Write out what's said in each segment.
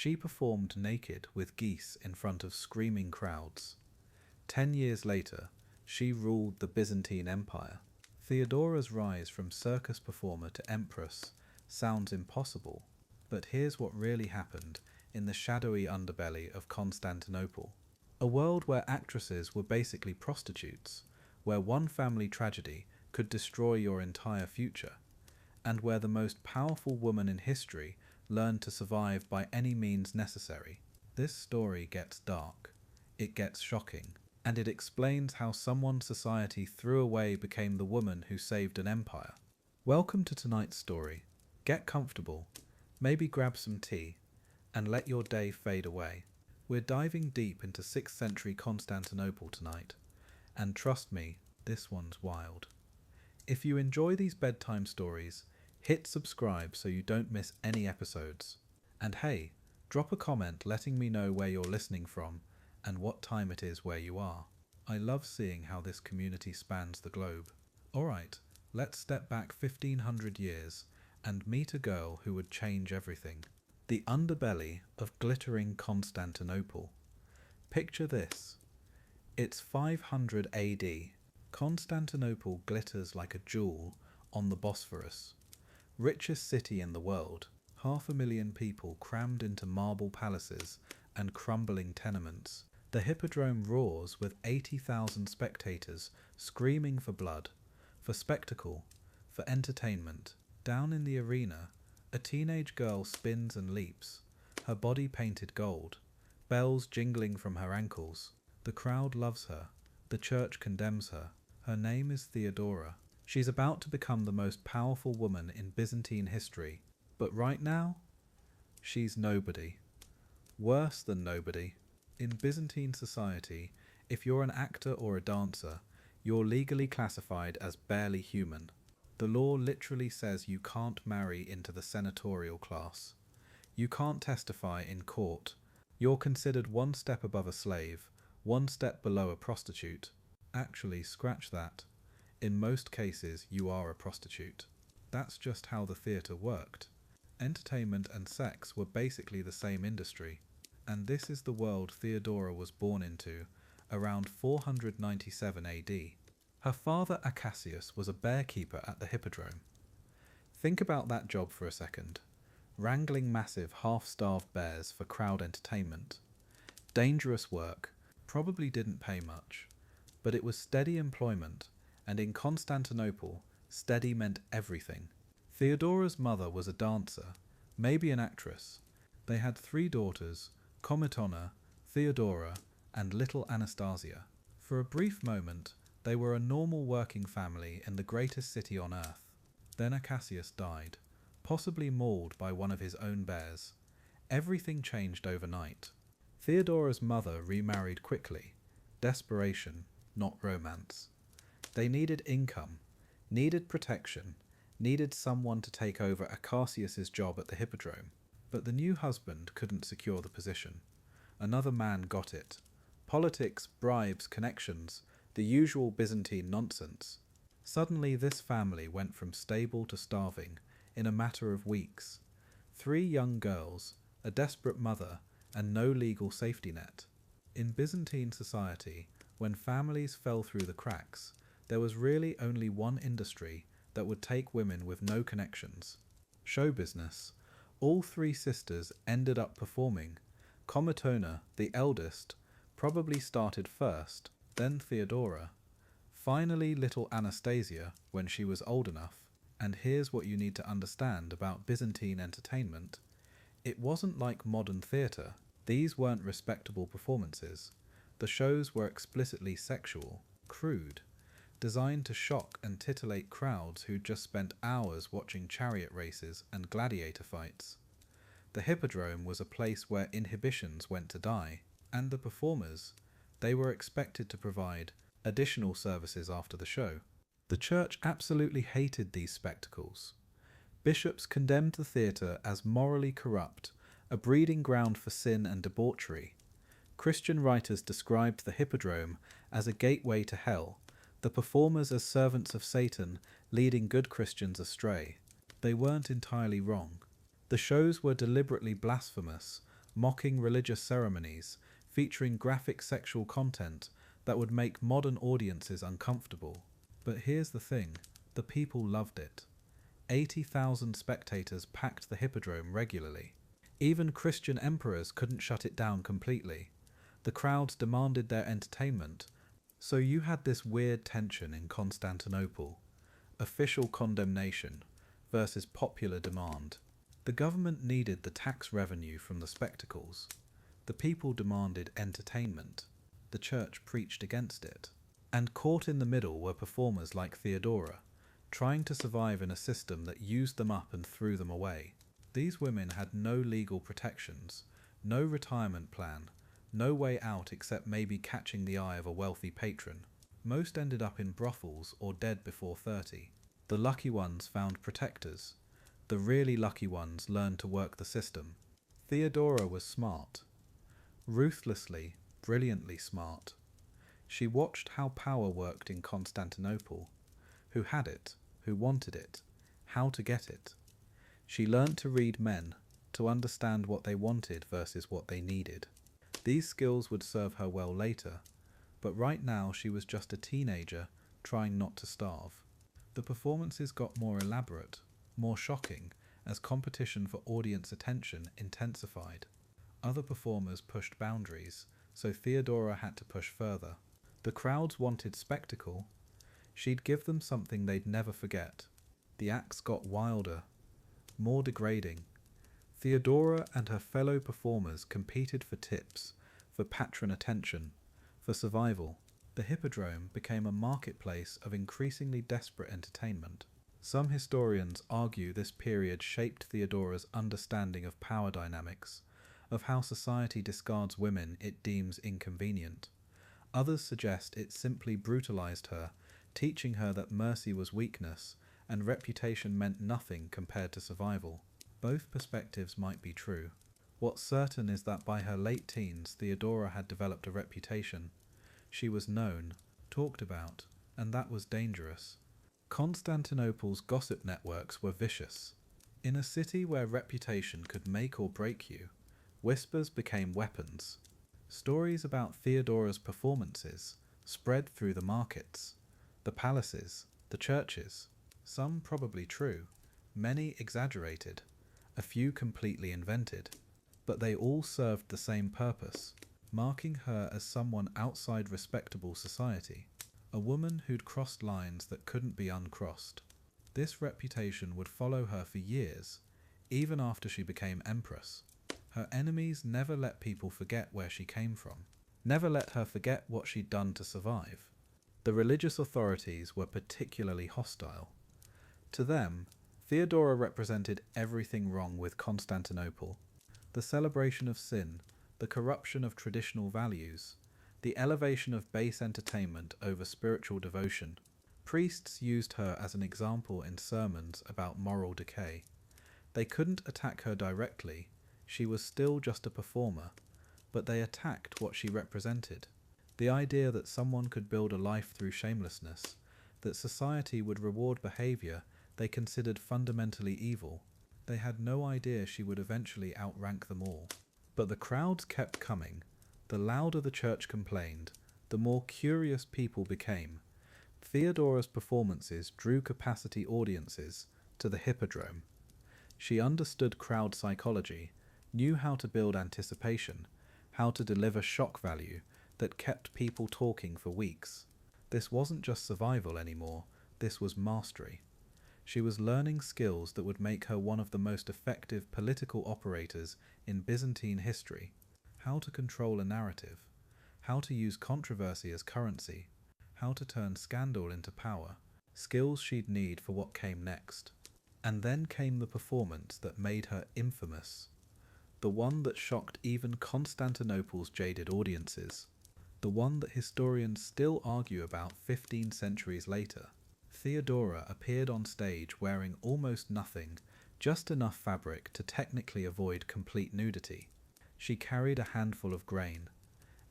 She performed naked with geese in front of screaming crowds. 10 years later, she ruled the Byzantine Empire. Theodora's rise from circus performer to empress sounds impossible, but here's what really happened in the shadowy underbelly of Constantinople. A world where actresses were basically prostitutes, where one family tragedy could destroy your entire future, and where the most powerful woman in history learned to survive by any means necessary. This story gets dark, it gets shocking, and it explains how someone society threw away became the woman who saved an empire. Welcome to tonight's story. Get comfortable, maybe grab some tea, and let your day fade away. We're diving deep into 6th century Constantinople tonight, and trust me, this one's wild. If you enjoy these bedtime stories, hit subscribe so you don't miss any episodes. And hey, drop a comment letting me know where you're listening from and what time it is where you are. I love seeing how this community spans the globe. Alright, let's step back 1500 years and meet a girl who would change everything. The underbelly of glittering Constantinople. Picture this. It's 500 AD. Constantinople glitters like a jewel on the Bosphorus. Richest city in the world, 500,000 people crammed into marble palaces and crumbling tenements. The Hippodrome roars with 80,000 spectators screaming for blood, for spectacle, for entertainment. Down in the arena, a teenage girl spins and leaps, her body painted gold, bells jingling from her ankles. The crowd loves her, the church condemns her. Her name is Theodora. She's about to become the most powerful woman in Byzantine history, but right now, she's nobody. Worse than nobody. In Byzantine society, if you're an actor or a dancer, you're legally classified as barely human. The law literally says you can't marry into the senatorial class. You can't testify in court. You're considered one step above a slave, one step below a prostitute. Actually, scratch that. In most cases, you are a prostitute. That's just how the theatre worked. Entertainment and sex were basically the same industry. And this is the world Theodora was born into, around 497 AD. Her father Acacius was a bearkeeper at the Hippodrome. Think about that job for a second. Wrangling massive half-starved bears for crowd entertainment. Dangerous work, probably didn't pay much, but it was steady employment, and in Constantinople, steady meant everything. Theodora's mother was a dancer, maybe an actress. They had 3 daughters, Comitona, Theodora, and little Anastasia. For a brief moment, they were a normal working family in the greatest city on earth. Then Acacius died, possibly mauled by one of his own bears. Everything changed overnight. Theodora's mother remarried quickly. Desperation, not romance. They needed income, needed protection, needed someone to take over Acacius's job at the Hippodrome. But the new husband couldn't secure the position. Another man got it. Politics, bribes, connections, the usual Byzantine nonsense. Suddenly this family went from stable to starving in a matter of weeks. 3 young girls, a desperate mother, and no legal safety net. In Byzantine society, when families fell through the cracks, there was really only one industry that would take women with no connections. Show business. All 3 sisters ended up performing. Comitona, the eldest, probably started first, then Theodora. Finally little Anastasia when she was old enough. And here's what you need to understand about Byzantine entertainment. It wasn't like modern theatre. These weren't respectable performances. The shows were explicitly sexual, crude, designed to shock and titillate crowds who'd just spent hours watching chariot races and gladiator fights. The Hippodrome was a place where inhibitions went to die, and the performers, they were expected to provide additional services after the show. The church absolutely hated these spectacles. Bishops condemned the theatre as morally corrupt, a breeding ground for sin and debauchery. Christian writers described the Hippodrome as a gateway to hell, the performers as servants of Satan leading good Christians astray. They weren't entirely wrong. The shows were deliberately blasphemous, mocking religious ceremonies, featuring graphic sexual content that would make modern audiences uncomfortable. But here's the thing, the people loved it. 80,000 spectators packed the Hippodrome regularly. Even Christian emperors couldn't shut it down completely. The crowds demanded their entertainment, so you had this weird tension in Constantinople. Official condemnation versus popular demand. The government needed the tax revenue from the spectacles. The people demanded entertainment. The church preached against it. And caught in the middle were performers like Theodora, trying to survive in a system that used them up and threw them away. These women had no legal protections, no retirement plan, no way out except maybe catching the eye of a wealthy patron. Most ended up in brothels or dead before 30. The lucky ones found protectors. The really lucky ones learned to work the system. Theodora was smart. Ruthlessly, brilliantly smart. She watched how power worked in Constantinople. Who had it, who wanted it, how to get it. She learnt to read men, to understand what they wanted versus what they needed. These skills would serve her well later, but right now she was just a teenager trying not to starve. The performances got more elaborate, more shocking, as competition for audience attention intensified. Other performers pushed boundaries, so Theodora had to push further. The crowds wanted spectacle. She'd give them something they'd never forget. The acts got wilder, more degrading. Theodora and her fellow performers competed for tips, for patron attention, for survival. The Hippodrome became a marketplace of increasingly desperate entertainment. Some historians argue this period shaped Theodora's understanding of power dynamics, of how society discards women it deems inconvenient. Others suggest it simply brutalized her, teaching her that mercy was weakness and reputation meant nothing compared to survival. Both perspectives might be true. What's certain is that by her late teens, Theodora had developed a reputation. She was known, talked about, and that was dangerous. Constantinople's gossip networks were vicious. In a city where reputation could make or break you, whispers became weapons. Stories about Theodora's performances spread through the markets, the palaces, the churches. Some probably true, many exaggerated, a few completely invented. But they all served the same purpose, marking her as someone outside respectable society, a woman who'd crossed lines that couldn't be uncrossed. This reputation would follow her for years, even after she became empress. Her enemies never let people forget where she came from, never let her forget what she'd done to survive. The religious authorities were particularly hostile. To them, Theodora represented everything wrong with Constantinople. The celebration of sin, the corruption of traditional values, the elevation of base entertainment over spiritual devotion. Priests used her as an example in sermons about moral decay. They couldn't attack her directly, she was still just a performer, but they attacked what she represented. The idea that someone could build a life through shamelessness, that society would reward behavior they considered fundamentally evil. They had no idea she would eventually outrank them all. But the crowds kept coming. The louder the church complained, the more curious people became. Theodora's performances drew capacity audiences to the Hippodrome. She understood crowd psychology, knew how to build anticipation, how to deliver shock value that kept people talking for weeks. This wasn't just survival anymore, this was mastery. She was learning skills that would make her one of the most effective political operators in Byzantine history. How to control a narrative, how to use controversy as currency, how to turn scandal into power, skills she'd need for what came next. And then came the performance that made her infamous, the one that shocked even Constantinople's jaded audiences, the one that historians still argue about 15 centuries later. Theodora appeared on stage wearing almost nothing, just enough fabric to technically avoid complete nudity. She carried a handful of grain,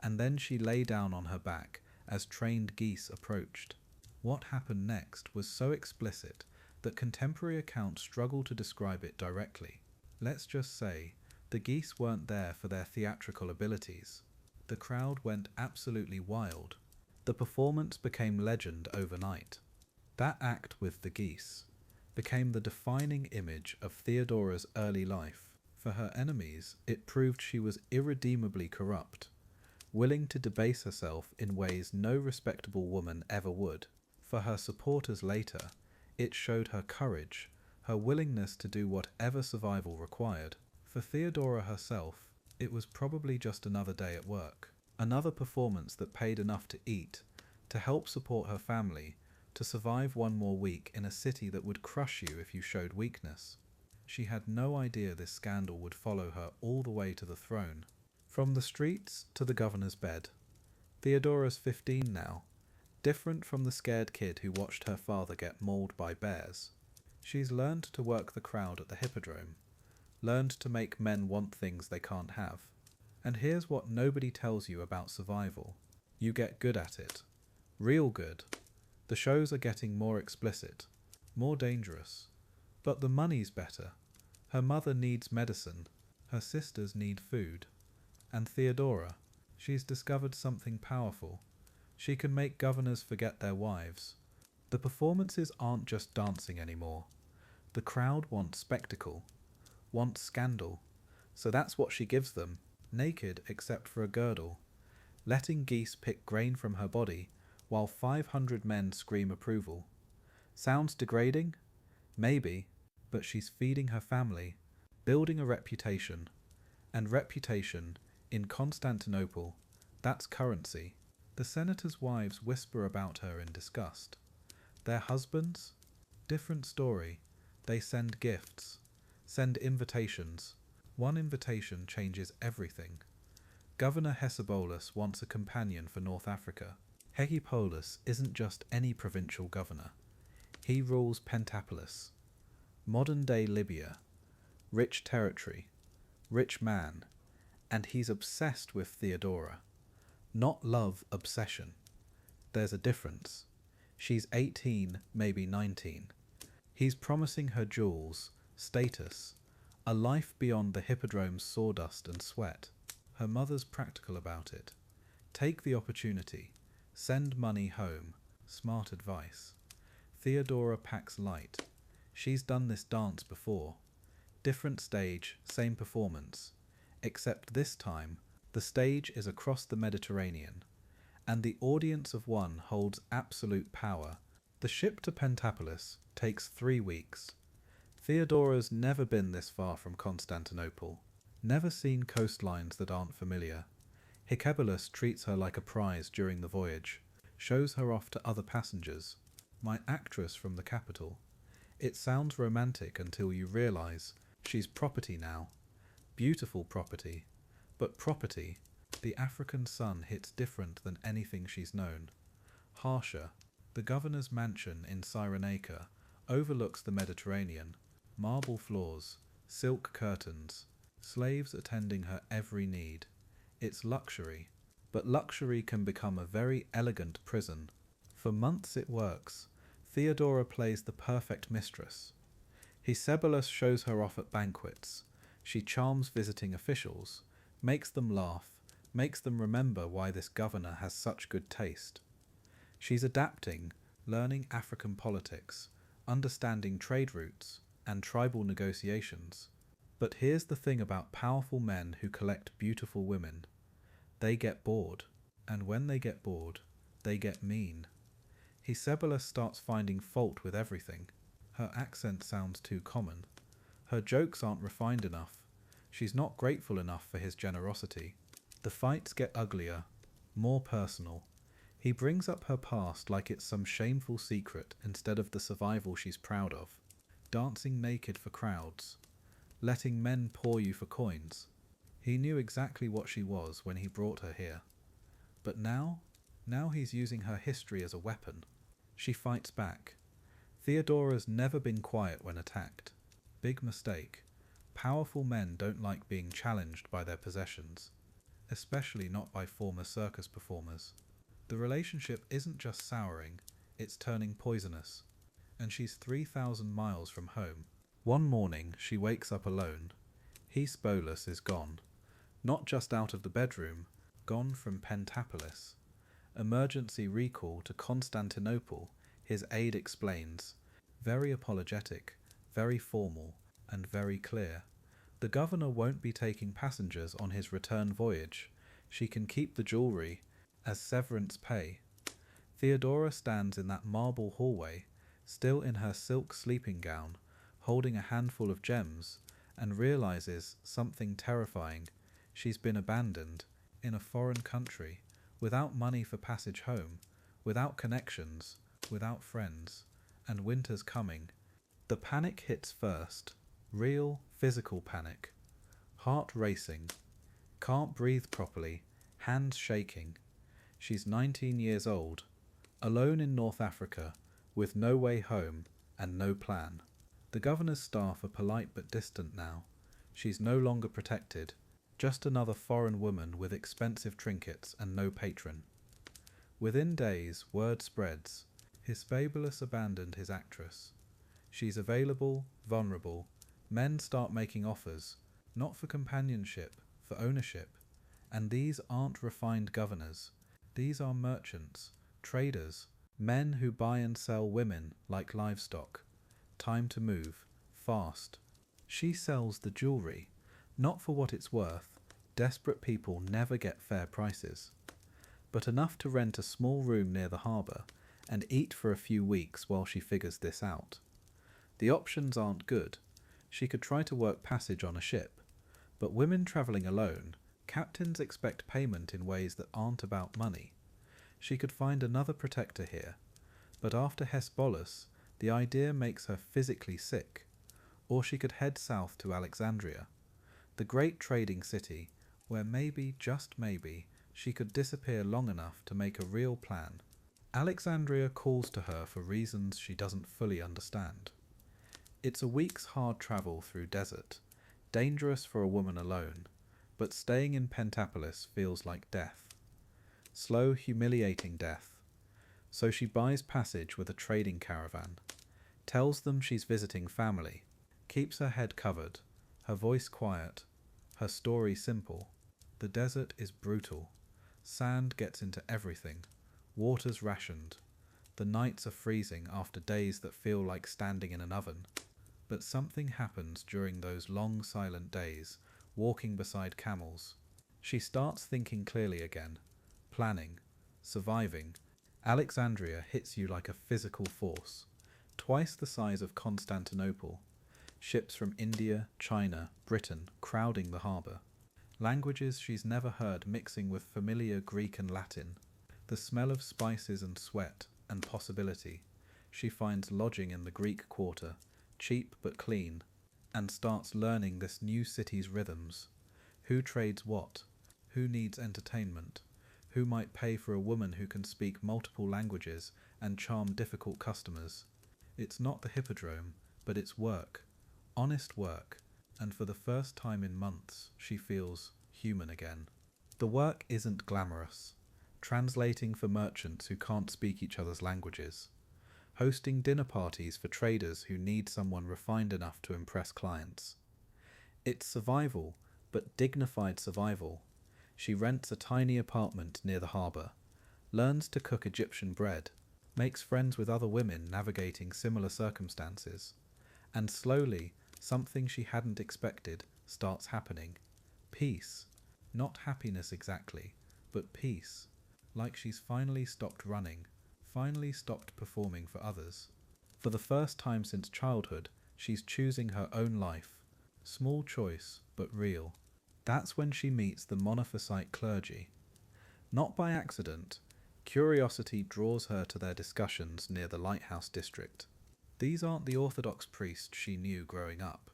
and then she lay down on her back as trained geese approached. What happened next was so explicit that contemporary accounts struggle to describe it directly. Let's just say, The geese weren't there for their theatrical abilities. The crowd went absolutely wild. The performance became legend overnight. That act with the geese became the defining image of Theodora's early life. For her enemies, it proved she was irredeemably corrupt, willing to debase herself in ways no respectable woman ever would. For her supporters later, it showed her courage, her willingness to do whatever survival required. For Theodora herself, it was probably just another day at work, another performance that paid enough to eat, to help support her family, to survive one more week in a city that would crush you if you showed weakness. She had no idea this scandal would follow her all the way to the throne. From the streets to the governor's bed. Theodora's 15 now, different from the scared kid who watched her father get mauled by bears. She's learned to work the crowd at the Hippodrome, learned to make men want things they can't have. And here's what nobody tells you about survival. You get good at it. Real good. The shows are getting more explicit, more dangerous. But the money's better. Her mother needs medicine. Her sisters need food. And Theodora, she's discovered something powerful. She can make governors forget their wives. The performances aren't just dancing anymore. The crowd wants spectacle, wants scandal. So that's what she gives them, naked except for a girdle, letting geese pick grain from her body while 500 men scream approval. Sounds degrading? Maybe, but she's feeding her family, building a reputation. And reputation, in Constantinople, that's currency. The senators' wives whisper about her in disgust. Their husbands? Different story. They send gifts, send invitations. One invitation changes everything. Governor Hecebolus wants a companion for North Africa. Hegipolis isn't just any provincial governor. He rules Pentapolis, modern-day Libya, rich territory, rich man, and he's obsessed with Theodora. Not love obsession. There's a difference. She's 18, maybe 19. He's promising her jewels, status, a life beyond the Hippodrome's sawdust and sweat. Her mother's practical about it. Take the opportunity. Send money home. Smart advice. Theodora packs light. She's done this dance before. Different stage, same performance. Except this time, the stage is across the Mediterranean, and the audience of one holds absolute power. The ship to Pentapolis takes 3 weeks. Theodora's never been this far from Constantinople, never seen coastlines that aren't familiar. Hippodrome treats her like a prize during the voyage, shows her off to other passengers. My actress from the capital. It sounds romantic until you realize she's property now. Beautiful property. But property, the African sun hits different than anything she's known. Harsher. The governor's mansion in Cyrenaica overlooks the Mediterranean. Marble floors, silk curtains, slaves attending her every need. It's luxury, but luxury can become a very elegant prison. For months it works. Theodora plays the perfect mistress. Hecebolus shows her off at banquets. She charms visiting officials, makes them laugh, makes them remember why this governor has such good taste. She's adapting, learning African politics, understanding trade routes, and tribal negotiations. But here's the thing about powerful men who collect beautiful women. They get bored, and when they get bored, they get mean. Hecebolus starts finding fault with everything. Her accent sounds too common. Her jokes aren't refined enough. She's not grateful enough for his generosity. The fights get uglier, more personal. He brings up her past like it's some shameful secret instead of the survival she's proud of. Dancing naked for crowds. Letting men paw you for coins. He knew exactly what she was when he brought her here. But now he's using her history as a weapon. She fights back. Theodora's never been quiet when attacked. Big mistake. Powerful men don't like being challenged by their possessions, especially not by former circus performers. The relationship isn't just souring, it's turning poisonous, and she's 3,000 miles from home. One morning she wakes up alone. Bolus is gone, not just out of the bedroom, gone from Pentapolis. Emergency recall to Constantinople, his aide explains, very apologetic, very formal, and very clear. The governor won't be taking passengers on his return voyage. She can keep the jewellery as severance pay. Theodora stands in that marble hallway, still in her silk sleeping gown, holding a handful of gems, and realizes something terrifying. She's been abandoned, in a foreign country, without money for passage home, without connections, without friends, and winter's coming. The panic hits first, real, physical panic. Heart racing, can't breathe properly, hands shaking. She's 19 years old, alone in North Africa, with no way home and no plan. The governor's staff are polite but distant now. She's no longer protected, just another foreign woman with expensive trinkets and no patron. Within days, word spreads. Hispabolus abandoned his actress. She's available, vulnerable. Men start making offers, not for companionship, for ownership. And these aren't refined governors. These are merchants, traders, men who buy and sell women like livestock. Time to move, fast. She sells the jewellery, not for what it's worth. Desperate people never get fair prices, but enough to rent a small room near the harbour and eat for a few weeks while she figures this out. The options aren't good. She could try to work passage on a ship, but women travelling alone, captains expect payment in ways that aren't about money. She could find another protector here, but after Hesbolus, the idea makes her physically sick. Or she could head south to Alexandria, the great trading city, where maybe, just maybe, she could disappear long enough to make a real plan. Alexandria calls to her for reasons she doesn't fully understand. It's a week's hard travel through desert, dangerous for a woman alone, but staying in Pentapolis feels like death. Slow, humiliating death. So she buys passage with a trading caravan, tells them she's visiting family, keeps her head covered, her voice quiet, her story simple. The desert is brutal. Sand gets into everything. Water's rationed. The nights are freezing after days that feel like standing in an oven. But something happens during those long silent days, walking beside camels. She starts thinking clearly again, planning, surviving. Alexandria hits you like a physical force, twice the size of Constantinople. Ships from India, China, Britain crowding the harbour. Languages she's never heard mixing with familiar Greek and Latin. The smell of spices and sweat and possibility. She finds lodging in the Greek quarter, cheap but clean, and starts learning this new city's rhythms. Who trades what? Who needs entertainment? Who might pay for a woman who can speak multiple languages and charm difficult customers? It's not the Hippodrome, but it's work. Honest work, and for the first time in months, she feels human again. The work isn't glamorous. Translating for merchants who can't speak each other's languages. Hosting dinner parties for traders who need someone refined enough to impress clients. It's survival, but dignified survival. She rents a tiny apartment near the harbour, learns to cook Egyptian bread, makes friends with other women navigating similar circumstances, and slowly, something she hadn't expected starts happening. Peace. Not happiness exactly, but peace. Like she's finally stopped running, finally stopped performing for others. For the first time since childhood, she's choosing her own life. Small choice, but real. That's when she meets the Monophysite clergy. Not by accident, curiosity draws her to their discussions near the lighthouse district. These aren't the Orthodox priests she knew growing up.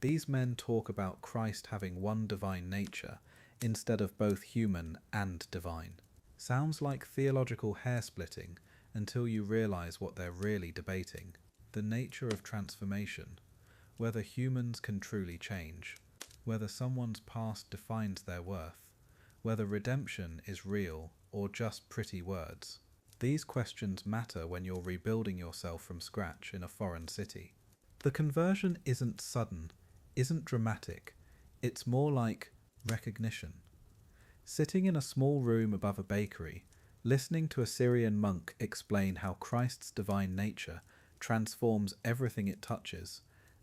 These men talk about Christ having one divine nature, instead of both human and divine. Sounds like theological hair-splitting until you realize what they're really debating. The nature of transformation. Whether humans can truly change. Whether someone's past defines their worth. Whether redemption is real or just pretty words. These questions matter when you're rebuilding yourself from scratch in a foreign city. The conversion isn't sudden, isn't dramatic. It's more like recognition. Sitting in a small room above a bakery, listening to a Syrian monk explain how Christ's divine nature transforms everything it touches,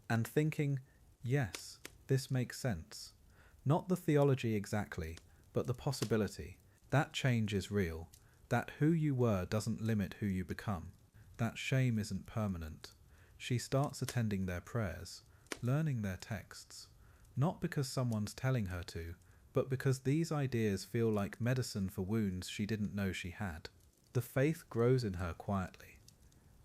and thinking, yes, this makes sense. Not the theology exactly, but the possibility. That change is real. That who you were doesn't limit who you become. That shame isn't permanent. She starts attending their prayers, learning their texts, not because someone's telling her to, but because these ideas feel like medicine for wounds she didn't know she had. The faith grows in her quietly,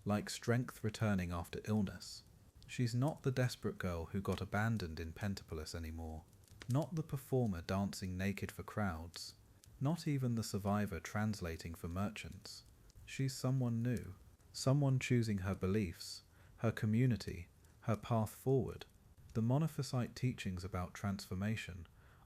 like strength returning after illness. She's not the desperate girl who got abandoned in Pentapolis anymore, not the performer dancing naked for crowds, not even the survivor translating for merchants. She's someone new, someone choosing her beliefs, her community, her path forward. The Monophysite teachings about transformation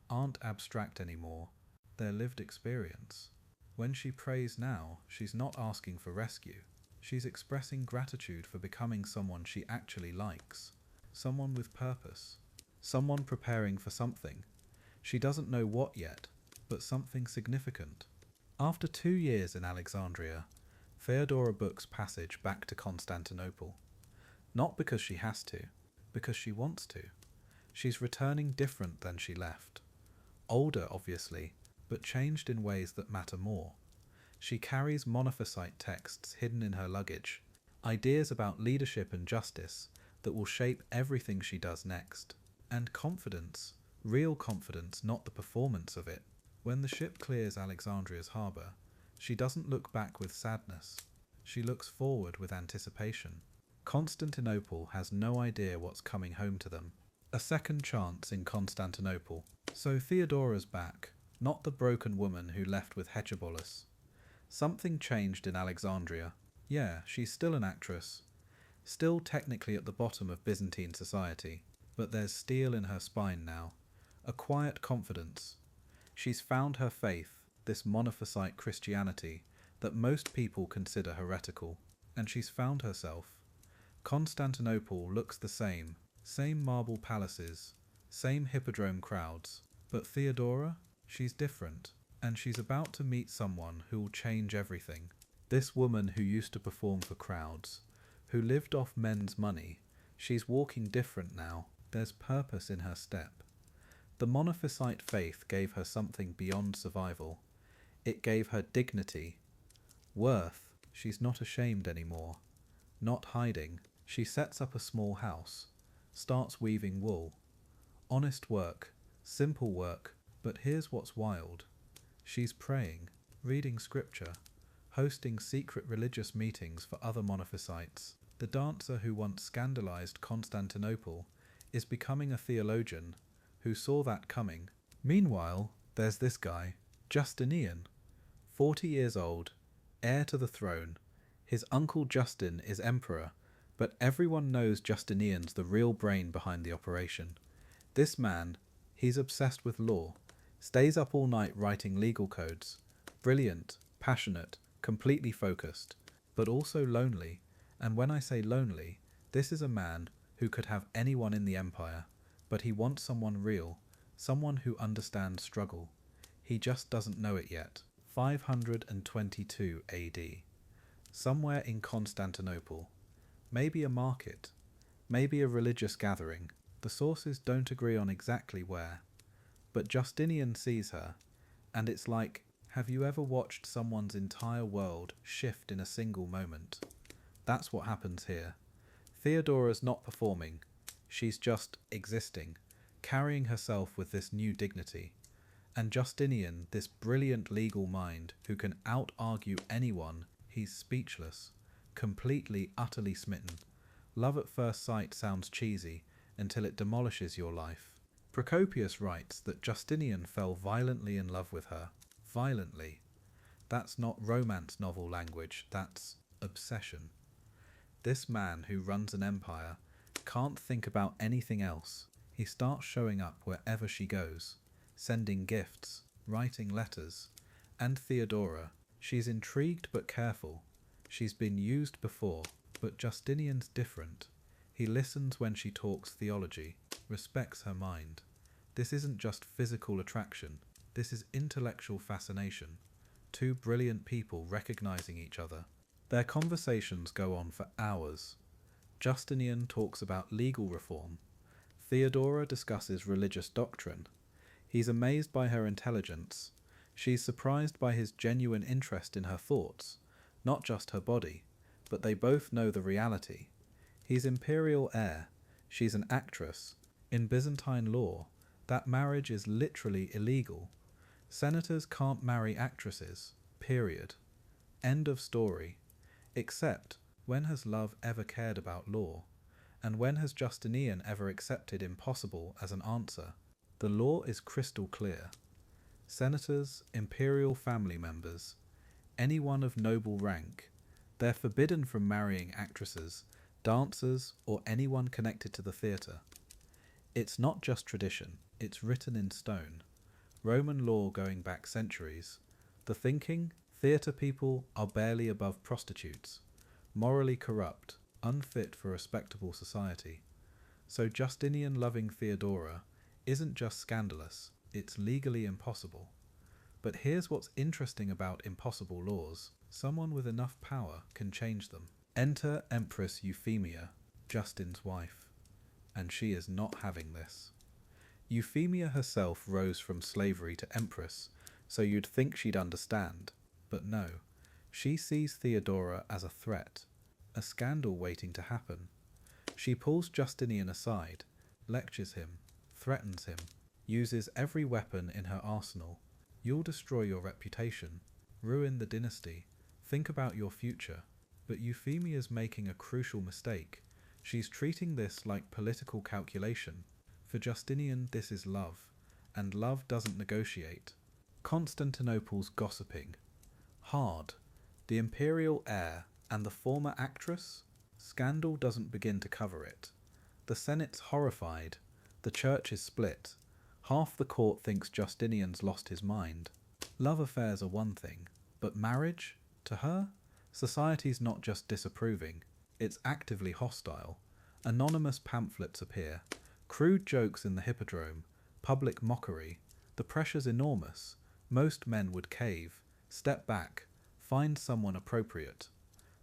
aren't abstract anymore, they're lived experience. When she prays now, she's not asking for rescue. She's expressing gratitude for becoming someone she actually likes, someone with purpose, someone preparing for something. She doesn't know what yet, but something significant. After 2 years in Alexandria, Theodora books passage back to Constantinople. Not because she has to, because she wants to. She's returning different than she left. Older, obviously, but changed in ways that matter more. She carries Monophysite texts hidden in her luggage, ideas about leadership and justice that will shape everything she does next. And confidence, real confidence, not the performance of it. When the ship clears Alexandria's harbour, she doesn't look back with sadness. She looks forward with anticipation. Constantinople has no idea what's coming home to them. A second chance in Constantinople. So Theodora's back, not the broken woman who left with Hechabolus. Something changed in Alexandria. Yeah, she's still an actress, still technically at the bottom of Byzantine society, but there's steel in her spine now, a quiet confidence. She's found her faith, this Monophysite Christianity that most people consider heretical, and she's found herself. Constantinople looks the same marble palaces, same hippodrome crowds, but Theodora, she's different. And she's about to meet someone who will change everything. This woman who used to perform for crowds, who lived off men's money, she's walking different now. There's purpose in her step. The Monophysite faith gave her something beyond survival. It gave her dignity, worth. She's not ashamed anymore, not hiding. She sets up a small house, starts weaving wool. Honest work, simple work, but here's what's wild. She's praying, reading scripture, hosting secret religious meetings for other Monophysites. The dancer who once scandalized Constantinople is becoming a theologian who saw that coming. Meanwhile, there's this guy, Justinian, 40 years old, heir to the throne. His uncle Justin is emperor, but everyone knows Justinian's the real brain behind the operation. This man, he's obsessed with law. Stays up all night writing legal codes. Brilliant, passionate, completely focused, but also lonely. And when I say lonely, this is a man who could have anyone in the empire, but he wants someone real, someone who understands struggle. He just doesn't know it yet. 522 AD. Somewhere in Constantinople. Maybe a market. Maybe a religious gathering. The sources don't agree on exactly where. But Justinian sees her, and it's like, have you ever watched someone's entire world shift in a single moment? That's what happens here. Theodora's not performing, she's just existing, carrying herself with this new dignity. And Justinian, this brilliant legal mind who can out-argue anyone, he's speechless, completely, utterly smitten. Love at first sight sounds cheesy until it demolishes your life. Procopius writes that Justinian fell violently in love with her. Violently. That's not romance novel language, that's obsession. This man who runs an empire can't think about anything else. He starts showing up wherever she goes, sending gifts, writing letters. And Theodora, she's intrigued but careful. She's been used before, but Justinian's different. He listens when she talks theology, respects her mind. This isn't just physical attraction, this is intellectual fascination. Two brilliant people recognizing each other. Their conversations go on for hours. Justinian talks about legal reform. Theodora discusses religious doctrine. He's amazed by her intelligence. She's surprised by his genuine interest in her thoughts, not just her body, but they both know the reality. He's imperial heir. She's an actress. In Byzantine law, that marriage is literally illegal. Senators can't marry actresses, period. End of story. Except, when has love ever cared about law? And when has Justinian ever accepted impossible as an answer? The law is crystal clear. Senators, imperial family members, anyone of noble rank, they're forbidden from marrying actresses, dancers, or anyone connected to the theatre. It's not just tradition, it's written in stone. Roman law going back centuries. The thinking, theatre people are barely above prostitutes, morally corrupt, unfit for respectable society. So Justinian loving Theodora isn't just scandalous, it's legally impossible. But here's what's interesting about impossible laws. Someone with enough power can change them. Enter Empress Euphemia, Justin's wife. And she is not having this. Euphemia herself rose from slavery to empress, so you'd think she'd understand. But no, she sees Theodora as a threat, a scandal waiting to happen. She pulls Justinian aside, lectures him, threatens him, uses every weapon in her arsenal. You'll destroy your reputation, ruin the dynasty, think about your future. But Euphemia's making a crucial mistake. She's treating this like political calculation. For Justinian, this is love, and love doesn't negotiate. Constantinople's gossiping. Hard. The imperial heir and the former actress? Scandal doesn't begin to cover it. The Senate's horrified. The church is split. Half the court thinks Justinian's lost his mind. Love affairs are one thing, but marriage? To her? Society's not just disapproving, it's actively hostile. Anonymous pamphlets appear. Crude jokes in the Hippodrome, public mockery. The pressure's enormous. Most men would cave, step back, find someone appropriate.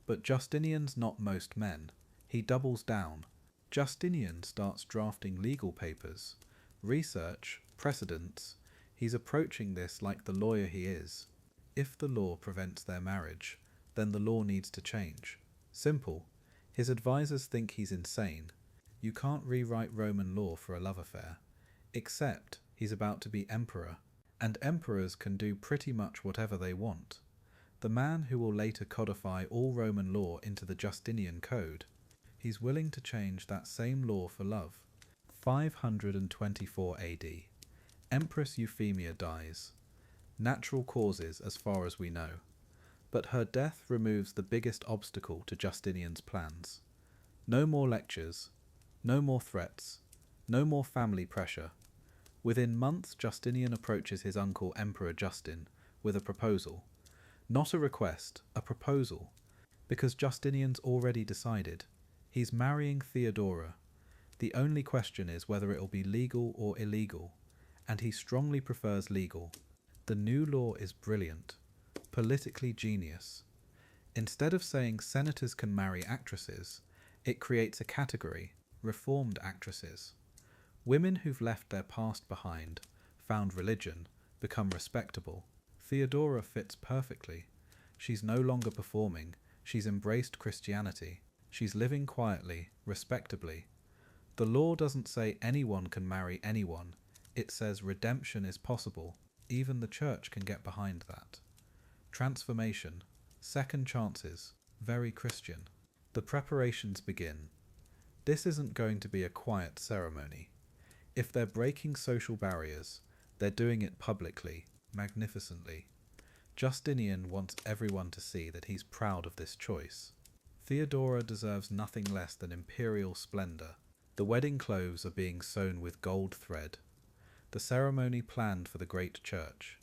But Justinian's not most men. He doubles down. Justinian starts drafting legal papers. Research, precedents. He's approaching this like the lawyer he is. If the law prevents their marriage, then the law needs to change. Simple. His advisors think he's insane. You can't rewrite Roman law for a love affair. Except he's about to be emperor, and emperors can do pretty much whatever they want. The man who will later codify all Roman law into the Justinian Code, he's willing to change that same law for love. 524 AD. Empress Euphemia dies. Natural causes as far as we know. But her death removes the biggest obstacle to Justinian's plans. No more lectures, no more threats, no more family pressure. Within months, Justinian approaches his uncle Emperor Justin with a proposal. Not a request, a proposal. Because Justinian's already decided. He's marrying Theodora. The only question is whether it'll be legal or illegal, and he strongly prefers legal. The new law is brilliant. Politically genius. Instead of saying senators can marry actresses, it creates a category, reformed actresses. Women who've left their past behind, found religion, become respectable. Theodora fits perfectly. She's no longer performing, she's embraced Christianity. She's living quietly, respectably. The law doesn't say anyone can marry anyone, it says redemption is possible. Even the church can get behind that. Transformation, second chances, very Christian. The preparations begin. This isn't going to be a quiet ceremony. If they're breaking social barriers, they're doing it publicly, magnificently. Justinian wants everyone to see that he's proud of this choice. Theodora deserves nothing less than imperial splendor. The wedding clothes are being sewn with gold thread. The ceremony planned for the great church.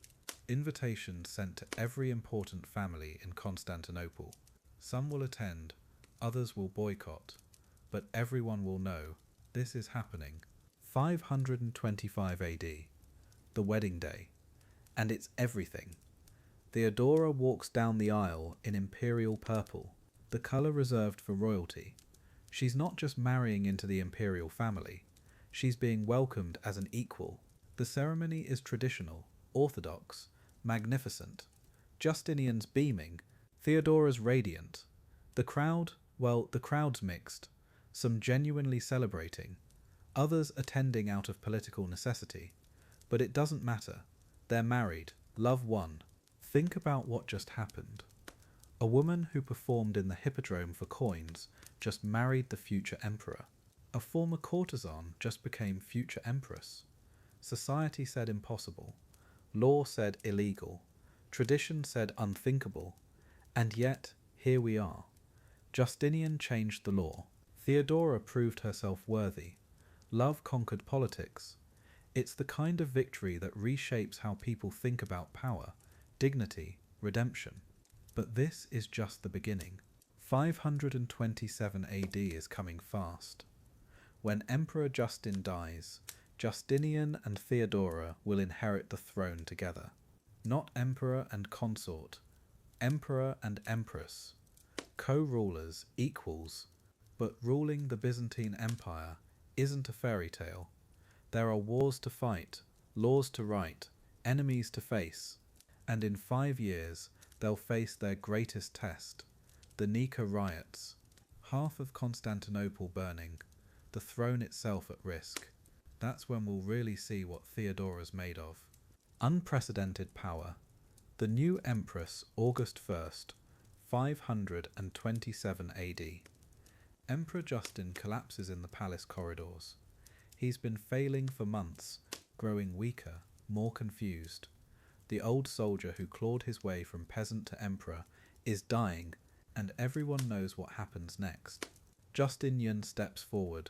Invitations sent to every important family in Constantinople. Some will attend, others will boycott, but everyone will know this is happening. 525 AD, the wedding day, and it's everything. Theodora walks down the aisle in imperial purple, the colour reserved for royalty. She's not just marrying into the imperial family, she's being welcomed as an equal. The ceremony is traditional, orthodox, magnificent. Justinian's beaming, Theodora's radiant. The crowd's mixed, some genuinely celebrating, others attending out of political necessity. But it doesn't matter. They're married, love won. Think about what just happened. A woman who performed in the Hippodrome for coins just married the future emperor. A former courtesan just became future empress. Society said impossible. Law said illegal. Tradition said unthinkable. And yet, here we are. Justinian changed the law. Theodora proved herself worthy. Love conquered politics. It's the kind of victory that reshapes how people think about power, dignity, redemption. But this is just the beginning. 527 AD is coming fast. When Emperor Justin dies, Justinian and Theodora will inherit the throne together. Not emperor and consort, emperor and empress. Co-rulers, equals. But ruling the Byzantine Empire isn't a fairy tale. There are wars to fight, laws to write, enemies to face. And in 5 years, they'll face their greatest test, the Nika riots. Half of Constantinople burning, the throne itself at risk. That's when we'll really see what Theodora's made of. Unprecedented power. The new empress, August 1st, 527 AD. Emperor Justin collapses in the palace corridors. He's been failing for months, growing weaker, more confused. The old soldier who clawed his way from peasant to emperor is dying, and everyone knows what happens next. Justinian steps forward,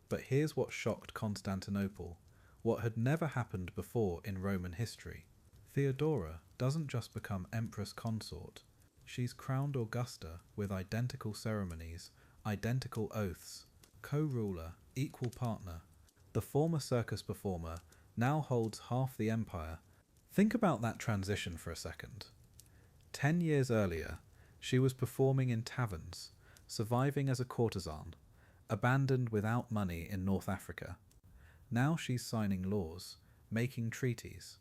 but here's what shocked Constantinople, what had never happened before in Roman history. Theodora doesn't just become empress consort, she's crowned Augusta with identical ceremonies, identical oaths, co-ruler, equal partner. The former circus performer now holds half the empire. Think about that transition for a second. 10 years earlier, she was performing in taverns, surviving as a courtesan, abandoned without money in North Africa. Now she's signing laws, making treaties.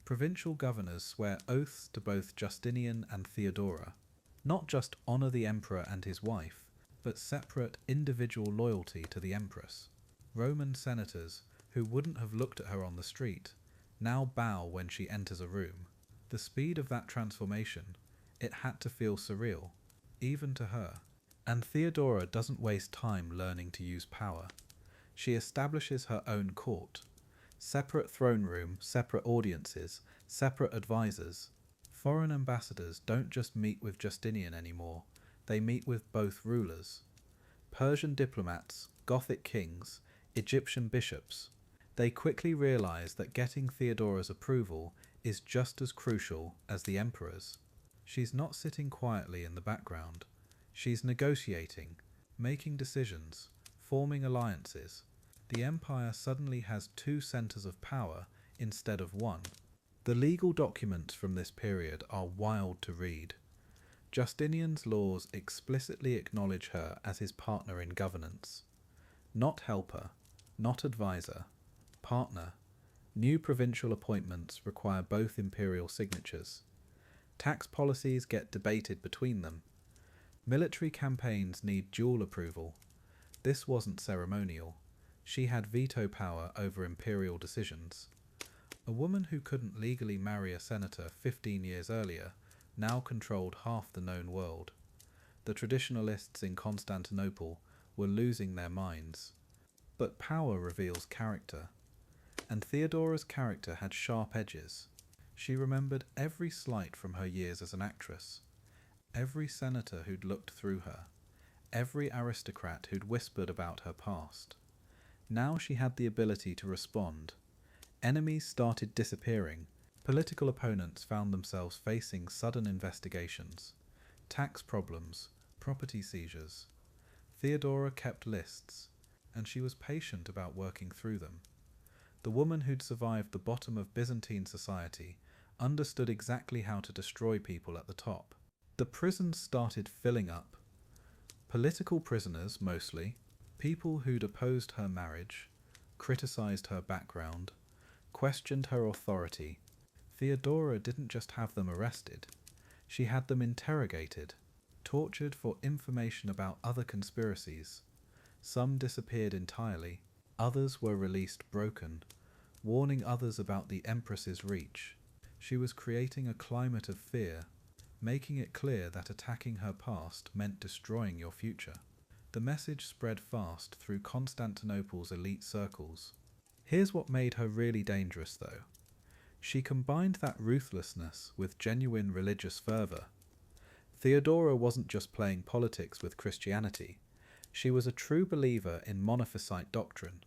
Provincial governors swear oaths to both Justinian and Theodora. Not just honour the emperor and his wife, but separate individual loyalty to the empress. Roman senators, who wouldn't have looked at her on the street, now bow when she enters a room. The speed of that transformation, it had to feel surreal, even to her. And Theodora doesn't waste time learning to use power. She establishes her own court. Separate throne room, separate audiences, separate advisors. Foreign ambassadors don't just meet with Justinian anymore, they meet with both rulers. Persian diplomats, Gothic kings, Egyptian bishops. They quickly realize that getting Theodora's approval is just as crucial as the emperor's. She's not sitting quietly in the background. She's negotiating, making decisions, forming alliances. The empire suddenly has 2 centers of power instead of 1. The legal documents from this period are wild to read. Justinian's laws explicitly acknowledge her as his partner in governance. Not helper, not advisor, partner. New provincial appointments require both imperial signatures. Tax policies get debated between them. Military campaigns need dual approval. This wasn't ceremonial. She had veto power over imperial decisions. A woman who couldn't legally marry a senator 15 years earlier now controlled half the known world. The traditionalists in Constantinople were losing their minds. But power reveals character. And Theodora's character had sharp edges. She remembered every slight from her years as an actress. Every senator who'd looked through her. Every aristocrat who'd whispered about her past. Now she had the ability to respond. Enemies started disappearing. Political opponents found themselves facing sudden investigations, tax problems, property seizures. Theodora kept lists, and she was patient about working through them. The woman who'd survived the bottom of Byzantine society understood exactly how to destroy people at the top. The prisons started filling up. Political prisoners, mostly, people who'd opposed her marriage, criticized her background, questioned her authority. Theodora didn't just have them arrested, she had them interrogated, tortured for information about other conspiracies. Some disappeared entirely, others were released broken, warning others about the Empress's reach. She was creating a climate of fear, making it clear that attacking her past meant destroying your future. The message spread fast through Constantinople's elite circles. Here's what made her really dangerous, though. She combined that ruthlessness with genuine religious fervour. Theodora wasn't just playing politics with Christianity. She was a true believer in monophysite doctrine,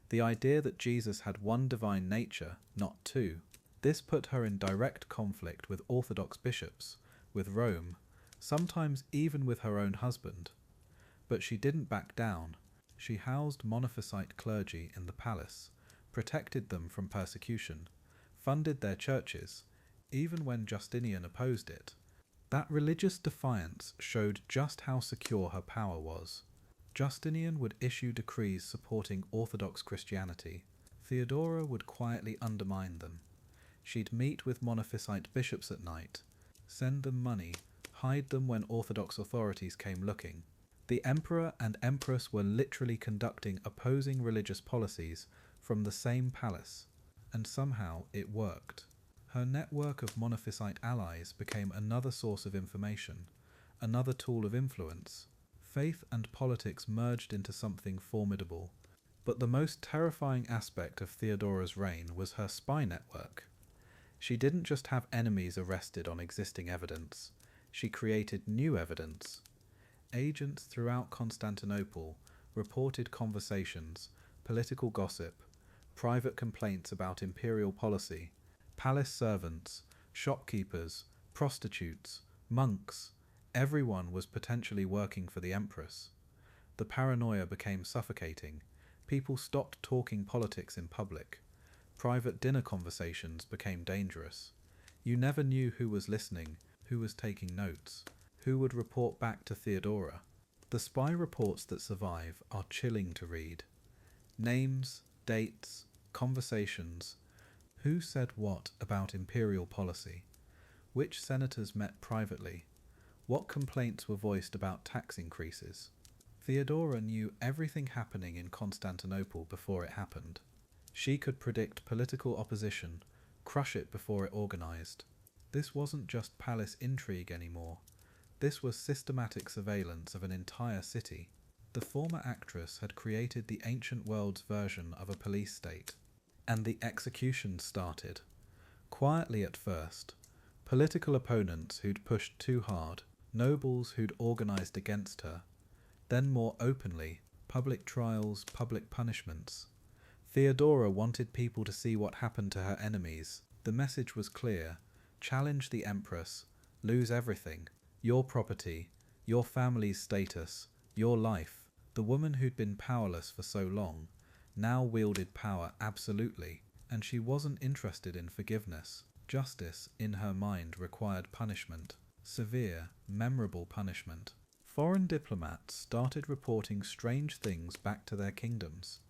the idea that Jesus had one divine nature, not two. This put her in direct conflict with Orthodox bishops, with Rome, sometimes even with her own husband. But she didn't back down. She housed monophysite clergy in the palace, protected them from persecution, funded their churches, even when Justinian opposed it. That religious defiance showed just how secure her power was. Justinian would issue decrees supporting Orthodox Christianity. Theodora would quietly undermine them. She'd meet with monophysite bishops at night, send them money, hide them when Orthodox authorities came looking. The emperor and empress were literally conducting opposing religious policies from the same palace, and somehow it worked. Her network of monophysite allies became another source of information, another tool of influence. Faith and politics merged into something formidable. But the most terrifying aspect of Theodora's reign was her spy network. She didn't just have enemies arrested on existing evidence, she created new evidence. Agents throughout Constantinople reported conversations, political gossip, private complaints about imperial policy. Palace servants, shopkeepers, prostitutes, monks, everyone was potentially working for the empress. The paranoia became suffocating. People stopped talking politics in public. Private dinner conversations became dangerous. You never knew who was listening, who was taking notes, who would report back to Theodora. The spy reports that survive are chilling to read. Names, dates, conversations. Who said what about imperial policy? Which senators met privately? What complaints were voiced about tax increases? Theodora knew everything happening in Constantinople before it happened. She could predict political opposition, crush it before it organized. This wasn't just palace intrigue anymore. This was systematic surveillance of an entire city. The former actress had created the ancient world's version of a police state. And the executions started. Quietly at first. Political opponents who'd pushed too hard, nobles who'd organized against her. Then more openly, public trials, public punishments. Theodora wanted people to see what happened to her enemies. The message was clear. Challenge the empress, lose everything. Your property, your family's status, your life. The woman who'd been powerless for so long now wielded power absolutely, and she wasn't interested in forgiveness. Justice, in her mind, required punishment. Severe, memorable punishment. Foreign diplomats started reporting strange things back to their kingdoms.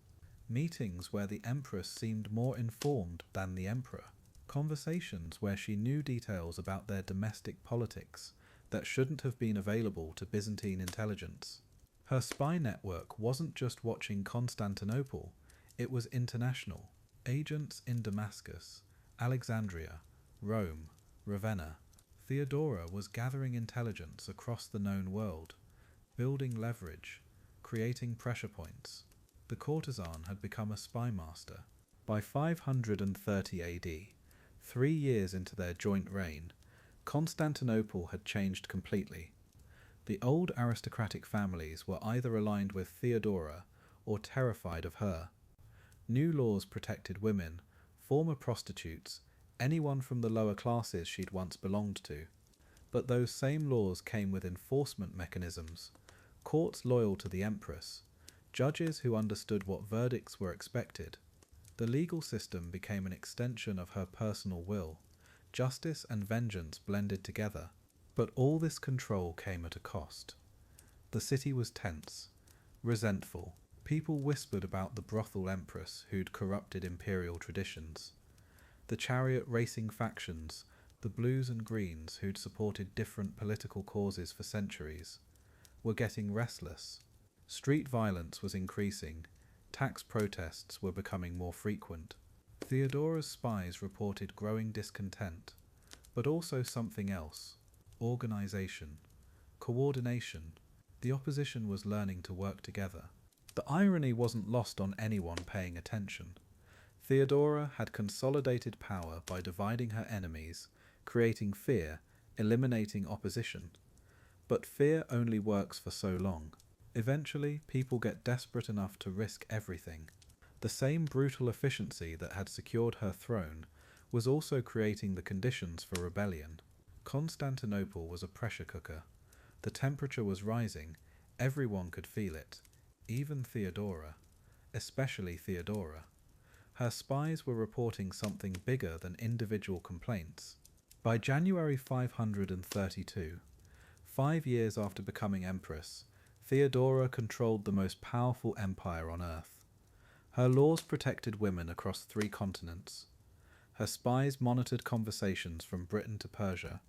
Meetings where the empress seemed more informed than the emperor. Conversations where she knew details about their domestic politics that shouldn't have been available to Byzantine intelligence. Her spy network wasn't just watching Constantinople, it was international. Agents in Damascus, Alexandria, Rome, Ravenna. Theodora was gathering intelligence across the known world, building leverage, creating pressure points. The courtesan had become a spy master. By 530 AD, 3 years into their joint reign, Constantinople had changed completely. The old aristocratic families were either aligned with Theodora or terrified of her. New laws protected women, former prostitutes, anyone from the lower classes she'd once belonged to. But those same laws came with enforcement mechanisms, courts loyal to the empress, judges who understood what verdicts were expected. The legal system became an extension of her personal will. Justice and vengeance blended together. But all this control came at a cost. The city was tense, resentful. People whispered about the brothel empress who'd corrupted imperial traditions. The chariot racing factions, the blues and greens who'd supported different political causes for centuries, were getting restless. Street violence was increasing. Tax protests were becoming more frequent. Theodora's spies reported growing discontent, but also something else: organization, coordination. The opposition was learning to work together. The irony wasn't lost on anyone paying attention. Theodora had consolidated power by dividing her enemies, creating fear, eliminating opposition. But fear only works for so long. Eventually, people get desperate enough to risk everything. The same brutal efficiency that had secured her throne was also creating the conditions for rebellion. Constantinople was a pressure cooker. The temperature was rising. Everyone could feel it. Even Theodora. Especially Theodora. Her spies were reporting something bigger than individual complaints. By January 532, 5 years after becoming empress, Theodora controlled the most powerful empire on earth. Her laws protected women across 3 continents. Her spies monitored conversations from Britain to Persia.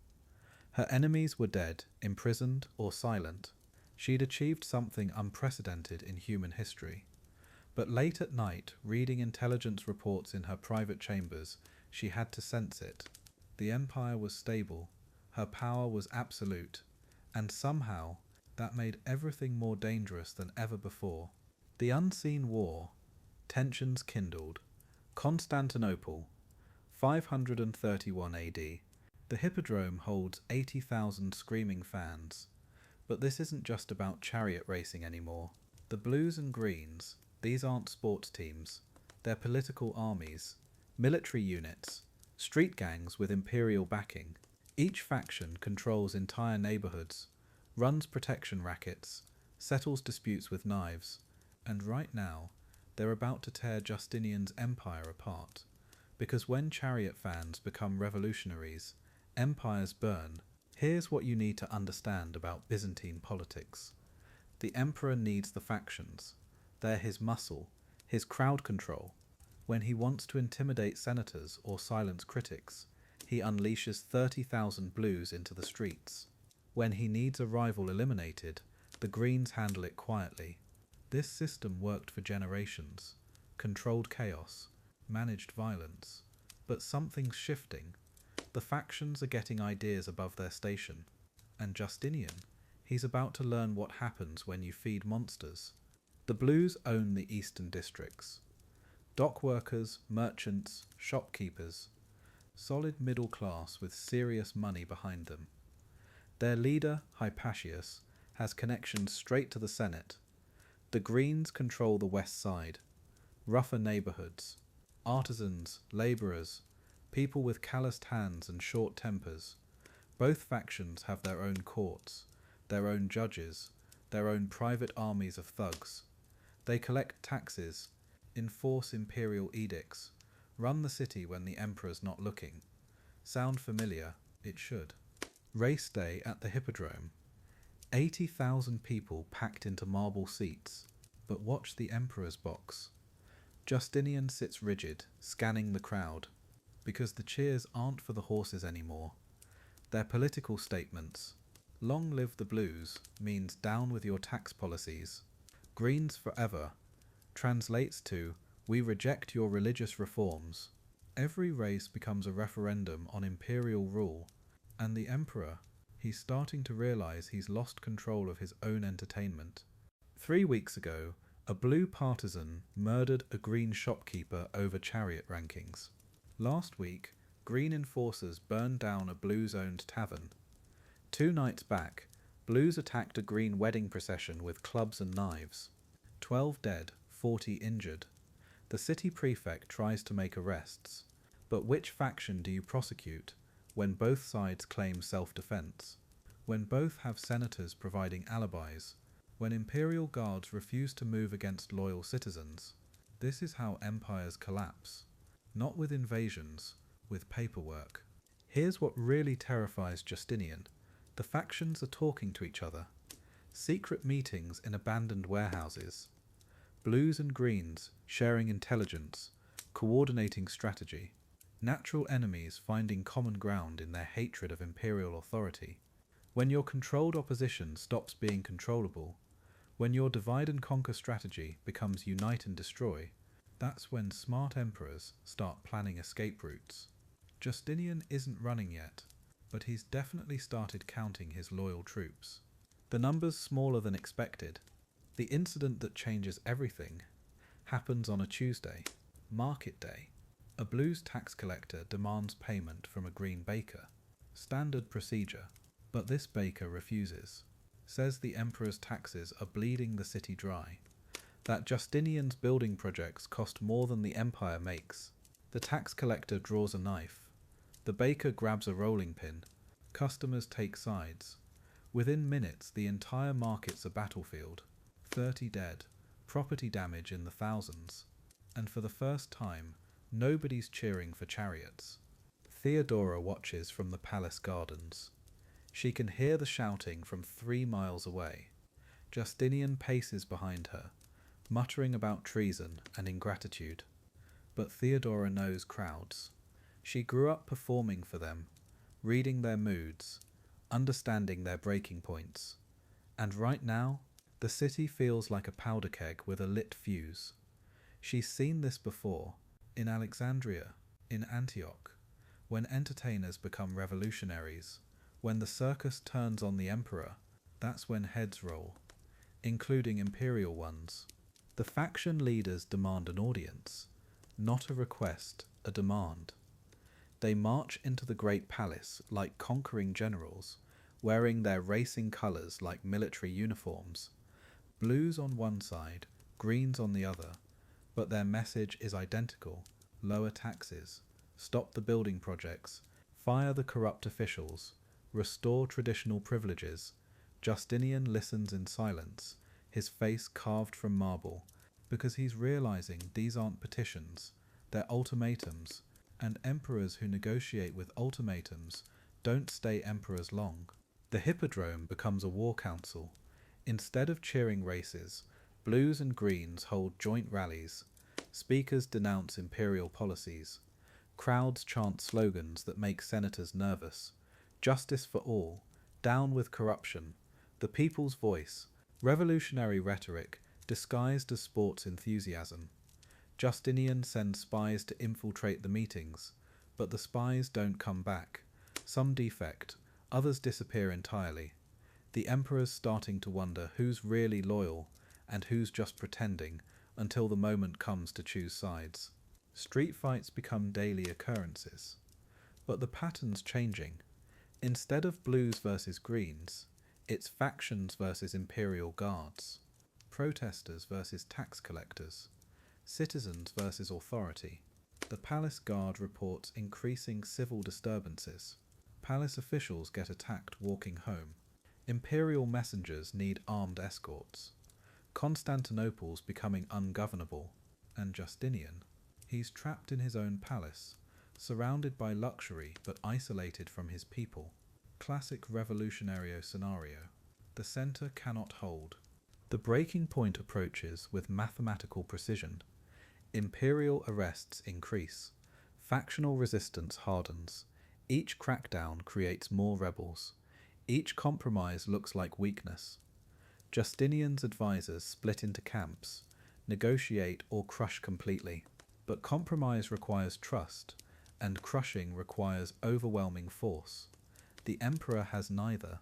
Her enemies were dead, imprisoned, or silent. She'd achieved something unprecedented in human history. But late at night, reading intelligence reports in her private chambers, she had to sense it. The empire was stable, her power was absolute, and somehow that made everything more dangerous than ever before. The unseen war. Tensions kindled. Constantinople, 531 AD. The Hippodrome holds 80,000 screaming fans. But this isn't just about chariot racing anymore. The blues and greens, these aren't sports teams. They're political armies, military units, street gangs with imperial backing. Each faction controls entire neighborhoods, runs protection rackets, settles disputes with knives, and right now, they're about to tear Justinian's empire apart. Because when chariot fans become revolutionaries, empires burn. Here's what you need to understand about Byzantine politics. The emperor needs the factions. They're his muscle, his crowd control. When he wants to intimidate senators or silence critics, he unleashes 30,000 blues into the streets. When he needs a rival eliminated, the greens handle it quietly. This system worked for generations, controlled chaos, managed violence. But something's shifting. The factions are getting ideas above their station. And Justinian, he's about to learn what happens when you feed monsters. The blues own the eastern districts. Dock workers, merchants, shopkeepers. Solid middle class with serious money behind them. Their leader, Hypatius, has connections straight to the Senate. The Greens control the west side. Rougher neighborhoods. Artisans, laborers, people with calloused hands and short tempers. Both factions have their own courts, their own judges, their own private armies of thugs. They collect taxes, enforce imperial edicts, run the city when the emperor's not looking. Sound familiar? It should. Race day at the Hippodrome. 80,000 people packed into marble seats. But watch the emperor's box. Justinian sits rigid, scanning the crowd. Because the cheers aren't for the horses anymore. They're political statements. Long live the blues means down with your tax policies. Greens forever translates to we reject your religious reforms. Every race becomes a referendum on imperial rule. And the emperor, he's starting to realize he's lost control of his own entertainment. 3 weeks ago, a blue partisan murdered a green shopkeeper over chariot rankings. Last week, green enforcers burned down a blues-owned tavern. 2 nights back, blues attacked a green wedding procession with clubs and knives. 12 dead, 40 injured. The city prefect tries to make arrests. But which faction do you prosecute when both sides claim self-defense? When both have senators providing alibis? When imperial guards refuse to move against loyal citizens? This is how empires collapse, not with invasions, with paperwork. Here's what really terrifies Justinian. The factions are talking to each other. Secret meetings in abandoned warehouses. Blues and greens sharing intelligence, coordinating strategy. Natural enemies finding common ground in their hatred of imperial authority. When your controlled opposition stops being controllable, when your divide and conquer strategy becomes unite and destroy, that's when smart emperors start planning escape routes. Justinian isn't running yet, but he's definitely started counting his loyal troops. The number's smaller than expected. The incident that changes everything happens on a Tuesday, market day. A blues tax collector demands payment from a green baker. Standard procedure, but this baker refuses. Says the emperor's taxes are bleeding the city dry. That Justinian's building projects cost more than the empire makes. The tax collector draws a knife. The baker grabs a rolling pin. Customers take sides. Within minutes, the entire market's a battlefield. 30 dead, property damage in the thousands. And for the first time, nobody's cheering for chariots. Theodora watches from the palace gardens. She can hear the shouting from 3 miles away. Justinian paces behind her, muttering about treason and ingratitude. But Theodora knows crowds. She grew up performing for them, reading their moods, understanding their breaking points. And right now, the city feels like a powder keg with a lit fuse. She's seen this before, in Alexandria, in Antioch, when entertainers become revolutionaries, when the circus turns on the emperor, that's when heads roll, including imperial ones. The faction leaders demand an audience, not a request, a demand. They march into the great palace like conquering generals, wearing their racing colours like military uniforms. Blues on one side, greens on the other, but their message is identical: lower taxes, stop the building projects, fire the corrupt officials, restore traditional privileges. Justinian listens in silence, his face carved from marble, because he's realizing these aren't petitions, they're ultimatums, and emperors who negotiate with ultimatums don't stay emperors long. The Hippodrome becomes a war council. Instead of cheering races, blues and greens hold joint rallies. Speakers denounce imperial policies. Crowds chant slogans that make senators nervous. Justice for all, down with corruption, the people's voice, revolutionary rhetoric disguised as sports enthusiasm. Justinian sends spies to infiltrate the meetings, but the spies don't come back. Some defect, others disappear entirely. The emperor's starting to wonder who's really loyal and who's just pretending until the moment comes to choose sides. Street fights become daily occurrences. But the pattern's changing. Instead of blues versus greens, it's factions versus imperial guards, protesters versus tax collectors, citizens versus authority. The palace guard reports increasing civil disturbances. Palace officials get attacked walking home. Imperial messengers need armed escorts. Constantinople's becoming ungovernable, and Justinian, he's trapped in his own palace, surrounded by luxury but isolated from his people. Classic revolutionary scenario. The center cannot hold. The breaking point approaches with mathematical precision. Imperial arrests increase. Factional resistance hardens. Each crackdown creates more rebels. Each compromise looks like weakness. Justinian's advisors split into camps, negotiate or crush completely. But compromise requires trust, and crushing requires overwhelming force. The emperor has neither.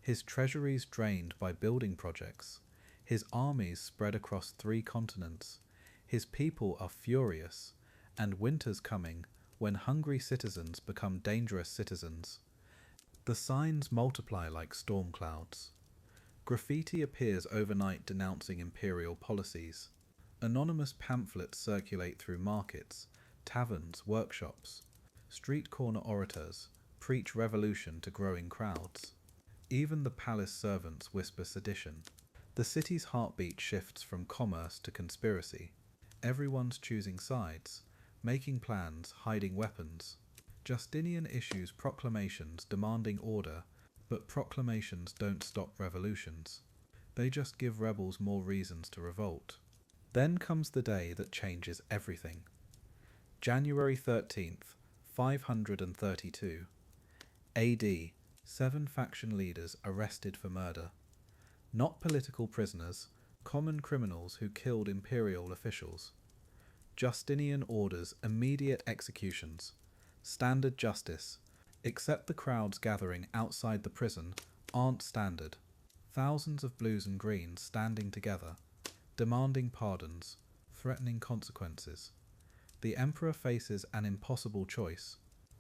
His treasuries drained by building projects. His armies spread across 3 continents. His people are furious, and winter's coming when hungry citizens become dangerous citizens. The signs multiply like storm clouds. Graffiti appears overnight denouncing imperial policies. Anonymous pamphlets circulate through markets, taverns, workshops. Street corner orators preach revolution to growing crowds. Even the palace servants whisper sedition. The city's heartbeat shifts from commerce to conspiracy. Everyone's choosing sides, making plans, hiding weapons. Justinian issues proclamations demanding order, but proclamations don't stop revolutions. They just give rebels more reasons to revolt. Then comes the day that changes everything. January 13th, 532. AD, 7 faction leaders arrested for murder. Not political prisoners, common criminals who killed imperial officials. Justinian orders immediate executions. Standard justice, except the crowds gathering outside the prison, aren't standard. Thousands of blues and greens standing together, demanding pardons, threatening consequences. The emperor faces an impossible choice: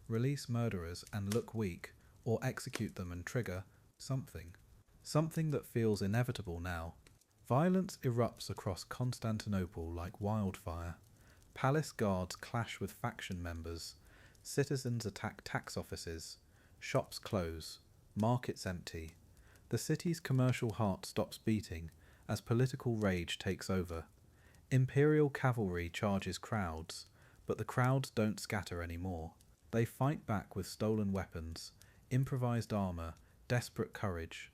release murderers and look weak, or execute them and trigger something. Something that feels inevitable now. Violence erupts across Constantinople like wildfire. Palace guards clash with faction members. Citizens attack tax offices. Shops close. Markets empty. The city's commercial heart stops beating as political rage takes over. Imperial cavalry charges crowds, but the crowds don't scatter anymore. They fight back with stolen weapons, improvised armor, desperate courage.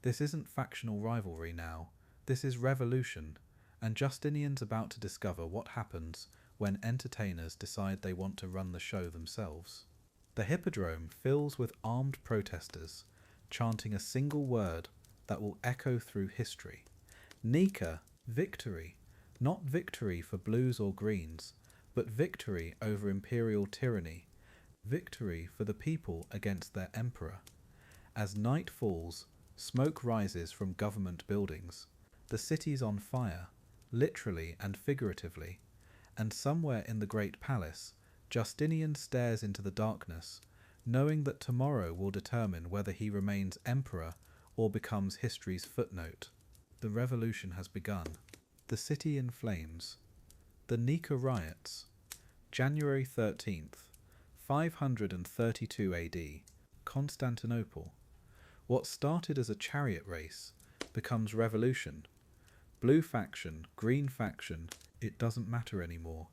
This isn't factional rivalry now. This is revolution, and Justinian's about to discover what happens when entertainers decide they want to run the show themselves. The Hippodrome fills with armed protesters, chanting a single word that will echo through history. Nika, victory. Not victory for blues or greens, but victory over imperial tyranny. Victory for the people against their emperor. As night falls, smoke rises from government buildings. The city's on fire, literally and figuratively, and somewhere in the great palace, Justinian stares into the darkness, knowing that tomorrow will determine whether he remains emperor or becomes history's footnote. The revolution has begun. The city in flames. The Nika riots. January 13th, 532 AD. Constantinople. What started as a chariot race becomes revolution. Blue faction, green faction, it doesn't matter anymore.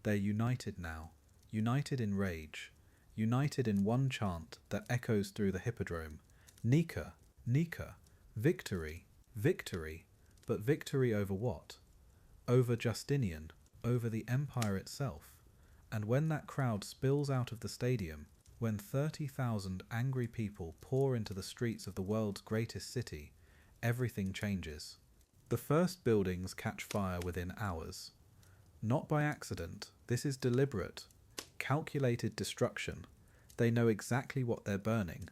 They're united now. United in rage. United in one chant that echoes through the Hippodrome. Nika, Nika, victory, victory. But victory over what? Over Justinian, over the empire itself. And when that crowd spills out of the stadium, when 30,000 angry people pour into the streets of the world's greatest city, everything changes. The first buildings catch fire within hours. Not by accident, this is deliberate, calculated destruction. They know exactly what they're burning.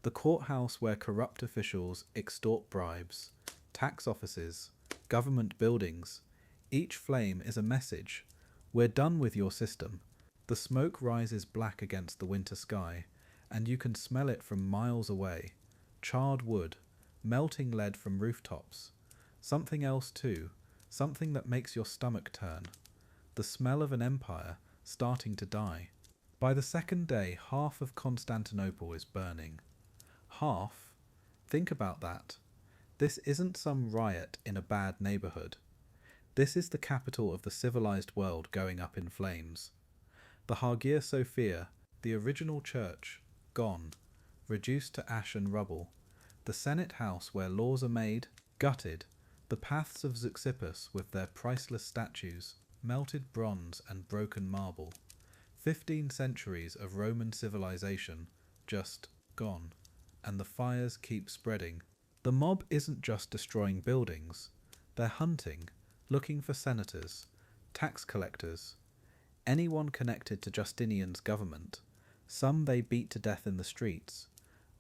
The courthouse where corrupt officials extort bribes, tax offices, government buildings. Each flame is a message. We're done with your system. The smoke rises black against the winter sky, and you can smell it from miles away. Charred wood, melting lead from rooftops. Something else too, something that makes your stomach turn. The smell of an empire starting to die. By the second day, half of Constantinople is burning. Half? Think about that. This isn't some riot in a bad neighborhood. This is the capital of the civilized world going up in flames. The Hagia Sophia, the original church, gone, reduced to ash and rubble. The Senate house where laws are made, gutted. The paths of Zeuxippus with their priceless statues, melted bronze and broken marble. 15 centuries of Roman civilization, just gone. And the fires keep spreading. The mob isn't just destroying buildings. They're hunting, looking for senators, tax collectors, anyone connected to Justinian's government. Some they beat to death in the streets.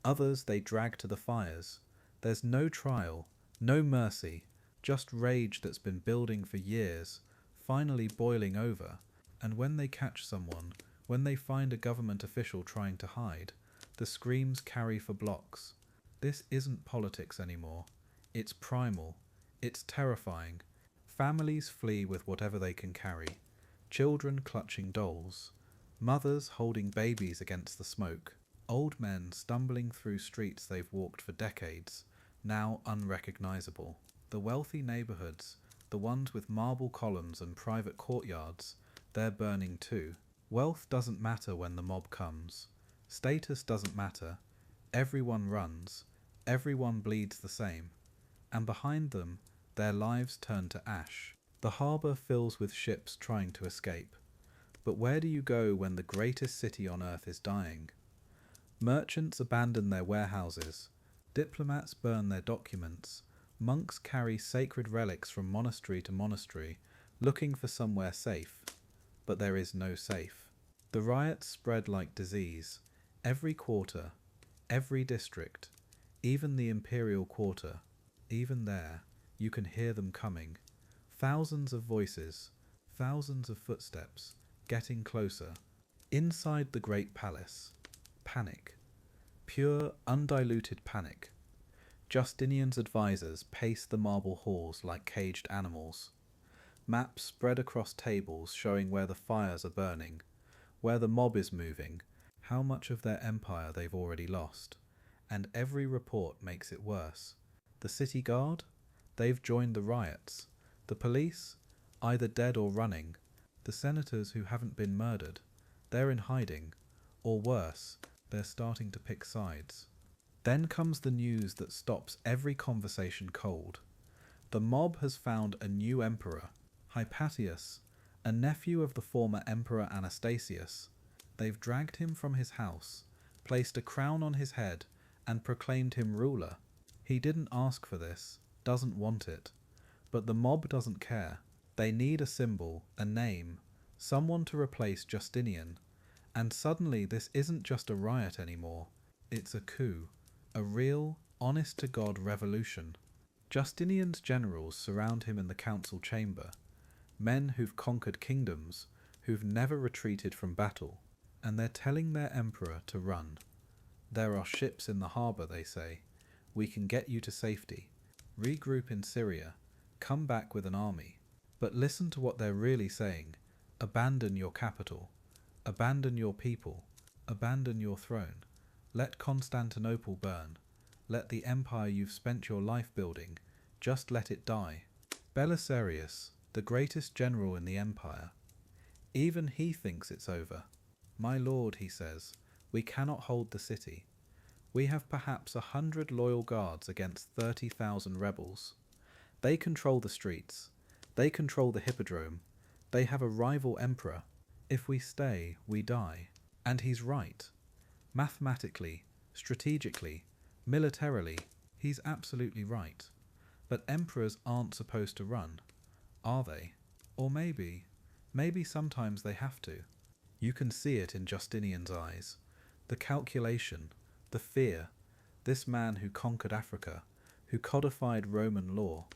Others they drag to the fires. There's no trial, no mercy, just rage that's been building for years, finally boiling over. And when they catch someone, when they find a government official trying to hide, the screams carry for blocks. This isn't politics anymore. It's primal. It's terrifying. Families flee with whatever they can carry. Children clutching dolls. Mothers holding babies against the smoke. Old men stumbling through streets they've walked for decades, now unrecognizable. The wealthy neighborhoods, the ones with marble columns and private courtyards, they're burning too. Wealth doesn't matter when the mob comes. Status doesn't matter. Everyone runs. Everyone bleeds the same. And behind them, their lives turn to ash. The harbour fills with ships trying to escape. But where do you go when the greatest city on earth is dying? Merchants abandon their warehouses. Diplomats burn their documents. Monks carry sacred relics from monastery to monastery, looking for somewhere safe. But there is no safe. The riots spread like disease. Every quarter, every district, even the imperial quarter, even there, you can hear them coming. Thousands of voices, thousands of footsteps, getting closer. Inside the great palace, panic. Pure, undiluted panic. Justinian's advisors pace the marble halls like caged animals. Maps spread across tables showing where the fires are burning, where the mob is moving, how much of their empire they've already lost. And every report makes it worse. The city guard? They've joined the riots. The police? Either dead or running. The senators who haven't been murdered? They're in hiding. Or worse, they're starting to pick sides. Then comes the news that stops every conversation cold. The mob has found a new emperor, Hypatius, a nephew of the former Emperor Anastasius. They've dragged him from his house, placed a crown on his head, and proclaimed him ruler. He didn't ask for this, doesn't want it. But the mob doesn't care. They need a symbol, a name, someone to replace Justinian. And suddenly this isn't just a riot anymore. It's a coup. A real, honest-to-God revolution. Justinian's generals surround him in the council chamber. Men who've conquered kingdoms, who've never retreated from battle. And they're telling their emperor to run. There are ships in the harbour, they say. We can get you to safety. Regroup in Syria. Come back with an army. But listen to what they're really saying. Abandon your capital. Abandon your people. Abandon your throne. Let Constantinople burn. Let the empire you've spent your life building, just let it die. Belisarius, the greatest general in the empire. Even he thinks it's over. My lord, he says, we cannot hold the city. We have perhaps 100 loyal guards against 30,000 rebels. They control the streets. They control the Hippodrome. They have a rival emperor. If we stay, we die. And he's right. Mathematically, strategically, militarily, he's absolutely right. But emperors aren't supposed to run, are they? Or maybe sometimes they have to. You can see it in Justinian's eyes. The calculation, the fear. This man who conquered Africa, who codified Roman law,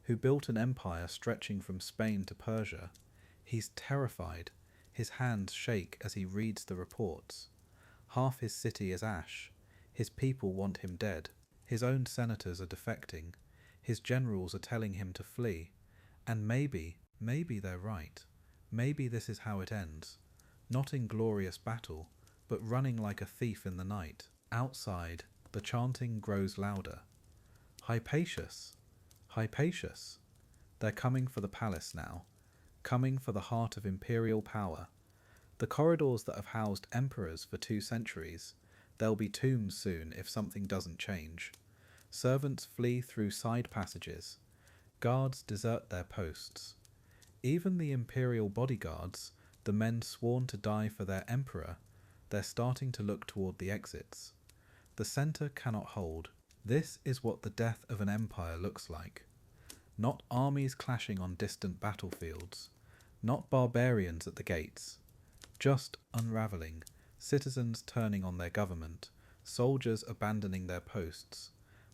who built an empire stretching from Spain to Persia. He's terrified. His hands shake as he reads the reports. Half his city is ash. His people want him dead. His own senators are defecting. His generals are telling him to flee. And maybe they're right. Maybe this is how it ends. Not in glorious battle, but running like a thief in the night. Outside, the chanting grows louder. Hypatius! Hypatius! They're coming for the palace now. Coming for the heart of imperial power. The corridors that have housed emperors for 2 centuries. There'll be tombs soon if something doesn't change. Servants flee through side passages. Guards desert their posts. Even the imperial bodyguards, the men sworn to die for their emperor, they're starting to look toward the exits. The centre cannot hold. This is what the death of an empire looks like. Not armies clashing on distant battlefields. Not barbarians at the gates. Just unravelling, citizens turning on their government, soldiers abandoning their posts.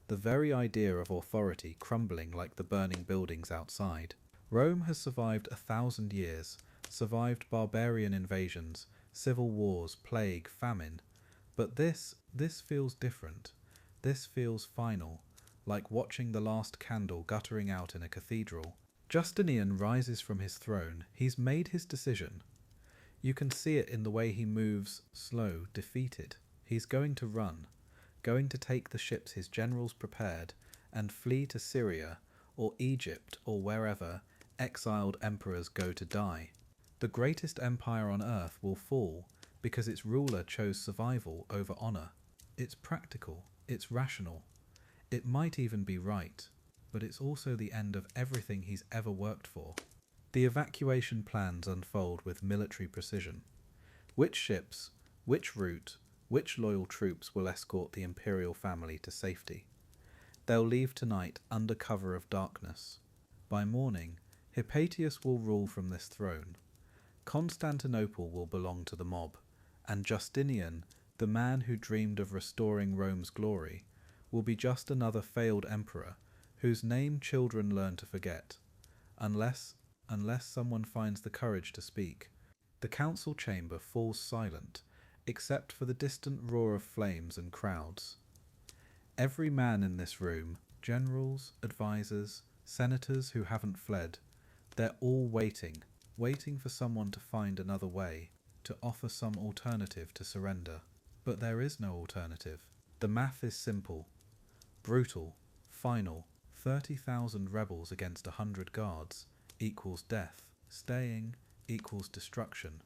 The very idea of authority crumbling like the burning buildings outside. Rome has survived 1,000 years, survived barbarian invasions, civil wars, plague, famine. But this feels different. This feels final, like watching the last candle guttering out in a cathedral. Justinian rises from his throne. He's made his decision. You can see it in the way he moves, slow, defeated. He's going to run, going to take the ships his generals prepared and flee to Syria or Egypt or wherever exiled emperors go to die. The greatest empire on earth will fall because its ruler chose survival over honor. It's practical, it's rational, it might even be right, but it's also the end of everything he's ever worked for. The evacuation plans unfold with military precision. Which ships, which route, which loyal troops will escort the imperial family to safety? They'll leave tonight under cover of darkness. By morning, Hypatius will rule from this throne. Constantinople will belong to the mob, and Justinian, the man who dreamed of restoring Rome's glory, will be just another failed emperor whose name children learn to forget, unless someone finds the courage to speak. The council chamber falls silent, except for the distant roar of flames and crowds. Every man in this room, generals, advisors, senators who haven't fled, they're all waiting for someone to find another way, to offer some alternative to surrender. But there is no alternative. The math is simple, brutal, final. 30,000 rebels against 100 guards equals death. Staying equals destruction.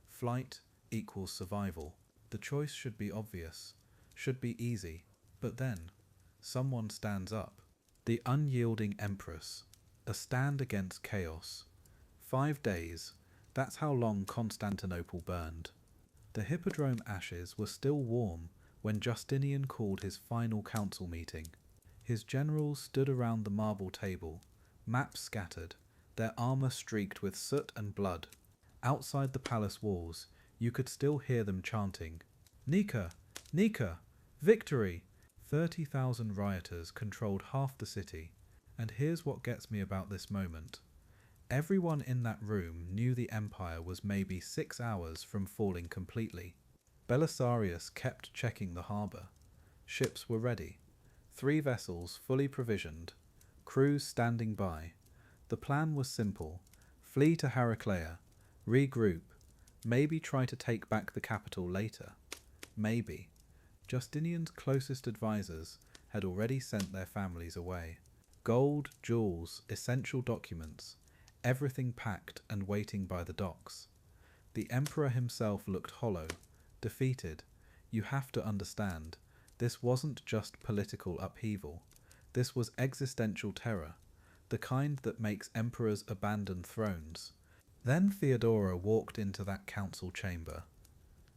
Flight equals survival. The choice should be obvious, should be easy, but then someone stands up. The unyielding empress, a stand against chaos. 5 days, that's how long Constantinople burned. The Hippodrome ashes were still warm when Justinian called his final council meeting. His generals stood around the marble table, maps scattered, their armour streaked with soot and blood. Outside the palace walls, you could still hear them chanting, "Nika! Nika! Victory!" 30,000 rioters controlled half the city, and here's what gets me about this moment. Everyone in that room knew the empire was maybe 6 hours from falling completely. Belisarius kept checking the harbour. Ships were ready. 3 vessels fully provisioned. Crews standing by. The plan was simple. Flee to Heraclea. Regroup. Maybe try to take back the capital later. Maybe. Justinian's closest advisors had already sent their families away. Gold, jewels, essential documents, everything packed and waiting by the docks. The emperor himself looked hollow, defeated. You have to understand, this wasn't just political upheaval. This was existential terror, the kind that makes emperors abandon thrones. Then Theodora walked into that council chamber.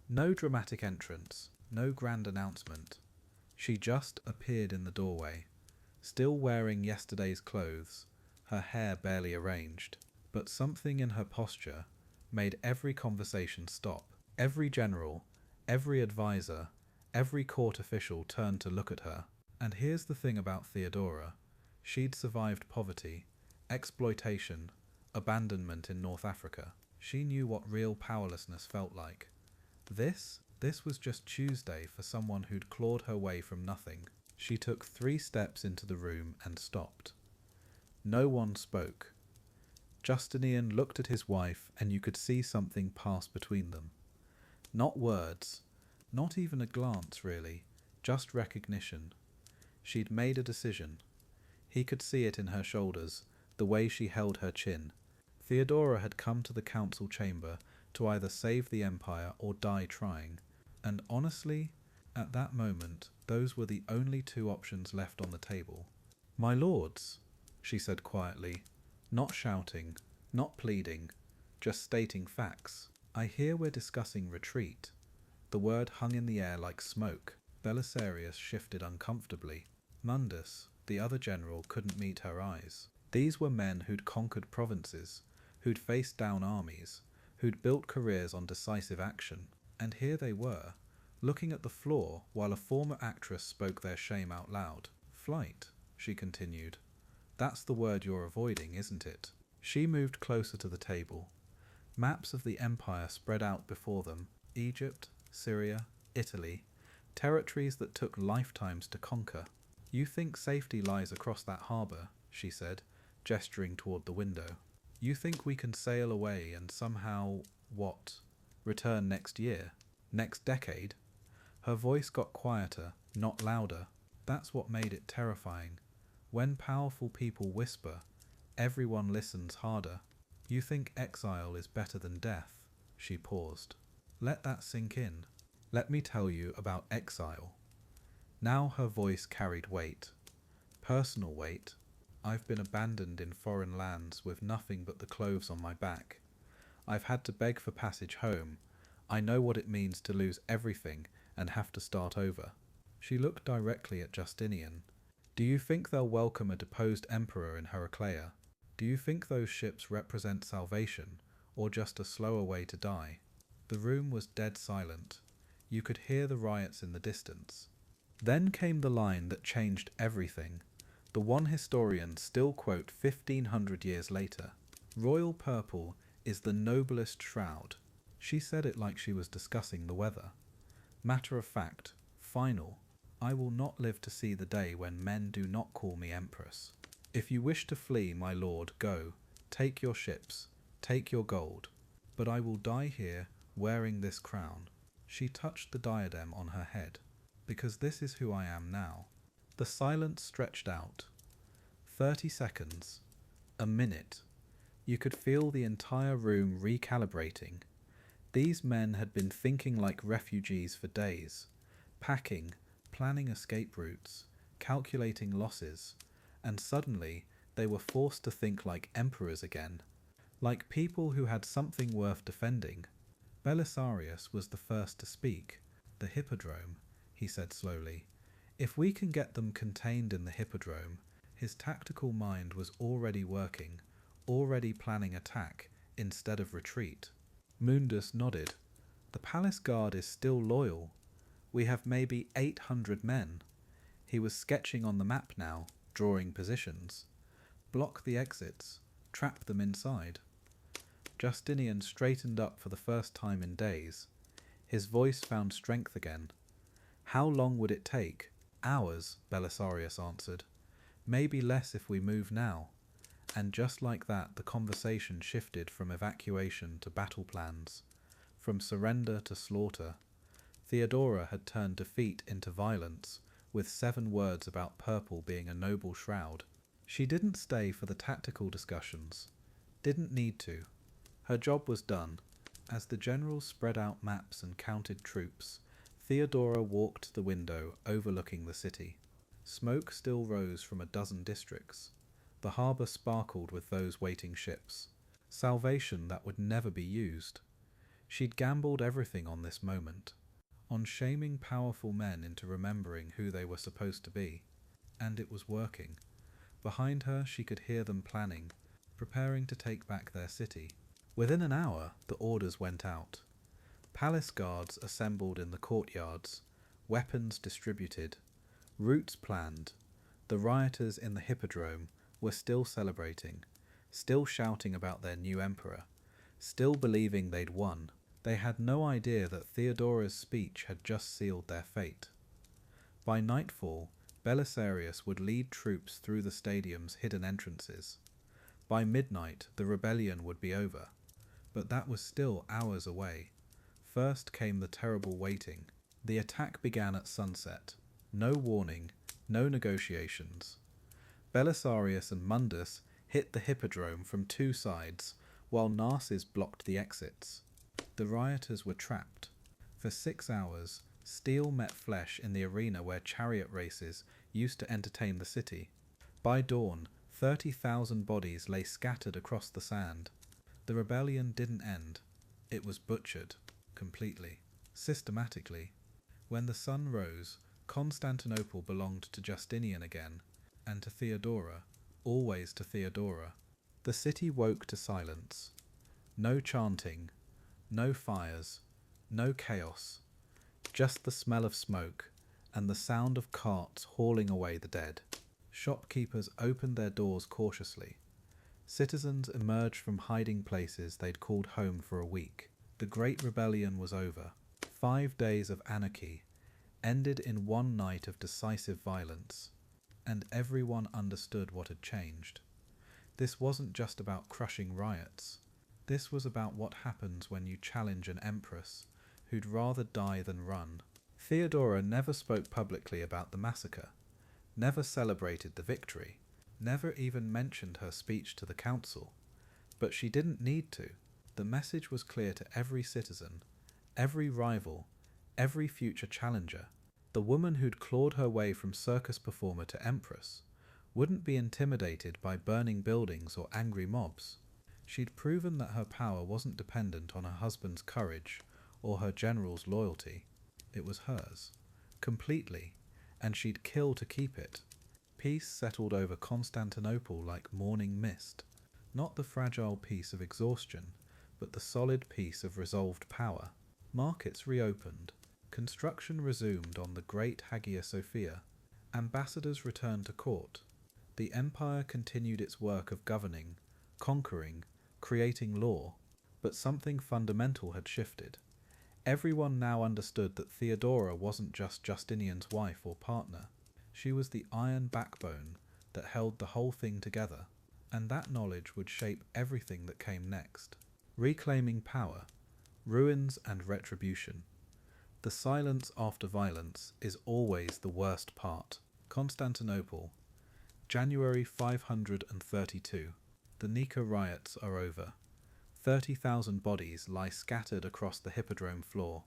No dramatic entrance, no grand announcement. She just appeared in the doorway, still wearing yesterday's clothes, her hair barely arranged. But something in her posture made every conversation stop. Every general, every advisor, every court official turned to look at her. And here's the thing about Theodora. She'd survived poverty, exploitation, abandonment in North Africa. She knew what real powerlessness felt like. This was just Tuesday for someone who'd clawed her way from nothing. She took 3 steps into the room and stopped. No one spoke. Justinian looked at his wife, and you could see something pass between them. Not words, not even a glance really, just recognition. She'd made a decision. He could see it in her shoulders, the way she held her chin. Theodora had come to the council chamber to either save the empire or die trying, and honestly, at that moment, those were the only 2 options left on the table. "My lords," she said quietly, not shouting, not pleading, just stating facts. "I hear we're discussing retreat." The word hung in the air like smoke. Belisarius shifted uncomfortably. Mundus, the other general, couldn't meet her eyes. These were men who'd conquered provinces, who'd faced down armies, who'd built careers on decisive action. And here they were, looking at the floor while a former actress spoke their shame out loud. "Flight," she continued. "That's the word you're avoiding, isn't it?" She moved closer to the table. Maps of the empire spread out before them. Egypt, Syria, Italy, territories that took lifetimes to conquer. "You think safety lies across that harbour," she said, gesturing toward the window. "You think we can sail away and somehow, return next year? Next decade?" Her voice got quieter, not louder. That's what made it terrifying. When powerful people whisper, Everyone listens harder. You think exile is better than death? She paused. Let that sink in. Let me tell you about exile. Now her voice carried weight. Personal weight. I've been abandoned in foreign lands with nothing but the clothes on my back. I've had to beg for passage home. I know what it means to lose everything and have to start over. She looked directly at Justinian. Do you think they'll welcome a deposed emperor in Heraclea? Do you think those ships represent salvation, or just a slower way to die? The room was dead silent. You could hear the riots in the distance. Then came the line that changed everything. The one historians still quote 1500 years later. Royal purple is the noblest shroud. She said it like she was discussing the weather. Matter of fact, final. I will not live to see the day when men do not call me empress. If you wish to flee, my lord, go. Take your ships. Take your gold. But I will die here wearing this crown. She touched the diadem on her head. Because this is who I am now. The silence stretched out. 30 seconds. A minute. You could feel the entire room recalibrating. These men had been thinking like refugees for days. Packing, planning escape routes, calculating losses. And suddenly they were forced to think like emperors again. Like people who had something worth defending. Belisarius was the first to speak. The Hippodrome, he said slowly. If we can get them contained in the Hippodrome, his tactical mind was already working, already planning attack instead of retreat. Mundus nodded. The palace guard is still loyal. We have maybe 800 men. He was sketching on the map now, drawing positions. Block the exits, trap them inside. Justinian straightened up for the first time in days. His voice found strength again. How long would it take? Hours, Belisarius answered. Maybe less if we move now. And just like that, the conversation shifted from evacuation to battle plans, from surrender to slaughter. Theodora had turned defeat into violence, with 7 words about purple being a noble shroud. She didn't stay for the tactical discussions. Didn't need to. Her job was done. As the generals spread out maps and counted troops, Theodora walked to the window overlooking the city. Smoke still rose from a dozen districts. The harbour sparkled with those waiting ships. Salvation that would never be used. She'd gambled everything on this moment. On shaming powerful men into remembering who they were supposed to be. And it was working. Behind her she could hear them planning, preparing to take back their city. Within an hour the orders went out. Palace guards assembled in the courtyards, weapons distributed, routes planned. The rioters in the Hippodrome were still celebrating, still shouting about their new emperor, still believing they'd won. They had no idea that Theodora's speech had just sealed their fate. By nightfall, Belisarius would lead troops through the stadium's hidden entrances. By midnight, the rebellion would be over. But that was still hours away. First came the terrible waiting. The attack began at sunset. No warning, no negotiations. Belisarius and Mundus hit the Hippodrome from 2 sides, while Narses blocked the exits. The rioters were trapped. For 6 hours, steel met flesh in the arena where chariot races used to entertain the city. By dawn, 30,000 bodies lay scattered across the sand. The rebellion didn't end. It was butchered, completely, systematically. When the sun rose, Constantinople belonged to Justinian again, and to Theodora, always to Theodora. The city woke to silence. No chanting, no fires, no chaos, just the smell of smoke and the sound of carts hauling away the dead. Shopkeepers opened their doors cautiously. Citizens emerged from hiding places they'd called home for a week. The Great Rebellion was over. 5 days of anarchy ended in one night of decisive violence, and everyone understood what had changed. This wasn't just about crushing riots. This was about what happens when you challenge an empress who'd rather die than run. Theodora never spoke publicly about the massacre, never celebrated the victory, never even mentioned her speech to the council. But she didn't need to. The message was clear to every citizen, every rival, every future challenger. The woman who'd clawed her way from circus performer to empress wouldn't be intimidated by burning buildings or angry mobs. She'd proven that her power wasn't dependent on her husband's courage or her general's loyalty. It was hers, completely, and she'd kill to keep it. Peace settled over Constantinople like morning mist, not the fragile peace of exhaustion, but the solid peace of resolved power. Markets reopened, construction resumed on the great Hagia Sophia, ambassadors returned to court. The empire continued its work of governing, conquering, creating law, but something fundamental had shifted. Everyone now understood that Theodora wasn't just Justinian's wife or partner. She was the iron backbone that held the whole thing together, and that knowledge would shape everything that came next. Reclaiming power, ruins and retribution. The silence after violence is always the worst part. Constantinople, January 532. The Nika riots are over. 30,000 bodies lie scattered across the Hippodrome floor.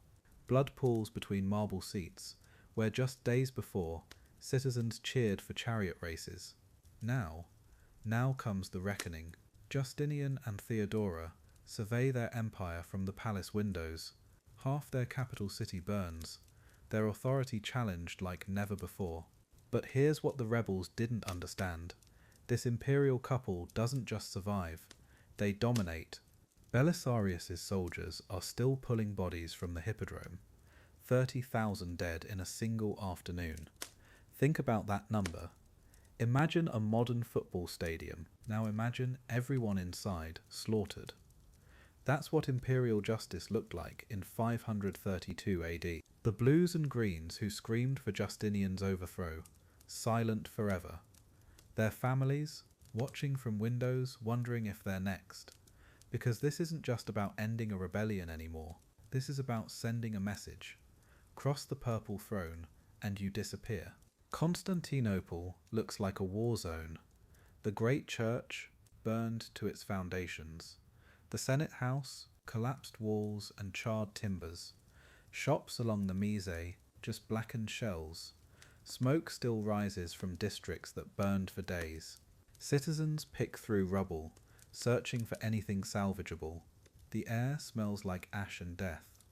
Blood pools between marble seats, where just days before, citizens cheered for chariot races. Now comes the reckoning. Justinian and Theodora survey their empire from the palace windows. Half their capital city burns, their authority challenged like never before. But here's what the rebels didn't understand. This imperial couple doesn't just survive, they dominate. Belisarius's soldiers are still pulling bodies from the Hippodrome. 30,000 dead in a single afternoon. Think about that number. Imagine a modern football stadium. Now imagine everyone inside slaughtered. That's what imperial justice looked like in 532 AD. The blues and greens who screamed for Justinian's overthrow, silent forever. Their families, watching from windows, wondering if they're next. Because this isn't just about ending a rebellion anymore. This is about sending a message. Cross the purple throne, and you disappear. Constantinople looks like a war zone. The great church, burned to its foundations. The Senate house, collapsed walls and charred timbers. Shops along the Mise, just blackened shells. Smoke still rises from districts that burned for days. Citizens pick through rubble, searching for anything salvageable. The air smells like ash and death.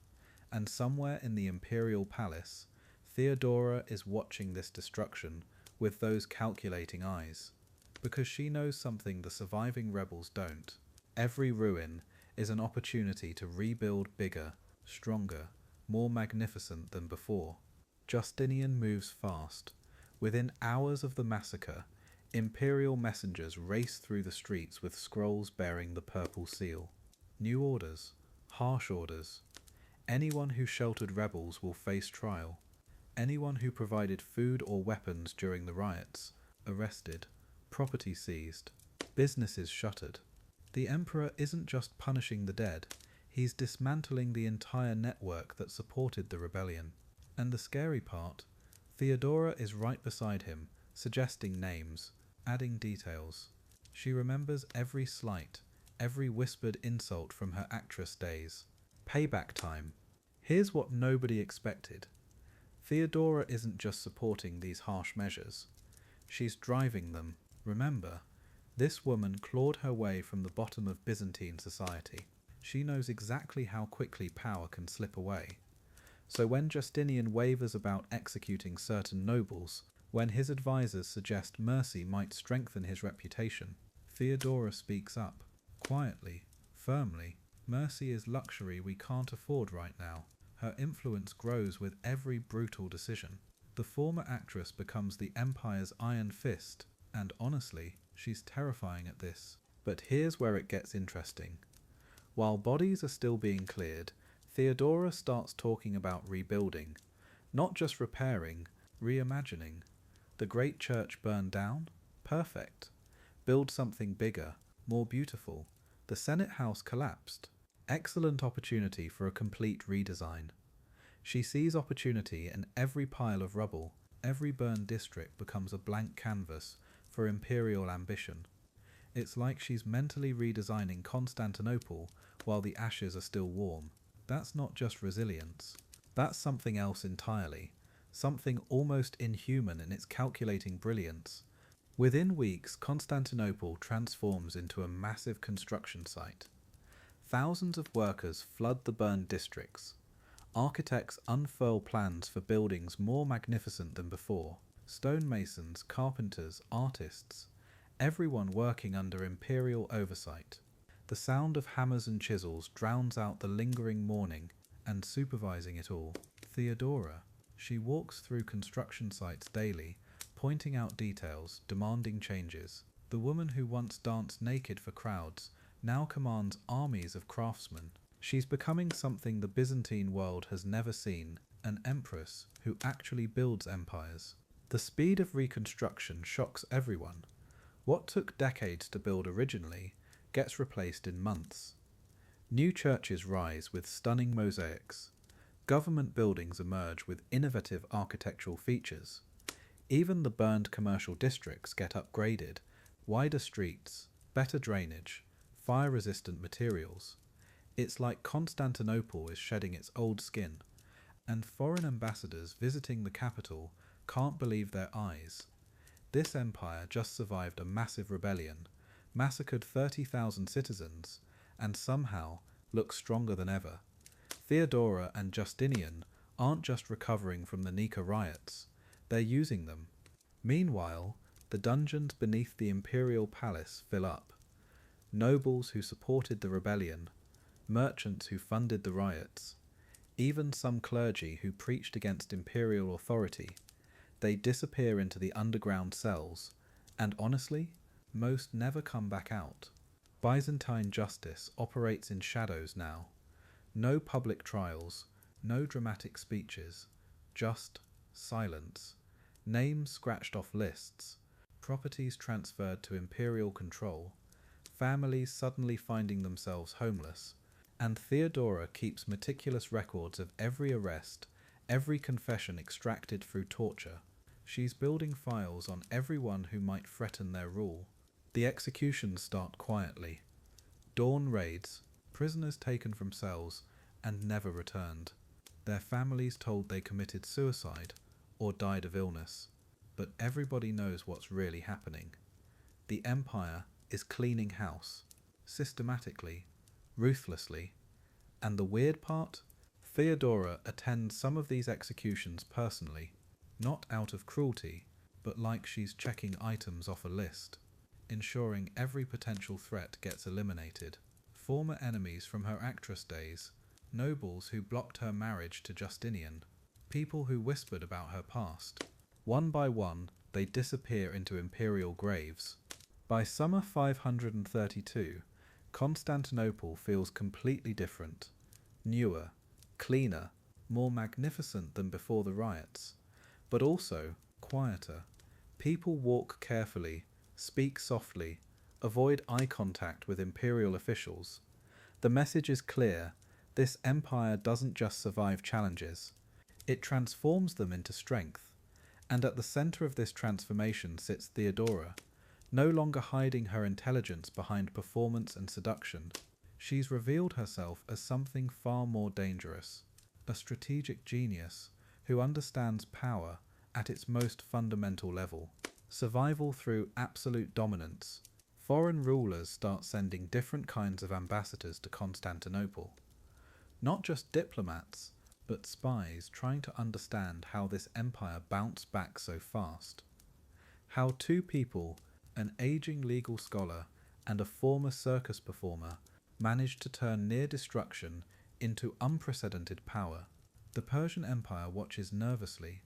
And somewhere in the imperial palace, Theodora is watching this destruction with those calculating eyes. Because she knows something the surviving rebels don't. Every ruin is an opportunity to rebuild bigger, stronger, more magnificent than before. Justinian moves fast. Within hours of the massacre, imperial messengers race through the streets with scrolls bearing the purple seal. New orders, harsh orders. Anyone who sheltered rebels will face trial. Anyone who provided food or weapons during the riots, arrested, property seized, businesses shuttered. The emperor isn't just punishing the dead, he's dismantling the entire network that supported the rebellion. And the scary part, Theodora is right beside him, suggesting names, adding details. She remembers every slight, every whispered insult from her actress days. Payback time. Here's what nobody expected. Theodora isn't just supporting these harsh measures. She's driving them. Remember, this woman clawed her way from the bottom of Byzantine society. She knows exactly how quickly power can slip away. So when Justinian wavers about executing certain nobles, when his advisors suggest mercy might strengthen his reputation, Theodora speaks up, quietly, firmly. Mercy is luxury we can't afford right now. Her influence grows with every brutal decision. The former actress becomes the empire's iron fist, and honestly, she's terrifying at this. But here's where it gets interesting. While bodies are still being cleared, Theodora starts talking about rebuilding, not just repairing, reimagining. The great church burned down? Perfect. Build something bigger, more beautiful. The Senate house collapsed. Excellent opportunity for a complete redesign. She sees opportunity in every pile of rubble. Every burned district becomes a blank canvas for imperial ambition. It's like she's mentally redesigning Constantinople while the ashes are still warm. That's not just resilience. That's something else entirely. Something almost inhuman in its calculating brilliance. Within weeks, Constantinople transforms into a massive construction site. Thousands of workers flood the burned districts. Architects unfurl plans for buildings more magnificent than before. Stonemasons, carpenters, artists, everyone working under imperial oversight. The sound of hammers and chisels drowns out the lingering mourning, and supervising it all, Theodora. She walks through construction sites daily, pointing out details, demanding changes. The woman who once danced naked for crowds now commands armies of craftsmen. She's becoming something the Byzantine world has never seen, an empress who actually builds empires. The speed of reconstruction shocks everyone. What took decades to build originally gets replaced in months. New churches rise with stunning mosaics. Government buildings emerge with innovative architectural features. Even the burned commercial districts get upgraded, wider streets, better drainage, fire-resistant materials. It's like Constantinople is shedding its old skin, and foreign ambassadors visiting the capital can't believe their eyes. This empire just survived a massive rebellion, massacred 30,000 citizens, and somehow looks stronger than ever. Theodora and Justinian aren't just recovering from the Nika riots, they're using them. Meanwhile, the dungeons beneath the imperial palace fill up. Nobles who supported the rebellion, merchants who funded the riots, even some clergy who preached against imperial authority, they disappear into the underground cells, and honestly, most never come back out. Byzantine justice operates in shadows now. No public trials, no dramatic speeches, just silence. Names scratched off lists, properties transferred to imperial control, families suddenly finding themselves homeless, and Theodora keeps meticulous records of every arrest, every confession extracted through torture. She's building files on everyone who might threaten their rule. The executions start quietly. Dawn raids, prisoners taken from cells and never returned. Their families told they committed suicide or died of illness. But everybody knows what's really happening. The empire is cleaning house, systematically, ruthlessly. And the weird part? Theodora attends some of these executions personally, not out of cruelty, but like she's checking items off a list, ensuring every potential threat gets eliminated. Former enemies from her actress days, nobles who blocked her marriage to Justinian, people who whispered about her past. One by one, they disappear into imperial graves. By summer 532, Constantinople feels completely different. Newer, cleaner, more magnificent than before the riots, but also quieter. People walk carefully, speak softly, avoid eye contact with imperial officials. The message is clear: this empire doesn't just survive challenges, it transforms them into strength. And at the center of this transformation sits Theodora, no longer hiding her intelligence behind performance and seduction. She's revealed herself as something far more dangerous, a strategic genius who understands power at its most fundamental level. Survival through absolute dominance. Foreign rulers start sending different kinds of ambassadors to Constantinople. Not just diplomats, but spies trying to understand how this empire bounced back so fast. How two people, an aging legal scholar and a former circus performer, managed to turn near destruction into unprecedented power. The Persian Empire watches nervously.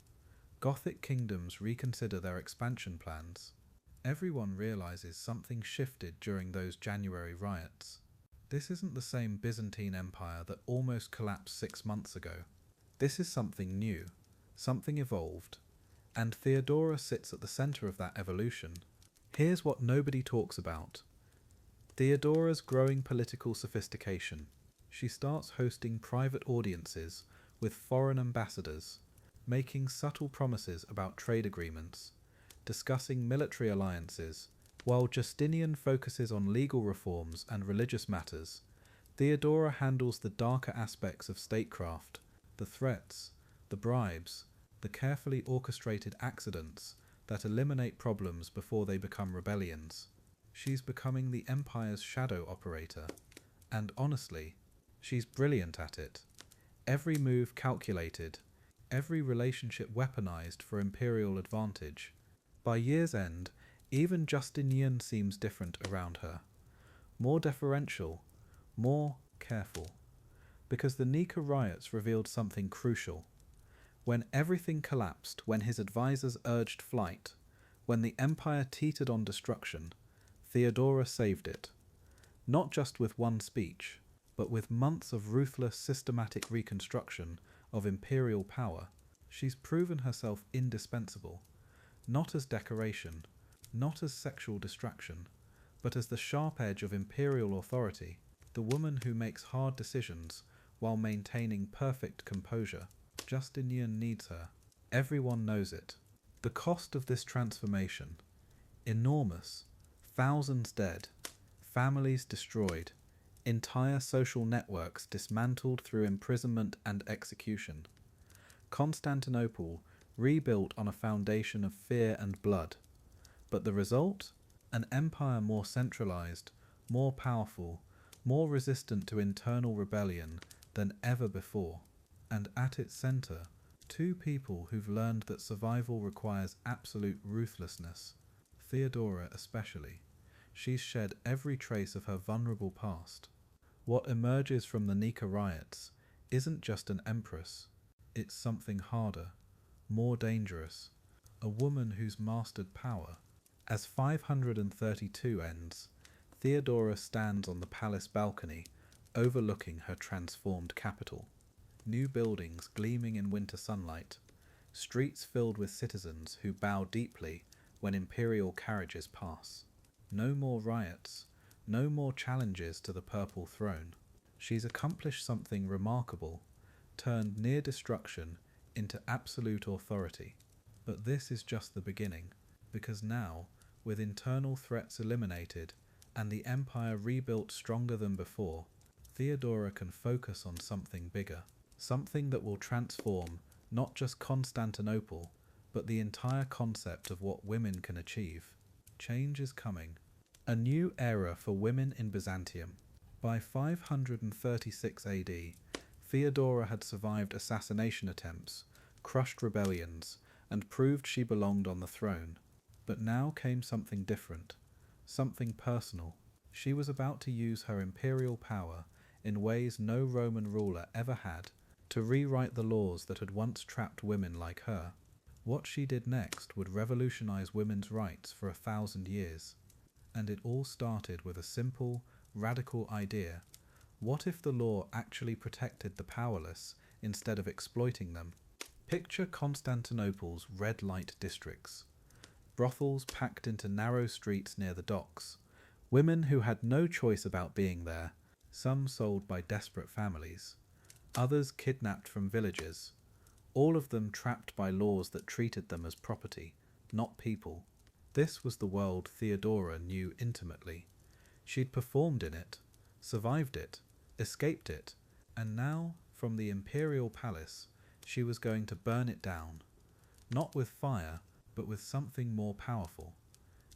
Gothic kingdoms reconsider their expansion plans. Everyone realizes something shifted during those January riots. This isn't the same Byzantine Empire that almost collapsed 6 months ago. This is something new, something evolved, and Theodora sits at the center of that evolution. Here's what nobody talks about. Theodora's growing political sophistication. She starts hosting private audiences with foreign ambassadors, making subtle promises about trade agreements, discussing military alliances. While Justinian focuses on legal reforms and religious matters, Theodora handles the darker aspects of statecraft, the threats, the bribes, the carefully orchestrated accidents that eliminate problems before they become rebellions. She's becoming the empire's shadow operator, and honestly, she's brilliant at it. Every move calculated, every relationship weaponized for imperial advantage. By year's end, even Justinian seems different around her. More deferential, more careful. Because the Nika riots revealed something crucial. When everything collapsed, when his advisors urged flight, when the empire teetered on destruction, Theodora saved it. Not just with one speech, but with months of ruthless, systematic reconstruction of imperial power. She's proven herself indispensable, not as decoration, not as sexual distraction, but as the sharp edge of imperial authority, the woman who makes hard decisions while maintaining perfect composure. Justinian needs her. Everyone knows it. The cost of this transformation, enormous. Thousands dead, families destroyed, entire social networks dismantled through imprisonment and execution. Constantinople rebuilt on a foundation of fear and blood. But the result? An empire more centralized, more powerful, more resistant to internal rebellion than ever before. And at its center, two people who've learned that survival requires absolute ruthlessness. Theodora especially. She's shed every trace of her vulnerable past. What emerges from the Nika riots isn't just an empress. It's something harder, more dangerous. A woman who's mastered power. As 532 ends, Theodora stands on the palace balcony, overlooking her transformed capital. New buildings gleaming in winter sunlight, streets filled with citizens who bow deeply when imperial carriages pass. No more riots, no more challenges to the purple throne. She's accomplished something remarkable, turned near destruction into absolute authority. But this is just the beginning, because now, with internal threats eliminated and the empire rebuilt stronger than before, Theodora can focus on something bigger, something that will transform not just Constantinople, but the entire concept of what women can achieve. Change is coming. A new era for women in Byzantium. By 536 AD, Theodora had survived assassination attempts, crushed rebellions, and proved she belonged on the throne. But now came something different, something personal. She was about to use her imperial power in ways no Roman ruler ever had to rewrite the laws that had once trapped women like her. What she did next would revolutionize women's rights for 1,000 years. And it all started with a simple, radical idea. What if the law actually protected the powerless instead of exploiting them? Picture Constantinople's red light districts. Brothels packed into narrow streets near the docks. Women who had no choice about being there, some sold by desperate families, others kidnapped from villages, all of them trapped by laws that treated them as property, not people. This was the world Theodora knew intimately. She'd performed in it, survived it, escaped it, and now, from the imperial palace, she was going to burn it down. Not with fire, but with something more powerful.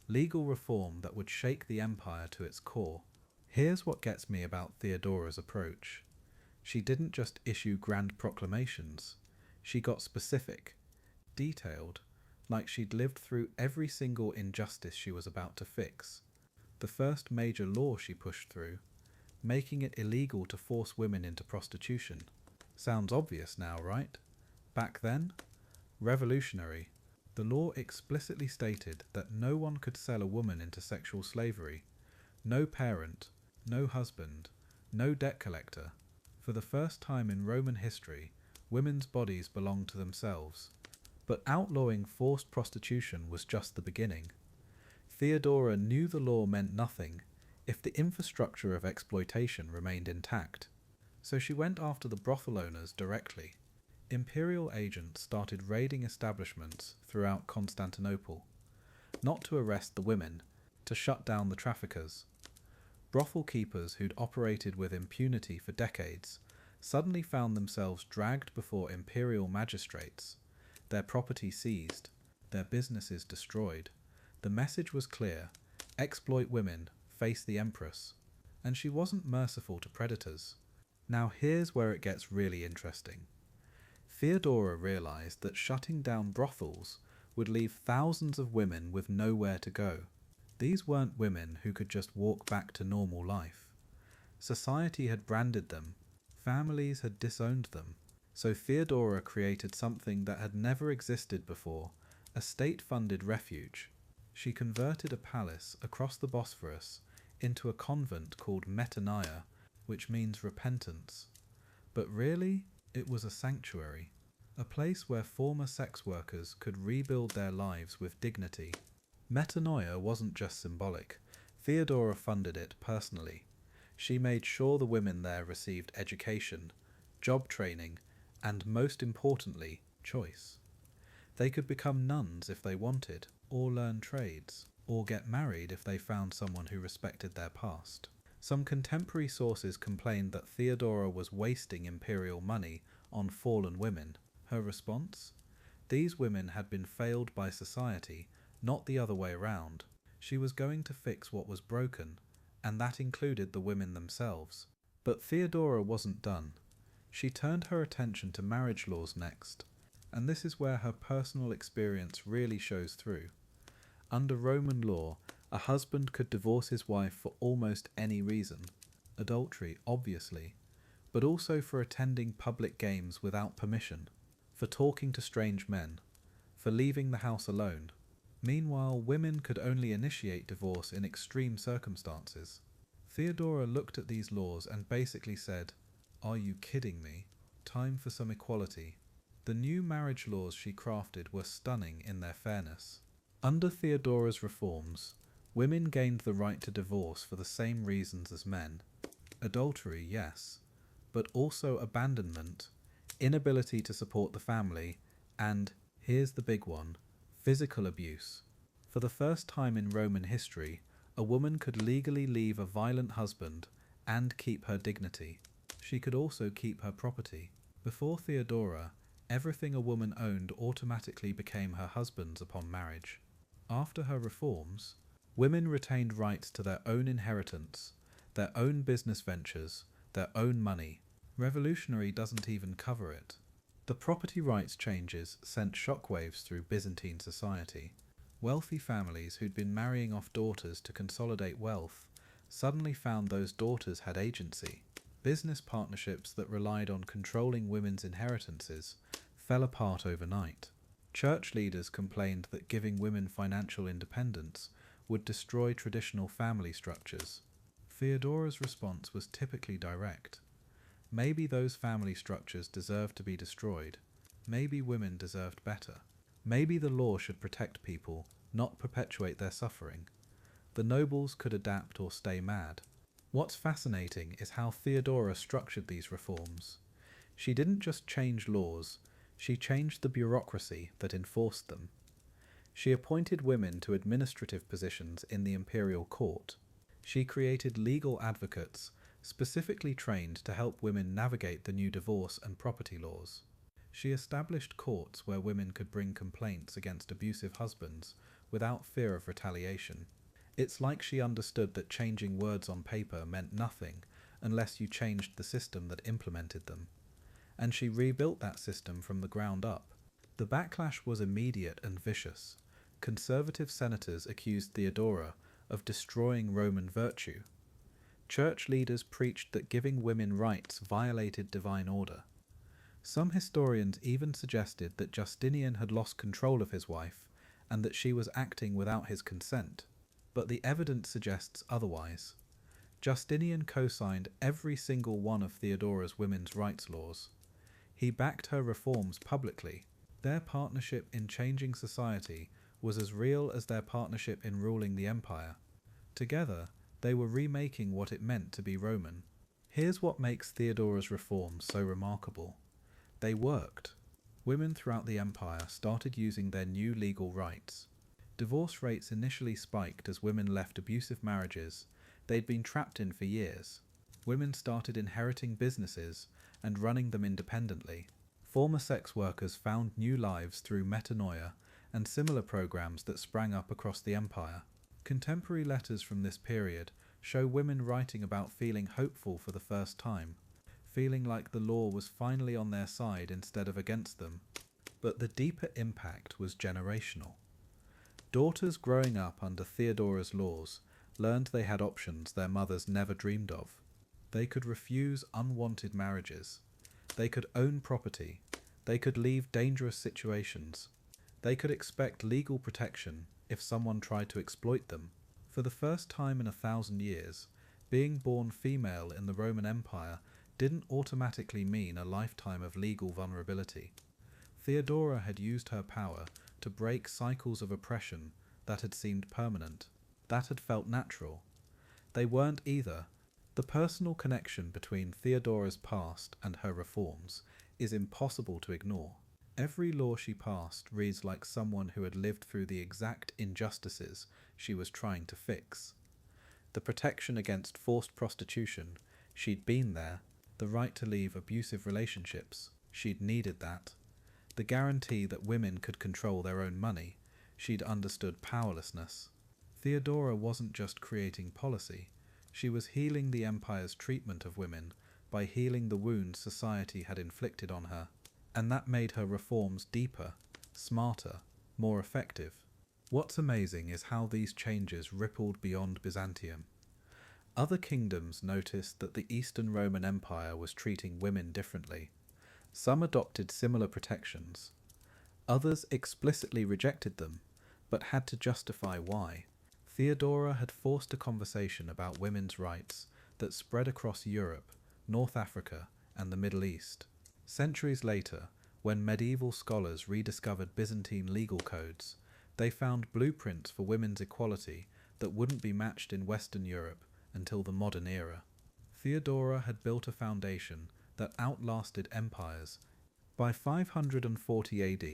Legal reform that would shake the empire to its core. Here's what gets me about Theodora's approach. She didn't just issue grand proclamations. She got specific, detailed, like she'd lived through every single injustice she was about to fix. The first major law she pushed through, making it illegal to force women into prostitution. Sounds obvious now, right? Back then? Revolutionary. The law explicitly stated that no one could sell a woman into sexual slavery. No parent, no husband, no debt collector. For the first time in Roman history, women's bodies belonged to themselves. But outlawing forced prostitution was just the beginning. Theodora knew the law meant nothing if the infrastructure of exploitation remained intact. So she went after the brothel owners directly. Imperial agents started raiding establishments throughout Constantinople. not to arrest the women, to shut down the traffickers. Brothel keepers who'd operated with impunity for decades suddenly found themselves dragged before imperial magistrates, their property seized, their businesses destroyed. The message was clear: exploit women, face the empress. And she wasn't merciful to predators. Now here's where it gets really interesting. Theodora realized that shutting down brothels would leave thousands of women with nowhere to go. These weren't women who could just walk back to normal life. Society had branded them, families had disowned them, so Theodora created something that had never existed before, a state-funded refuge. She converted a palace across the Bosphorus into a convent called metanoia, which means repentance. But really, it was a sanctuary, a place where former sex workers could rebuild their lives with dignity. Metanoia wasn't just symbolic. Theodora funded it personally. She made sure the women there received education, job training, and most importantly, choice. They could become nuns if they wanted, or learn trades, or get married if they found someone who respected their past. Some contemporary sources complained that Theodora was wasting imperial money on fallen women. Her response? These women had been failed by society, not the other way around. She was going to fix what was broken, and that included the women themselves. But Theodora wasn't done. She turned her attention to marriage laws next, and this is where her personal experience really shows through. Under Roman law, a husband could divorce his wife for almost any reason. Adultery, obviously, but also for attending public games without permission, for talking to strange men, for leaving the house alone. Meanwhile, women could only initiate divorce in extreme circumstances. Theodora looked at these laws and basically said, "Are you kidding me? Time for some equality." The new marriage laws she crafted were stunning in their fairness. Under Theodora's reforms, women gained the right to divorce for the same reasons as men. Adultery, yes, but also abandonment, inability to support the family, and, here's the big one, physical abuse. For the first time in Roman history, a woman could legally leave a violent husband and keep her dignity. She could also keep her property. Before Theodora, everything a woman owned automatically became her husband's upon marriage. After her reforms, women retained rights to their own inheritance, their own business ventures, their own money. Revolutionary doesn't even cover it. The property rights changes sent shockwaves through Byzantine society. Wealthy families who'd been marrying off daughters to consolidate wealth suddenly found those daughters had agency. Business partnerships that relied on controlling women's inheritances fell apart overnight. Church leaders complained that giving women financial independence would destroy traditional family structures. Theodora's response was typically direct. Maybe those family structures deserved to be destroyed. Maybe women deserved better. Maybe the law should protect people, not perpetuate their suffering. The nobles could adapt or stay mad. What's fascinating is how Theodora structured these reforms. She didn't just change laws, she changed the bureaucracy that enforced them. She appointed women to administrative positions in the imperial court. She created legal advocates specifically trained to help women navigate the new divorce and property laws. She established courts where women could bring complaints against abusive husbands without fear of retaliation. It's like she understood that changing words on paper meant nothing unless you changed the system that implemented them. And she rebuilt that system from the ground up. The backlash was immediate and vicious. Conservative senators accused Theodora of destroying Roman virtue. Church leaders preached that giving women rights violated divine order. Some historians even suggested that Justinian had lost control of his wife and that she was acting without his consent. But the evidence suggests otherwise. Justinian co-signed every single one of Theodora's women's rights laws. He backed her reforms publicly. Their partnership in changing society was as real as their partnership in ruling the empire. Together, they were remaking what it meant to be Roman. Here's what makes Theodora's reforms so remarkable. They worked. Women throughout the empire started using their new legal rights. Divorce rates initially spiked as women left abusive marriages they'd been trapped in for years. Women started inheriting businesses and running them independently. Former sex workers found new lives through metanoia and similar programs that sprang up across the empire. Contemporary letters from this period show women writing about feeling hopeful for the first time, feeling like the law was finally on their side instead of against them. But the deeper impact was generational. Daughters growing up under Theodora's laws learned they had options their mothers never dreamed of. They could refuse unwanted marriages. They could own property. They could leave dangerous situations. They could expect legal protection if someone tried to exploit them. For the first time in 1,000 years, being born female in the Roman Empire didn't automatically mean a lifetime of legal vulnerability. Theodora had used her power to break cycles of oppression that had seemed permanent, that had felt natural. They weren't either. The personal connection between Theodora's past and her reforms is impossible to ignore. Every law she passed reads like someone who had lived through the exact injustices she was trying to fix. The protection against forced prostitution, she'd been there. The right to leave abusive relationships, she'd needed that. The guarantee that women could control their own money, she'd understood powerlessness. Theodora wasn't just creating policy, she was healing the empire's treatment of women by healing the wounds society had inflicted on her. And that made her reforms deeper, smarter, more effective. What's amazing is how these changes rippled beyond Byzantium. Other kingdoms noticed that the Eastern Roman Empire was treating women differently. Some adopted similar protections. Others explicitly rejected them, but had to justify why. Theodora had forced a conversation about women's rights that spread across Europe, North Africa, and the Middle East. Centuries later, when medieval scholars rediscovered Byzantine legal codes, they found blueprints for women's equality that wouldn't be matched in Western Europe until the modern era. Theodora had built a foundation that outlasted empires. By 540 AD,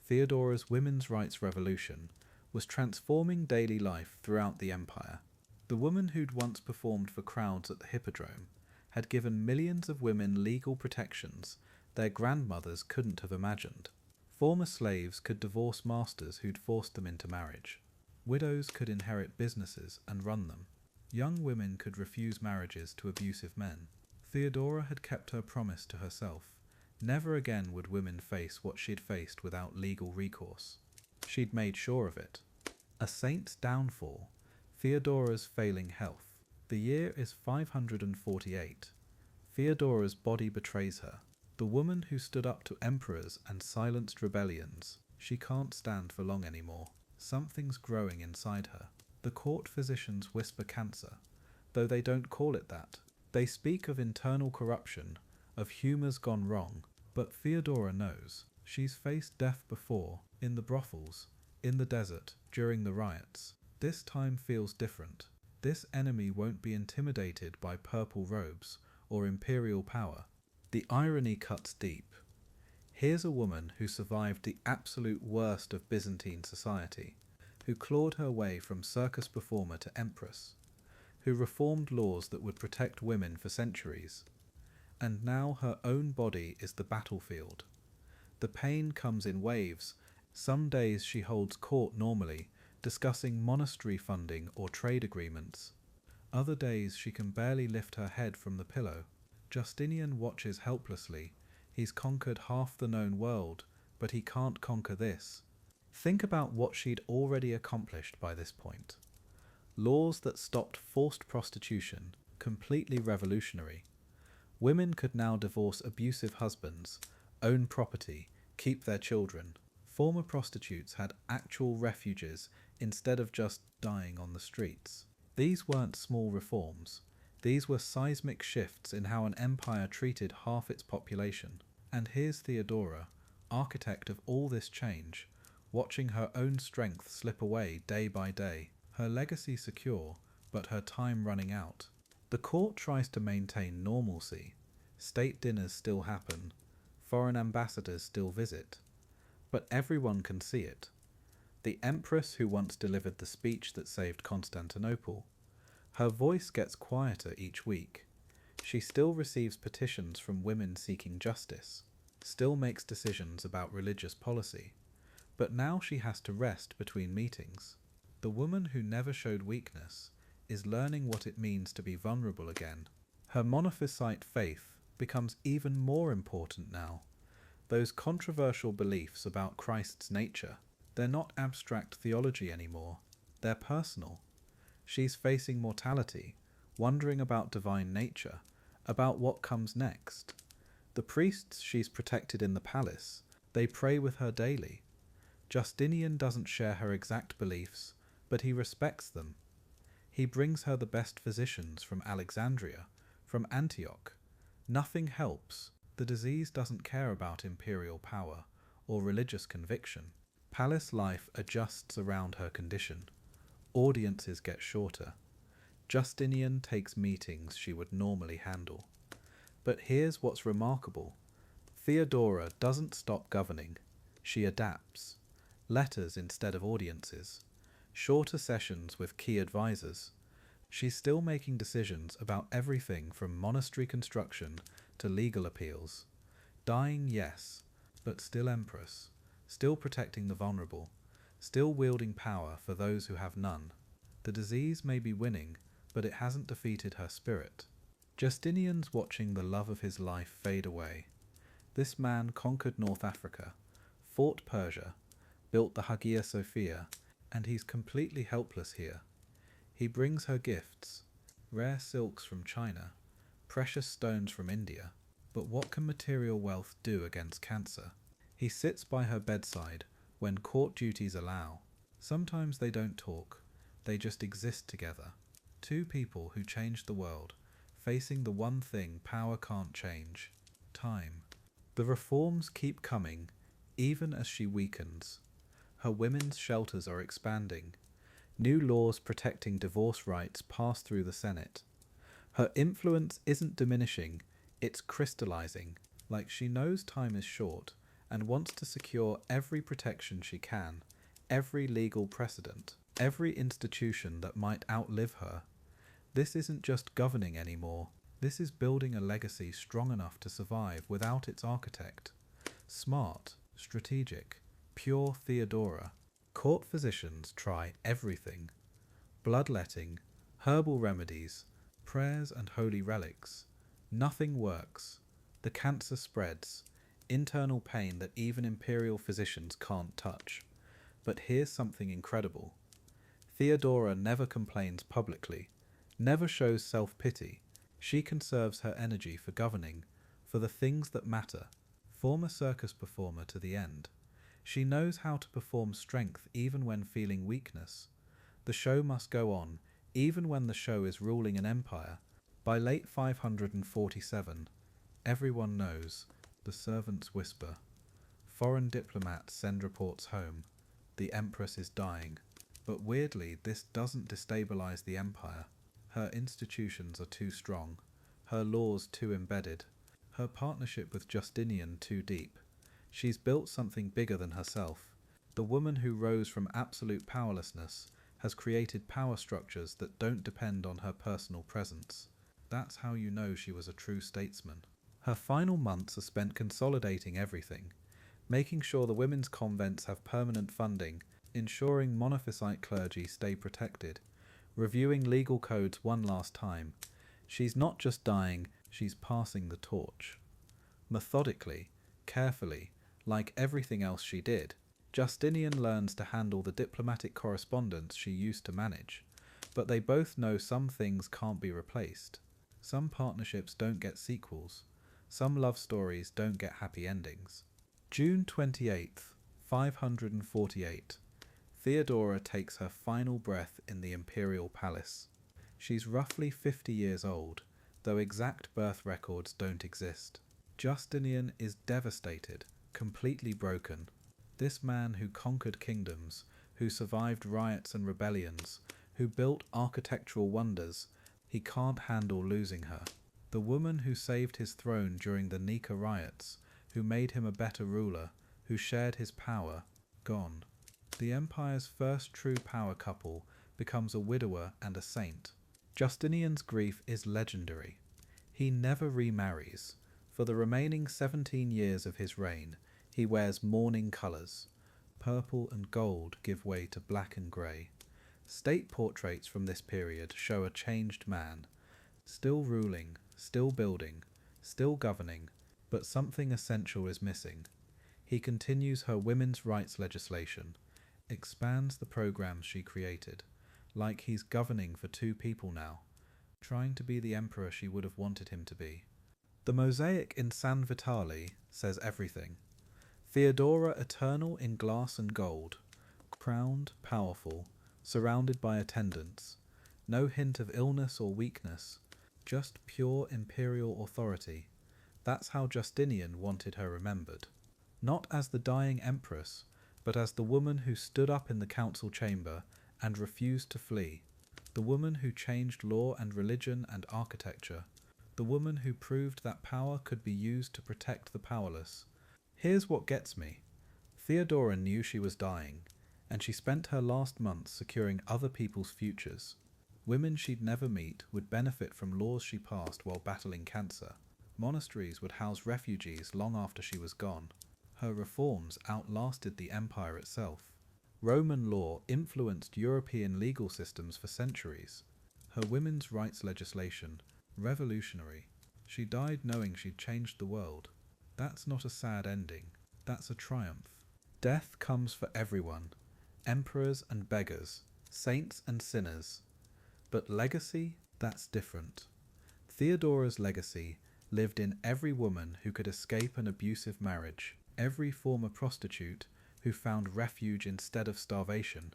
Theodora's women's rights revolution was transforming daily life throughout the empire. The woman who'd once performed for crowds at the Hippodrome had given millions of women legal protections their grandmothers couldn't have imagined. Former slaves could divorce masters who'd forced them into marriage. Widows could inherit businesses and run them. Young women could refuse marriages to abusive men. Theodora had kept her promise to herself. Never again would women face what she'd faced without legal recourse. She'd made sure of it. A saint's downfall, Theodora's failing health. The year is 548. Theodora's body betrays her. The woman who stood up to emperors and silenced rebellions, she can't stand for long anymore. Something's growing inside her. The court physicians whisper cancer, though they don't call it that. They speak of internal corruption, of humours gone wrong, but Theodora knows. She's faced death before, in the brothels, in the desert, during the riots. This time feels different. This enemy won't be intimidated by purple robes or imperial power. The irony cuts deep. Here's a woman who survived the absolute worst of Byzantine society, who clawed her way from circus performer to empress, who reformed laws that would protect women for centuries. And now her own body is the battlefield. The pain comes in waves. Some days she holds court normally, discussing monastery funding or trade agreements. Other days she can barely lift her head from the pillow. Justinian watches helplessly. He's conquered half the known world, but he can't conquer this. Think about what she'd already accomplished by this point. Laws that stopped forced prostitution, completely revolutionary. Women could now divorce abusive husbands, own property, keep their children. Former prostitutes had actual refuges instead of just dying on the streets. These weren't small reforms. These were seismic shifts in how an empire treated half its population. And here's Theodora, architect of all this change, watching her own strength slip away day by day. Her legacy secure, but her time running out. The court tries to maintain normalcy. State dinners still happen. Foreign ambassadors still visit. But everyone can see it. the empress who once delivered the speech that saved Constantinople. Her voice gets quieter each week. She still receives petitions from women seeking justice, still makes decisions about religious policy, but now she has to rest between meetings. The woman who never showed weakness is learning what it means to be vulnerable again. Her monophysite faith becomes even more important now. Those controversial beliefs about Christ's nature, they're not abstract theology anymore, they're personal. She's facing mortality, wondering about divine nature, about what comes next. The priests she's protected in the palace, they pray with her daily. Justinian doesn't share her exact beliefs, but he respects them. He brings her the best physicians from Alexandria, from Antioch. Nothing helps. The disease doesn't care about imperial power or religious conviction. Palace life adjusts around her condition. Audiences get shorter. Justinian takes meetings she would normally handle. But here's what's remarkable. Theodora doesn't stop governing. She adapts. Letters instead of audiences. Shorter sessions with key advisors. She's still making decisions about everything from monastery construction to legal appeals. Dying, yes, but still empress. Still protecting the vulnerable. Still wielding power for those who have none. The disease may be winning, but it hasn't defeated her spirit. Justinian's watching the love of his life fade away. This man conquered North Africa, fought Persia, built the Hagia Sophia, and he's completely helpless here. He brings her gifts, rare silks from China, precious stones from India, but what can material wealth do against cancer? He sits by her bedside when court duties allow. Sometimes they don't talk, they just exist together. Two people who changed the world, facing the one thing power can't change, time. The reforms keep coming, even as she weakens. Her women's shelters are expanding. New laws protecting divorce rights pass through the Senate. Her influence isn't diminishing, it's crystallizing, like she knows time is short and wants to secure every protection she can, every legal precedent, every institution that might outlive her. This isn't just governing anymore, this is building a legacy strong enough to survive without its architect. Smart, strategic, pure Theodora. Court physicians try everything. Bloodletting, herbal remedies, prayers and holy relics. Nothing works. The cancer spreads. Internal pain that even imperial physicians can't touch. But here's something incredible. Theodora never complains publicly, never shows self-pity. She conserves her energy for governing, for the things that matter. Former circus performer to the end. She knows how to perform strength even when feeling weakness. The show must go on, even when the show is ruling an empire. By late 547, everyone knows, the servants whisper. Foreign diplomats send reports home. The empress is dying. But weirdly, this doesn't destabilize the empire. Her institutions are too strong, her laws too embedded, her partnership with Justinian too deep. She's built something bigger than herself. The woman who rose from absolute powerlessness has created power structures that don't depend on her personal presence. That's how you know she was a true statesman. Her final months are spent consolidating everything, making sure the women's convents have permanent funding, ensuring monophysite clergy stay protected, reviewing legal codes one last time. She's not just dying, she's passing the torch. Methodically, carefully, like everything else she did, Justinian learns to handle the diplomatic correspondence she used to manage, but they both know some things can't be replaced. Some partnerships don't get sequels. Some love stories don't get happy endings. June 28th, 548. Theodora takes her final breath in the imperial palace. She's roughly 50 years old, though exact birth records don't exist. Justinian is devastated, completely broken. This man who conquered kingdoms, who survived riots and rebellions, who built architectural wonders, he can't handle losing her. The woman who saved his throne during the Nika riots, who made him a better ruler, who shared his power, gone. The empire's first true power couple becomes a widower and a saint. Justinian's grief is legendary. He never remarries. For the remaining 17 years of his reign, he wears mourning colours. Purple and gold give way to black and grey. State portraits from this period show a changed man, still ruling, still building, still governing, but something essential is missing. He continues her women's rights legislation, expands the programs she created, like he's governing for two people now, trying to be the emperor she would have wanted him to be. The mosaic in San Vitale says everything. Theodora eternal in glass and gold, crowned, powerful, surrounded by attendants, no hint of illness or weakness, just pure imperial authority. That's how Justinian wanted her remembered. Not as the dying empress, but as the woman who stood up in the council chamber and refused to flee, the woman who changed law and religion and architecture, the woman who proved that power could be used to protect the powerless. Here's what gets me. Theodora knew she was dying, and she spent her last months securing other people's futures. Women she'd never meet would benefit from laws she passed while battling cancer. Monasteries would house refugees long after she was gone. Her reforms outlasted the empire itself. Roman law influenced European legal systems for centuries. Her women's rights legislation, revolutionary. She died knowing she'd changed the world. That's not a sad ending. That's a triumph. Death comes for everyone. Emperors and beggars. Saints and sinners. But legacy? That's different. Theodora's legacy lived in every woman who could escape an abusive marriage, every former prostitute who found refuge instead of starvation,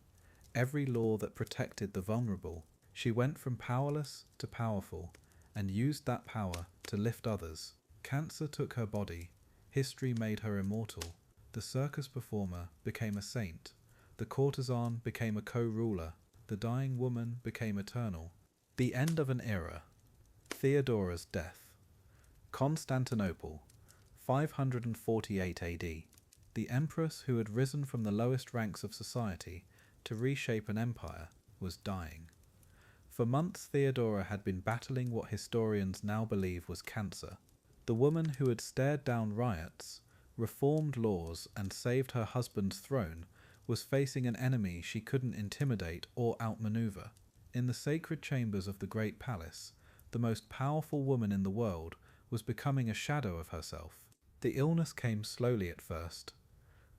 every law that protected the vulnerable. She went from powerless to powerful, and used that power to lift others. Cancer took her body. History made her immortal. The circus performer became a saint. The courtesan became a co-ruler. The dying woman became eternal. The end of an era. Theodora's death. Constantinople, 548 AD. The empress who had risen from the lowest ranks of society to reshape an empire was dying. For months Theodora had been battling what historians now believe was cancer. The woman who had stared down riots, reformed laws, and saved her husband's throne was facing an enemy she couldn't intimidate or outmaneuver. In the sacred chambers of the great palace, the most powerful woman in the world was becoming a shadow of herself. The illness came slowly at first.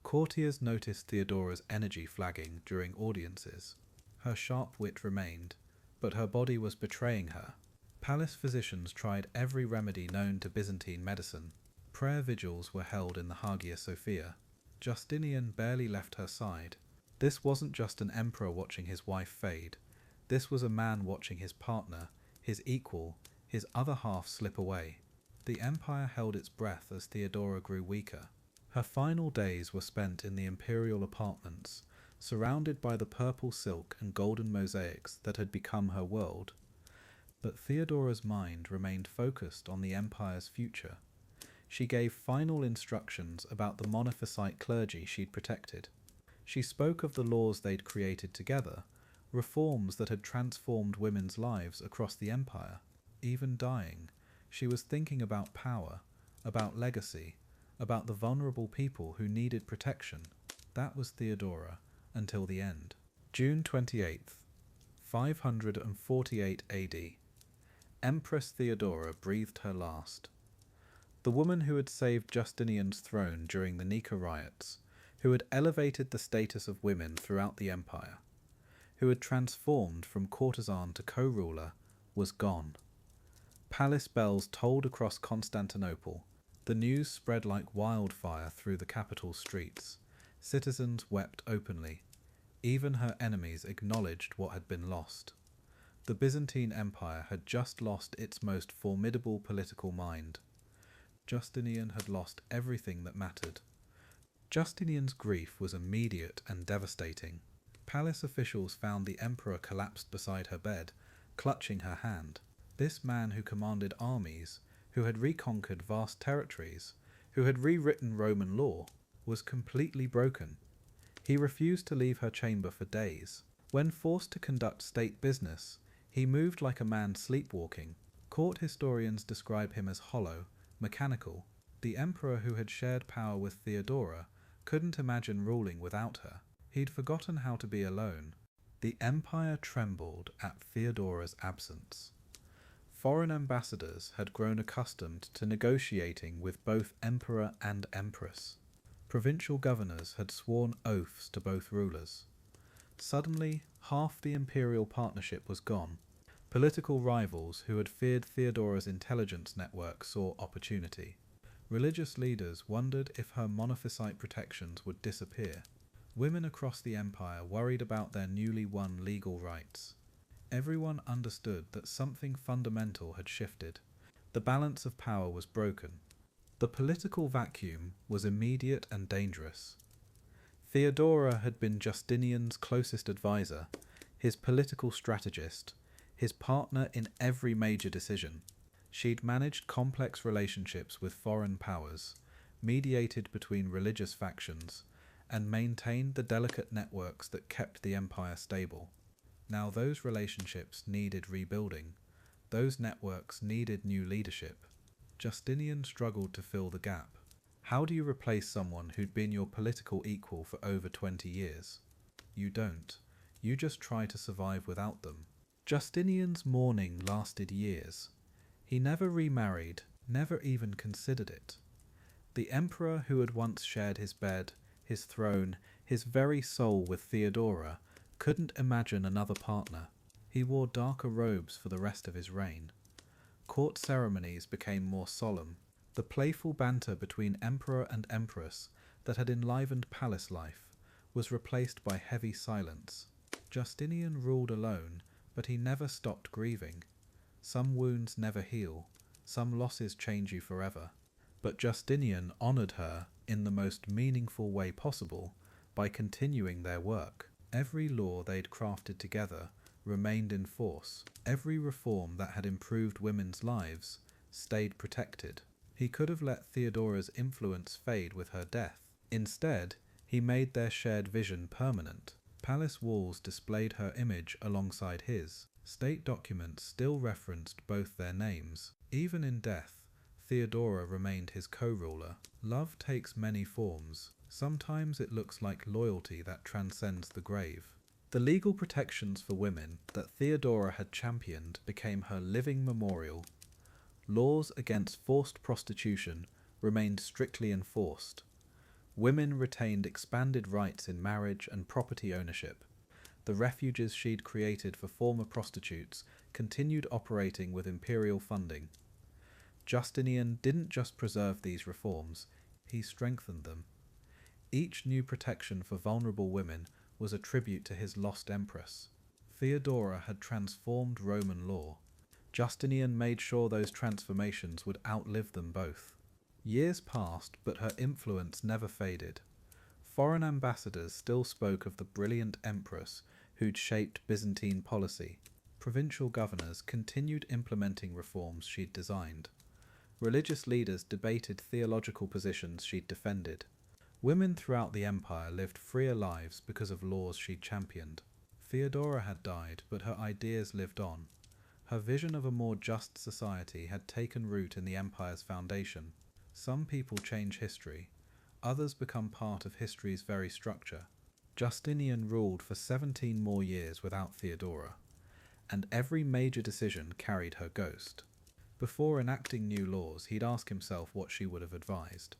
Courtiers noticed Theodora's energy flagging during audiences. Her sharp wit remained, but her body was betraying her. Palace physicians tried every remedy known to Byzantine medicine. Prayer vigils were held in the Hagia Sophia. Justinian barely left her side. This wasn't just an emperor watching his wife fade. This was a man watching his partner, his equal, his other half slip away. The empire held its breath as Theodora grew weaker. Her final days were spent in the imperial apartments, surrounded by the purple silk and golden mosaics that had become her world. But Theodora's mind remained focused on the empire's future. She gave final instructions about the monophysite clergy she'd protected. She spoke of the laws they'd created together, reforms that had transformed women's lives across the empire. Even dying, she was thinking about power, about legacy, about the vulnerable people who needed protection. That was Theodora until the end. June 28th, 548 AD. Empress Theodora breathed her last. The woman who had saved Justinian's throne during the Nika riots, who had elevated the status of women throughout the empire, who had transformed from courtesan to co-ruler, was gone. Palace bells tolled across Constantinople. The news spread like wildfire through the capital streets. Citizens wept openly. Even her enemies acknowledged what had been lost. The Byzantine Empire had just lost its most formidable political mind. Justinian had lost everything that mattered. Justinian's grief was immediate and devastating. Palace officials found the emperor collapsed beside her bed, clutching her hand. This man who commanded armies, who had reconquered vast territories, who had rewritten Roman law, was completely broken. He refused to leave her chamber for days. When forced to conduct state business, he moved like a man sleepwalking. Court historians describe him as hollow, mechanical. The emperor who had shared power with Theodora couldn't imagine ruling without her. He'd forgotten how to be alone. The empire trembled at Theodora's absence. Foreign ambassadors had grown accustomed to negotiating with both emperor and empress. Provincial governors had sworn oaths to both rulers. Suddenly, half the imperial partnership was gone. Political rivals who had feared Theodora's intelligence network saw opportunity. Religious leaders wondered if her Monophysite protections would disappear. Women across the empire worried about their newly won legal rights. Everyone understood that something fundamental had shifted. The balance of power was broken. The political vacuum was immediate and dangerous. Theodora had been Justinian's closest advisor, his political strategist, his partner in every major decision. She'd managed complex relationships with foreign powers, mediated between religious factions, and maintained the delicate networks that kept the empire stable. Now those relationships needed rebuilding. Those networks needed new leadership. Justinian struggled to fill the gap. How do you replace someone who'd been your political equal for over 20 years? You don't. You just try to survive without them. Justinian's mourning lasted years. He never remarried, never even considered it. The emperor who had once shared his bed, his throne, his very soul with Theodora, couldn't imagine another partner. He wore darker robes for the rest of his reign. Court ceremonies became more solemn. The playful banter between emperor and empress that had enlivened palace life was replaced by heavy silence. Justinian ruled alone, but he never stopped grieving. Some wounds never heal, some losses change you forever. But Justinian honoured her in the most meaningful way possible by continuing their work. Every law they'd crafted together remained in force. Every reform that had improved women's lives stayed protected. He could have let Theodora's influence fade with her death. Instead, he made their shared vision permanent. Palace walls displayed her image alongside his. State documents still referenced both their names. Even in death, Theodora remained his co-ruler. Love takes many forms. Sometimes it looks like loyalty that transcends the grave. The legal protections for women that Theodora had championed became her living memorial. Laws against forced prostitution remained strictly enforced. Women retained expanded rights in marriage and property ownership. The refuges she'd created for former prostitutes continued operating with imperial funding. Justinian didn't just preserve these reforms, he strengthened them. Each new protection for vulnerable women was a tribute to his lost empress. Theodora had transformed Roman law. Justinian made sure those transformations would outlive them both. Years passed, but her influence never faded. Foreign ambassadors still spoke of the brilliant empress who'd shaped Byzantine policy. Provincial governors continued implementing reforms she'd designed. Religious leaders debated theological positions she'd defended. Women throughout the empire lived freer lives because of laws she'd championed. Theodora had died, but her ideas lived on. Her vision of a more just society had taken root in the empire's foundation. Some people change history, others become part of history's very structure. Justinian ruled for 17 more years without Theodora, and every major decision carried her ghost. Before enacting new laws, he'd ask himself what she would have advised.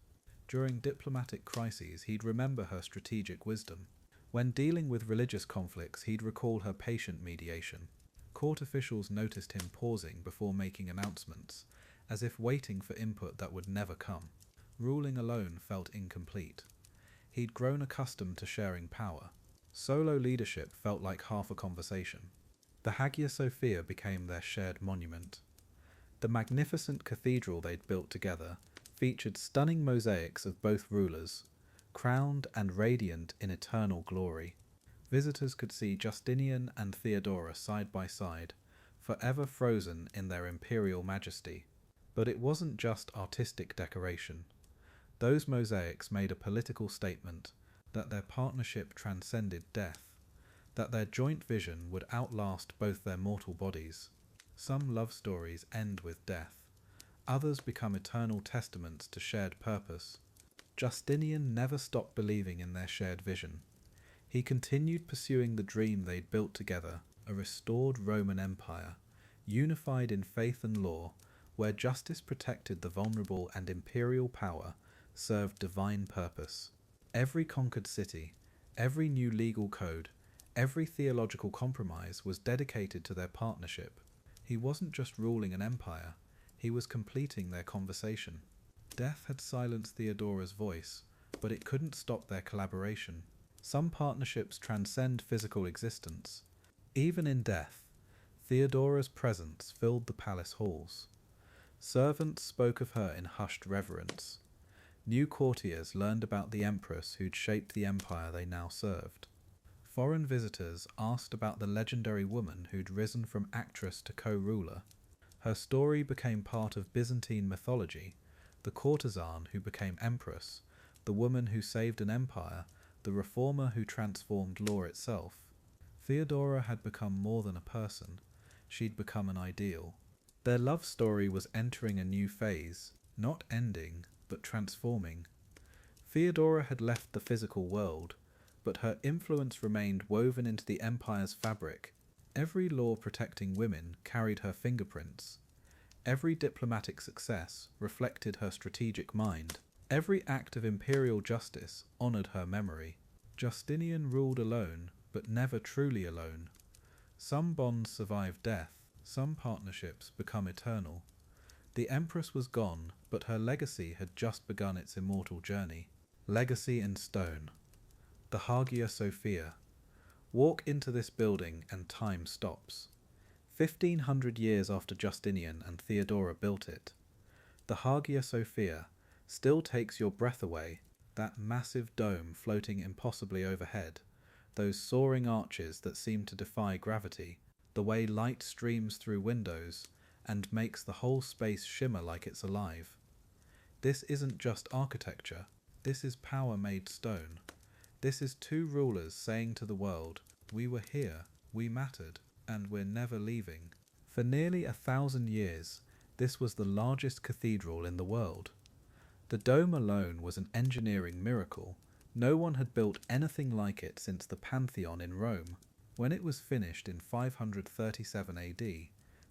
During diplomatic crises, he'd remember her strategic wisdom. When dealing with religious conflicts, he'd recall her patient mediation. Court officials noticed him pausing before making announcements, as if waiting for input that would never come. Ruling alone felt incomplete. He'd grown accustomed to sharing power. Solo leadership felt like half a conversation. The Hagia Sophia became their shared monument. The magnificent cathedral they'd built together featured stunning mosaics of both rulers, crowned and radiant in eternal glory. Visitors could see Justinian and Theodora side by side, forever frozen in their imperial majesty. But it wasn't just artistic decoration. Those mosaics made a political statement. that their partnership transcended death, that their joint vision would outlast both their mortal bodies. Some love stories end with death, others become eternal testaments to shared purpose. Justinian never stopped believing in their shared vision. He continued pursuing the dream they'd built together, a restored Roman Empire, unified in faith and law, where justice protected the vulnerable and imperial power served divine purpose. Every conquered city, every new legal code, every theological compromise was dedicated to their partnership. He wasn't just ruling an empire, he was completing their conversation. Death had silenced Theodora's voice, but it couldn't stop their collaboration. Some partnerships transcend physical existence. Even in death, Theodora's presence filled the palace halls. Servants spoke of her in hushed reverence. New courtiers learned about the empress who'd shaped the empire they now served. Foreign visitors asked about the legendary woman who'd risen from actress to co-ruler. Her story became part of Byzantine mythology, the courtesan who became empress, the woman who saved an empire, the reformer who transformed law itself. Theodora had become more than a person. She'd become an ideal. Their love story was entering a new phase, not ending, but transforming. Theodora had left the physical world, but her influence remained woven into the empire's fabric. Every law protecting women carried her fingerprints. Every diplomatic success reflected her strategic mind. Every act of imperial justice honoured her memory. Justinian ruled alone, but never truly alone. Some bonds survive death, some partnerships become eternal. The empress was gone, but her legacy had just begun its immortal journey. Legacy in stone. The Hagia Sophia. Walk into this building and time stops. 1500 years after Justinian and Theodora built it. The Hagia Sophia still takes your breath away, that massive dome floating impossibly overhead, those soaring arches that seem to defy gravity, the way light streams through windows and makes the whole space shimmer like it's alive. This isn't just architecture, this is power made stone. This is two rulers saying to the world, we were here, we mattered, and we're never leaving. For nearly 1,000 years, this was the largest cathedral in the world. The dome alone was an engineering miracle. No one had built anything like it since the Pantheon in Rome. When it was finished in 537 AD,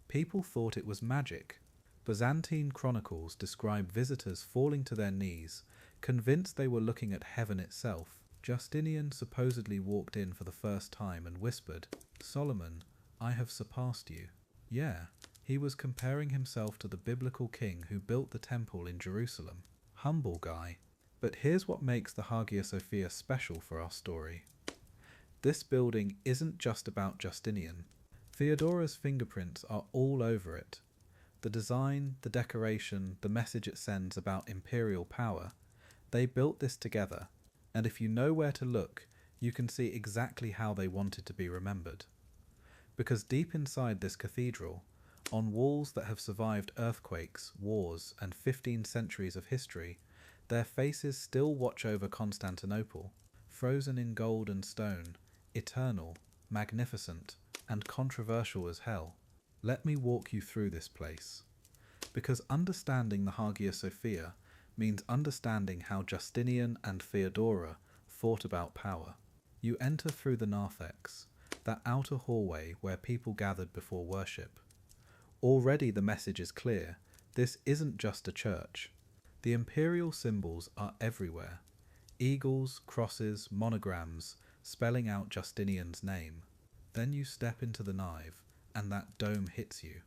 people thought it was magic. Byzantine chronicles describe visitors falling to their knees, convinced they were looking at heaven itself. Justinian supposedly walked in for the first time and whispered, "Solomon, I have surpassed you." Yeah, he was comparing himself to the biblical king who built the temple in Jerusalem. Humble guy. But here's what makes the Hagia Sophia special for our story. This building isn't just about Justinian. Theodora's fingerprints are all over it. The design, the decoration, the message it sends about imperial power. They built this together, and if you know where to look, you can see exactly how they wanted to be remembered. Because deep inside this cathedral, on walls that have survived earthquakes, wars, and 15 centuries of history, their faces still watch over Constantinople, frozen in gold and stone, eternal, magnificent, and controversial as hell. Let me walk you through this place. Because understanding the Hagia Sophia means understanding how Justinian and Theodora thought about power. You enter through the narthex, that outer hallway where people gathered before worship. Already the message is clear. This isn't just a church. The imperial symbols are everywhere. Eagles, crosses, monograms, spelling out Justinian's name. Then you step into the nave, and that dome hits you.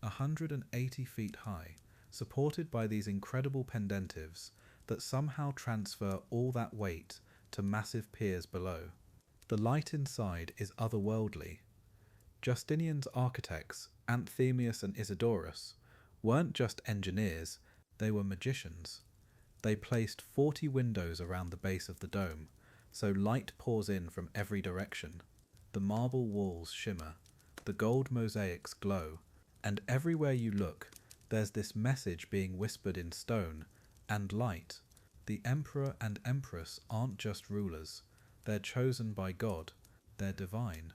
180 feet high, supported by these incredible pendentives that somehow transfer all that weight to massive piers below. The light inside is otherworldly. Justinian's architects, Anthemius and Isidorus, weren't just engineers, they were magicians. They placed 40 windows around the base of the dome, so light pours in from every direction. The marble walls shimmer, the gold mosaics glow, and everywhere you look, there's this message being whispered in stone and light. The emperor and empress aren't just rulers, they're chosen by God, they're divine.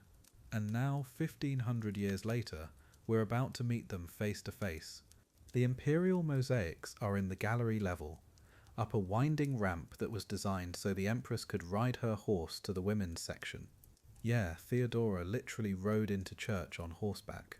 And now, 1500 years later, we're about to meet them face to face. The imperial mosaics are in the gallery level, up a winding ramp that was designed so the empress could ride her horse to the women's section. Yeah, Theodora literally rode into church on horseback.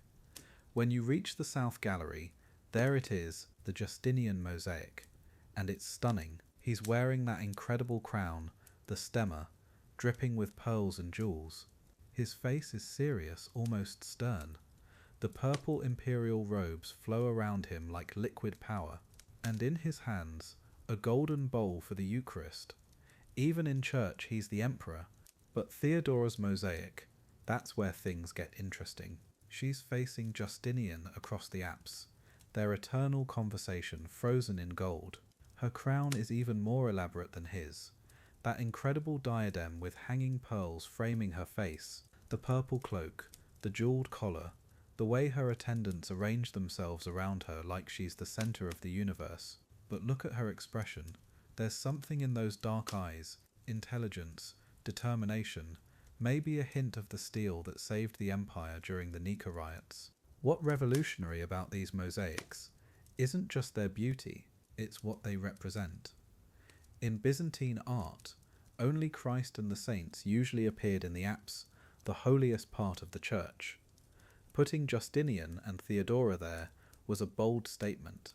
When you reach the south gallery, there it is, the Justinian mosaic, and it's stunning. He's wearing that incredible crown, the stemma, dripping with pearls and jewels. His face is serious, almost stern. The purple imperial robes flow around him like liquid power, and in his hands, a golden bowl for the Eucharist. Even in church, he's the emperor. But Theodora's mosaic, that's where things get interesting. She's facing Justinian across the apse, their eternal conversation frozen in gold. Her crown is even more elaborate than his. That incredible diadem with hanging pearls framing her face, the purple cloak, the jeweled collar, the way her attendants arrange themselves around her like she's the center of the universe. But look at her expression. There's something in those dark eyes, intelligence, determination, maybe a hint of the steel that saved the empire during the Nika riots. What revolutionary about these mosaics isn't just their beauty, it's what they represent. In Byzantine art, only Christ and the saints usually appeared in the apse, the holiest part of the church. Putting Justinian and Theodora there was a bold statement.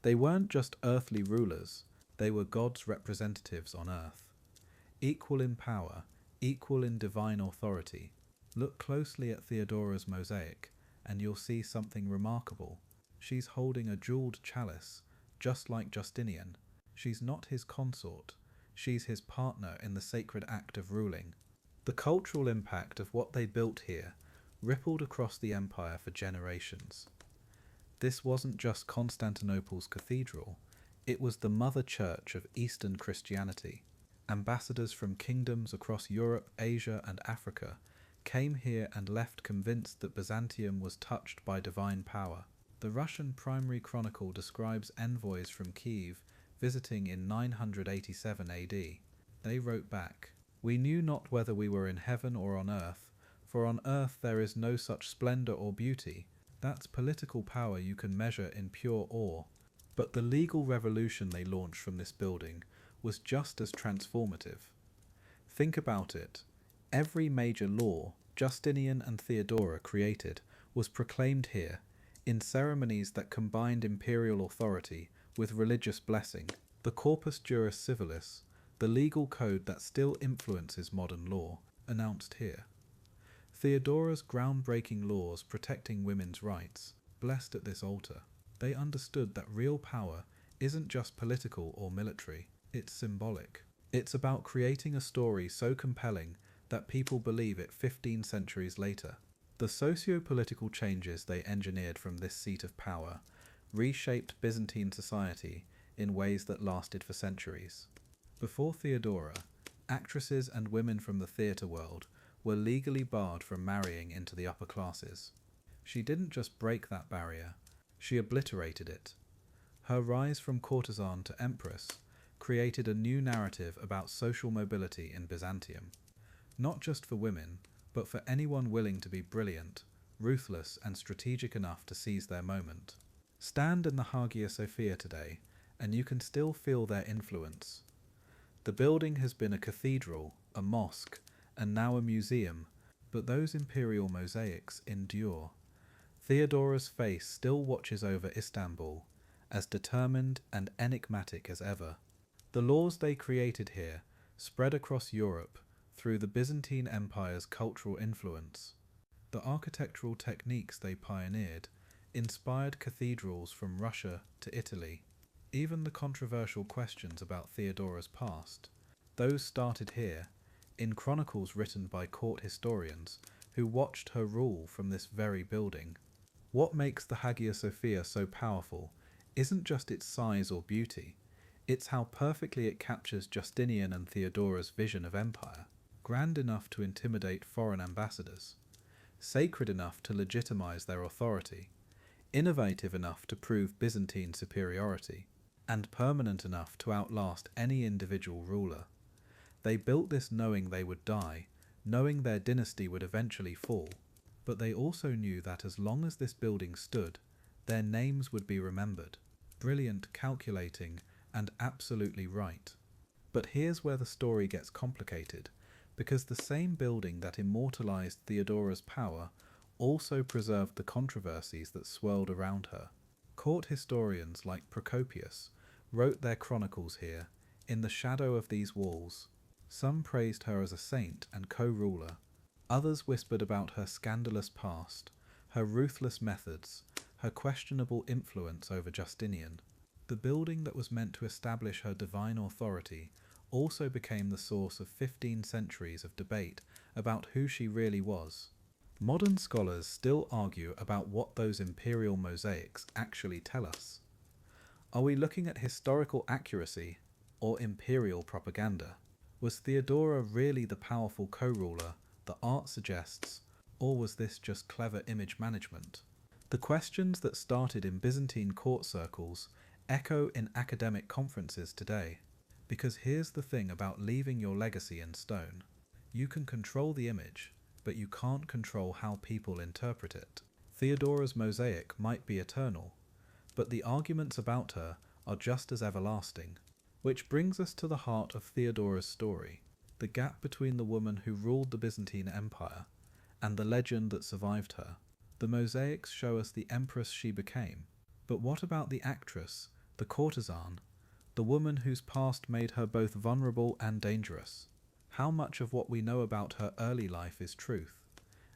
They weren't just earthly rulers, they were God's representatives on earth. Equal in power, equal in divine authority. Look closely at Theodora's mosaic, and you'll see something remarkable. She's holding a jeweled chalice, just like Justinian. She's not his consort, she's his partner in the sacred act of ruling. The cultural impact of what they built here rippled across the empire for generations. This wasn't just Constantinople's cathedral, it was the mother church of Eastern Christianity. Ambassadors from kingdoms across Europe, Asia, and Africa came here and left convinced that Byzantium was touched by divine power. The Russian Primary Chronicle describes envoys from Kiev visiting in 987 AD. They wrote back, "We knew not whether we were in heaven or on earth, for on earth there is no such splendor or beauty. That's political power you can measure in pure awe." But the legal revolution they launched from this building was just as transformative. Think about it. Every major law Justinian and Theodora created was proclaimed here, in ceremonies that combined imperial authority with religious blessing. The Corpus Juris Civilis, the legal code that still influences modern law, announced here. Theodora's groundbreaking laws protecting women's rights, blessed at this altar. They understood that real power isn't just political or military, it's symbolic. It's about creating a story so compelling that people believe it 15 centuries later. The socio-political changes they engineered from this seat of power reshaped Byzantine society in ways that lasted for centuries. Before Theodora, actresses and women from the theatre world were legally barred from marrying into the upper classes. She didn't just break that barrier, she obliterated it. Her rise from courtesan to empress created a new narrative about social mobility in Byzantium, not just for women, but for anyone willing to be brilliant, ruthless, and strategic enough to seize their moment. Stand in the Hagia Sophia today, and you can still feel their influence. The building has been a cathedral, a mosque, and now a museum, but those imperial mosaics endure. Theodora's face still watches over Istanbul, as determined and enigmatic as ever. The laws they created here spread across Europe through the Byzantine Empire's cultural influence. The architectural techniques they pioneered inspired cathedrals from Russia to Italy. Even the controversial questions about Theodora's past, those started here, in chronicles written by court historians who watched her rule from this very building. What makes the Hagia Sophia so powerful isn't just its size or beauty, it's how perfectly it captures Justinian and Theodora's vision of empire, grand enough to intimidate foreign ambassadors, sacred enough to legitimize their authority, innovative enough to prove Byzantine superiority, and permanent enough to outlast any individual ruler. They built this knowing they would die, knowing their dynasty would eventually fall, but they also knew that as long as this building stood, their names would be remembered. Brilliant, calculating, and absolutely right. But here's where the story gets complicated, because the same building that immortalized Theodora's power also preserved the controversies that swirled around her. Court historians like Procopius wrote their chronicles here, in the shadow of these walls. Some praised her as a saint and co-ruler. Others whispered about her scandalous past, her ruthless methods, her questionable influence over Justinian. The building that was meant to establish her divine authority also became the source of 15 centuries of debate about who she really was. Modern scholars still argue about what those imperial mosaics actually tell us. Are we looking at historical accuracy or imperial propaganda? Was Theodora really the powerful co-ruler the art suggests, or was this just clever image management? The questions that started in Byzantine court circles echo in academic conferences today. Because here's the thing about leaving your legacy in stone. You can control the image, but you can't control how people interpret it. Theodora's mosaic might be eternal, but the arguments about her are just as everlasting. Which brings us to the heart of Theodora's story, the gap between the woman who ruled the Byzantine Empire and the legend that survived her. The mosaics show us the empress she became, but what about the actress, the courtesan, the woman whose past made her both vulnerable and dangerous? How much of what we know about her early life is truth,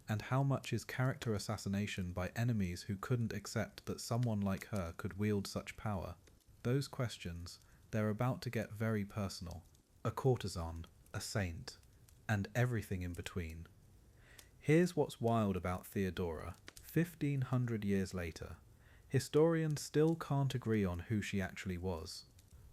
and how much is character assassination by enemies who couldn't accept that someone like her could wield such power? Those questions, they're about to get very personal. A courtesan, a saint, and everything in between. Here's what's wild about Theodora. 1500 years later, historians still can't agree on who she actually was.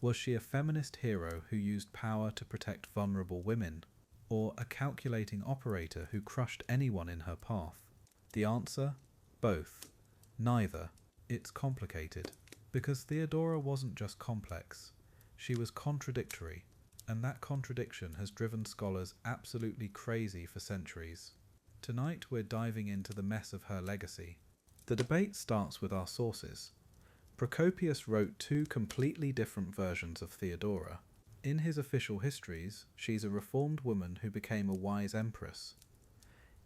Was she a feminist hero who used power to protect vulnerable women, or a calculating operator who crushed anyone in her path? The answer? Both. Neither. It's complicated. Because Theodora wasn't just complex, she was contradictory, and that contradiction has driven scholars absolutely crazy for centuries. Tonight we're diving into the mess of her legacy. The debate starts with our sources. Procopius wrote two completely different versions of Theodora. In his official histories, she's a reformed woman who became a wise empress.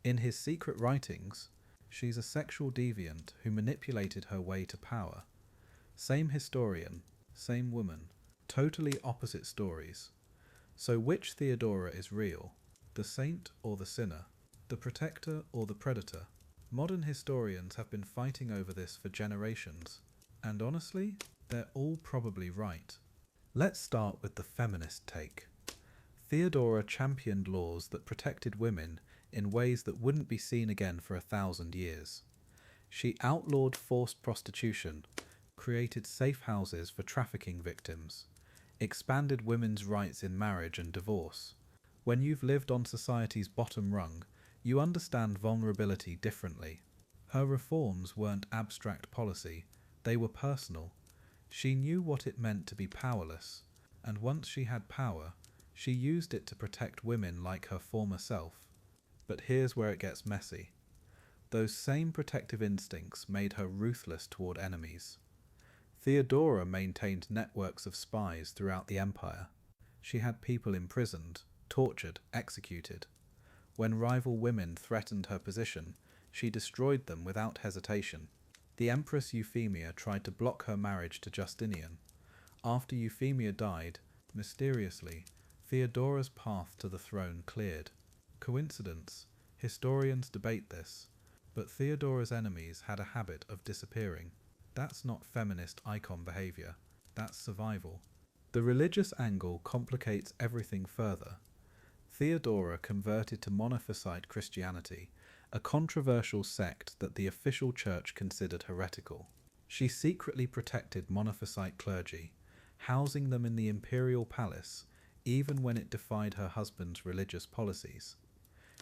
In his secret writings, she's a sexual deviant who manipulated her way to power. Same historian, same woman, totally opposite stories. So which Theodora is real? The saint or the sinner? The protector or the predator? Modern historians have been fighting over this for generations, and honestly, they're all probably right. Let's start with the feminist take. Theodora championed laws that protected women in ways that wouldn't be seen again for 1,000 years. She outlawed forced prostitution, created safe houses for trafficking victims, expanded women's rights in marriage and divorce. When you've lived on society's bottom rung, you understand vulnerability differently. Her reforms weren't abstract policy, they were personal. She knew what it meant to be powerless, and once she had power, she used it to protect women like her former self. But here's where it gets messy. Those same protective instincts made her ruthless toward enemies. Theodora maintained networks of spies throughout the empire. She had people imprisoned, tortured, executed. When rival women threatened her position, she destroyed them without hesitation. The Empress Euphemia tried to block her marriage to Justinian. After Euphemia died, mysteriously, Theodora's path to the throne cleared. Coincidence? Historians debate this, but Theodora's enemies had a habit of disappearing. That's not feminist icon behavior, that's survival. The religious angle complicates everything further. Theodora converted to Monophysite Christianity, a controversial sect that the official church considered heretical. She secretly protected Monophysite clergy, housing them in the imperial palace, even when it defied her husband's religious policies.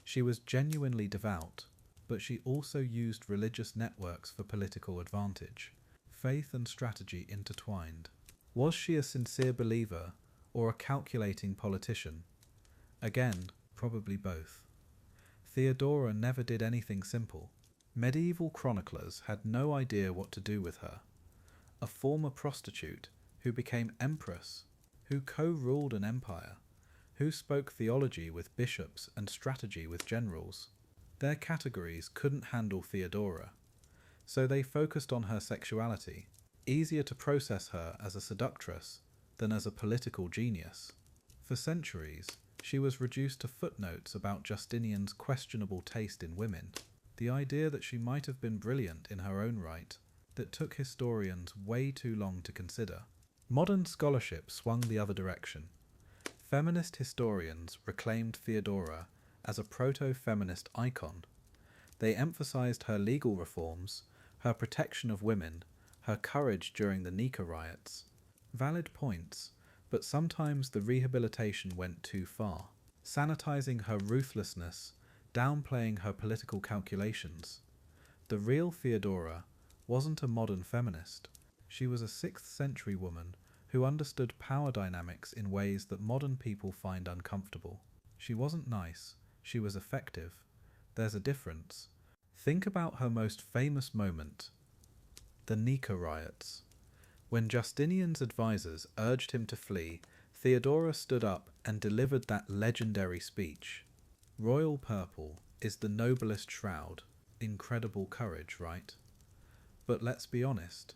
She was genuinely devout, but she also used religious networks for political advantage. Faith and strategy intertwined. Was she a sincere believer or a calculating politician? Again, probably both. Theodora never did anything simple. Medieval chroniclers had no idea what to do with her. A former prostitute who became empress, who co-ruled an empire, who spoke theology with bishops and strategy with generals. Their categories couldn't handle Theodora, so they focused on her sexuality, easier to process her as a seductress than as a political genius. For centuries, she was reduced to footnotes about Justinian's questionable taste in women, the idea that she might have been brilliant in her own right, that took historians way too long to consider. Modern scholarship swung the other direction. Feminist historians reclaimed Theodora as a proto-feminist icon. They emphasized her legal reforms, her protection of women, her courage during the Nika riots. Valid points, but sometimes the rehabilitation went too far, sanitizing her ruthlessness, downplaying her political calculations. The real Theodora wasn't a modern feminist. She was a 6th century woman who understood power dynamics in ways that modern people find uncomfortable. She wasn't nice, she was effective. There's a difference. Think about her most famous moment, the Nika riots. When Justinian's advisors urged him to flee, Theodora stood up and delivered that legendary speech. Royal purple is the noblest shroud. Incredible courage, right? But let's be honest,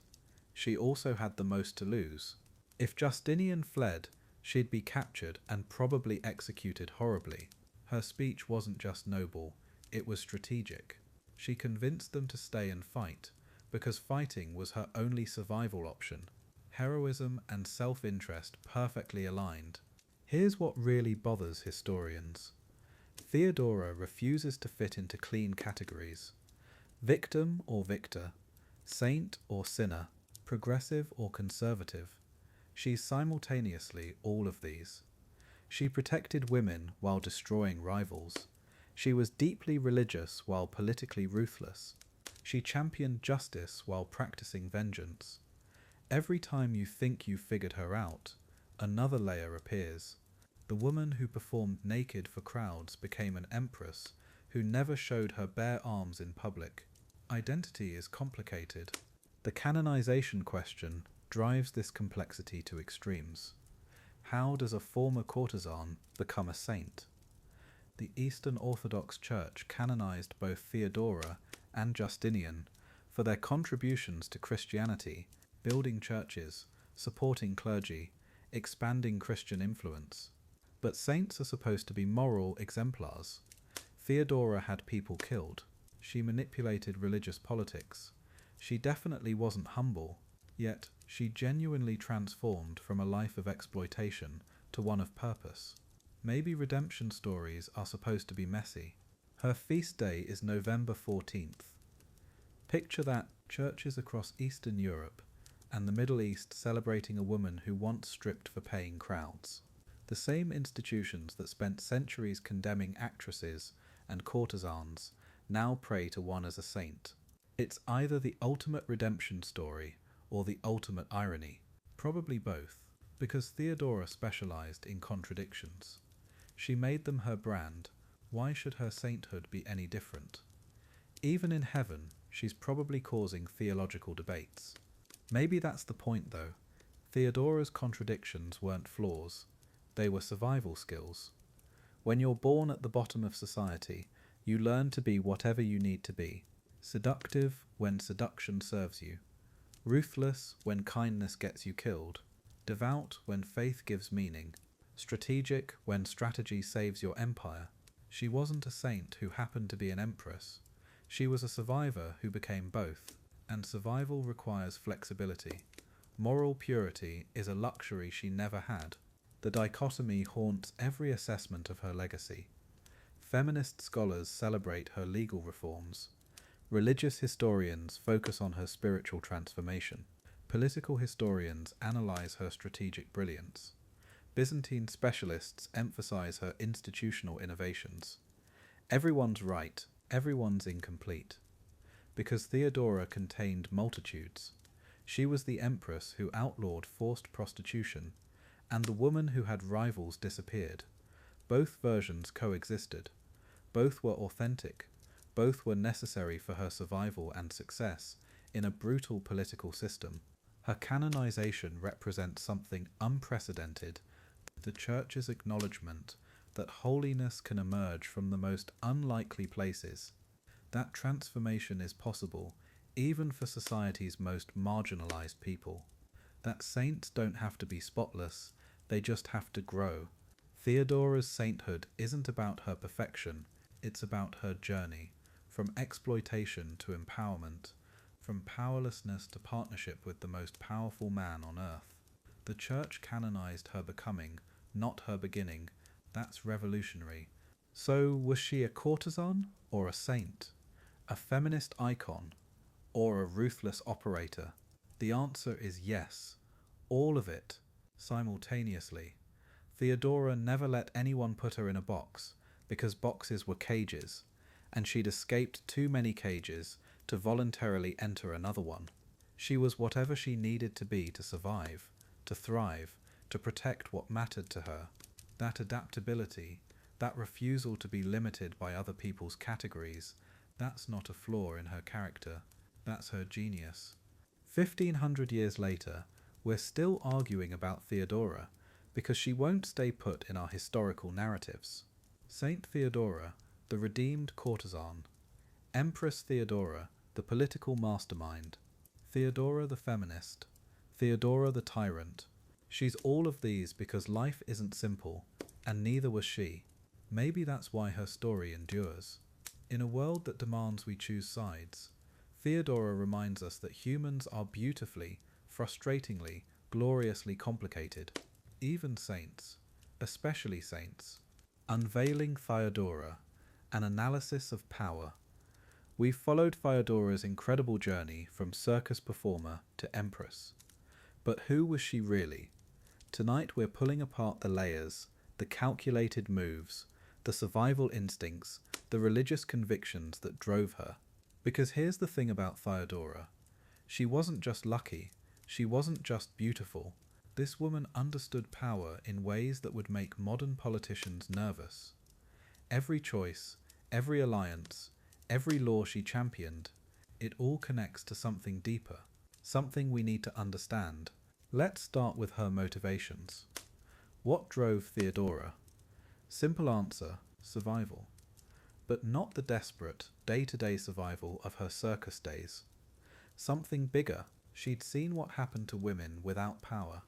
she also had the most to lose. If Justinian fled, she'd be captured and probably executed horribly. Her speech wasn't just noble, it was strategic. She convinced them to stay and fight, because fighting was her only survival option. Heroism and self-interest perfectly aligned. Here's what really bothers historians. Theodora refuses to fit into clean categories. Victim or victor, saint or sinner, progressive or conservative. She's simultaneously all of these. She protected women while destroying rivals. She was deeply religious while politically ruthless. She championed justice while practicing vengeance. Every time you think you've figured her out, another layer appears. The woman who performed naked for crowds became an empress who never showed her bare arms in public. Identity is complicated. The canonization question drives this complexity to extremes. How does a former courtesan become a saint? The Eastern Orthodox Church canonized both Theodora and Justinian for their contributions to Christianity, building churches, supporting clergy, expanding Christian influence. But saints are supposed to be moral exemplars. Theodora had people killed. She manipulated religious politics. She definitely wasn't humble, yet she genuinely transformed from a life of exploitation to one of purpose. Maybe redemption stories are supposed to be messy. Her feast day is November 14th. Picture that, churches across Eastern Europe and the Middle East celebrating a woman who once stripped for paying crowds. The same institutions that spent centuries condemning actresses and courtesans now pray to one as a saint. It's either the ultimate redemption story or the ultimate irony. Probably both, because Theodora specialized in contradictions. She made them her brand. Why should her sainthood be any different? Even in heaven, she's probably causing theological debates. Maybe that's the point though. Theodora's contradictions weren't flaws. They were survival skills. When you're born at the bottom of society, you learn to be whatever you need to be. Seductive when seduction serves you. Ruthless when kindness gets you killed. Devout when faith gives meaning. Strategic when strategy saves your empire. She wasn't a saint who happened to be an empress. She was a survivor who became both. And survival requires flexibility. Moral purity is a luxury she never had. The dichotomy haunts every assessment of her legacy. Feminist scholars celebrate her legal reforms. Religious historians focus on her spiritual transformation. Political historians analyze her strategic brilliance. Byzantine specialists emphasize her institutional innovations. Everyone's right, everyone's incomplete. Because Theodora contained multitudes. She was the empress who outlawed forced prostitution, and the woman who had rivals disappeared. Both versions coexisted. Both were authentic. Both were necessary for her survival and success in a brutal political system. Her canonization represents something unprecedented, the Church's acknowledgement that holiness can emerge from the most unlikely places. That transformation is possible even for society's most marginalized people. That saints don't have to be spotless, they just have to grow. Theodora's sainthood isn't about her perfection, it's about her journey, from exploitation to empowerment, from powerlessness to partnership with the most powerful man on earth. The Church canonized her becoming, not her beginning. That's revolutionary. So, was she a courtesan or a saint? A feminist icon or a ruthless operator? The answer is yes. All of it, simultaneously. Theodora never let anyone put her in a box, because boxes were cages, and she'd escaped too many cages to voluntarily enter another one. She was whatever she needed to be to survive, to thrive, to protect what mattered to her. That adaptability, that refusal to be limited by other people's categories, that's not a flaw in her character, that's her genius. 1500 years later, we're still arguing about Theodora, because she won't stay put in our historical narratives. Saint Theodora, the redeemed courtesan. Empress Theodora, the political mastermind. Theodora the feminist. Theodora the tyrant. She's all of these because life isn't simple, and neither was she. Maybe that's why her story endures. In a world that demands we choose sides, Theodora reminds us that humans are beautifully, frustratingly, gloriously complicated. Even saints, especially saints. Unveiling Theodora, an analysis of power. We've followed Theodora's incredible journey from circus performer to empress. But who was she really? Tonight we're pulling apart the layers, the calculated moves, the survival instincts, the religious convictions that drove her. Because here's the thing about Theodora. She wasn't just lucky, she wasn't just beautiful. This woman understood power in ways that would make modern politicians nervous. Every choice, every alliance, every law she championed, it all connects to something deeper, something we need to understand. Let's start with her motivations. What drove Theodora? Simple answer, survival. But not the desperate, day-to-day survival of her circus days. Something bigger. She'd seen what happened to women without power.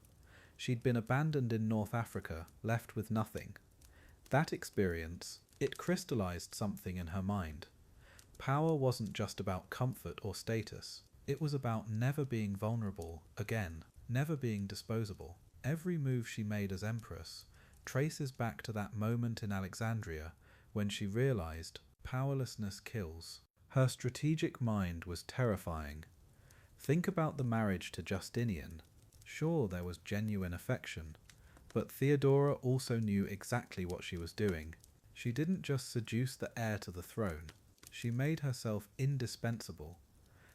She'd been abandoned in North Africa, left with nothing. That experience, it crystallized something in her mind. Power wasn't just about comfort or status. It was about never being vulnerable again, never being disposable. Every move she made as empress traces back to that moment in Alexandria when she realized powerlessness kills. Her strategic mind was terrifying. Think about the marriage to Justinian. Sure, there was genuine affection, but Theodora also knew exactly what she was doing. She didn't just seduce the heir to the throne. She made herself indispensable.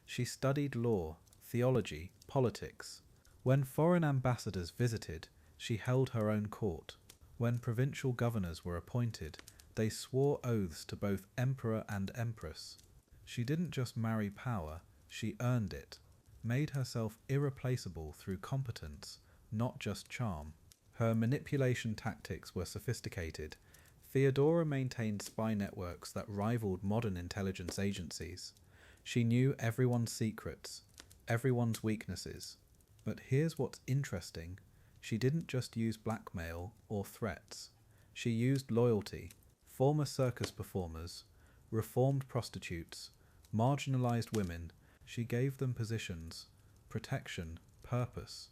She studied law, theology, politics. When foreign ambassadors visited, she held her own court. When provincial governors were appointed, they swore oaths to both emperor and empress. She didn't just marry power, she earned it, made herself irreplaceable through competence, not just charm. Her manipulation tactics were sophisticated. Theodora maintained spy networks that rivaled modern intelligence agencies. She knew everyone's secrets, everyone's weaknesses. But here's what's interesting. She didn't just use blackmail or threats. She used loyalty. Former circus performers, reformed prostitutes, marginalized women, she gave them positions, protection, purpose.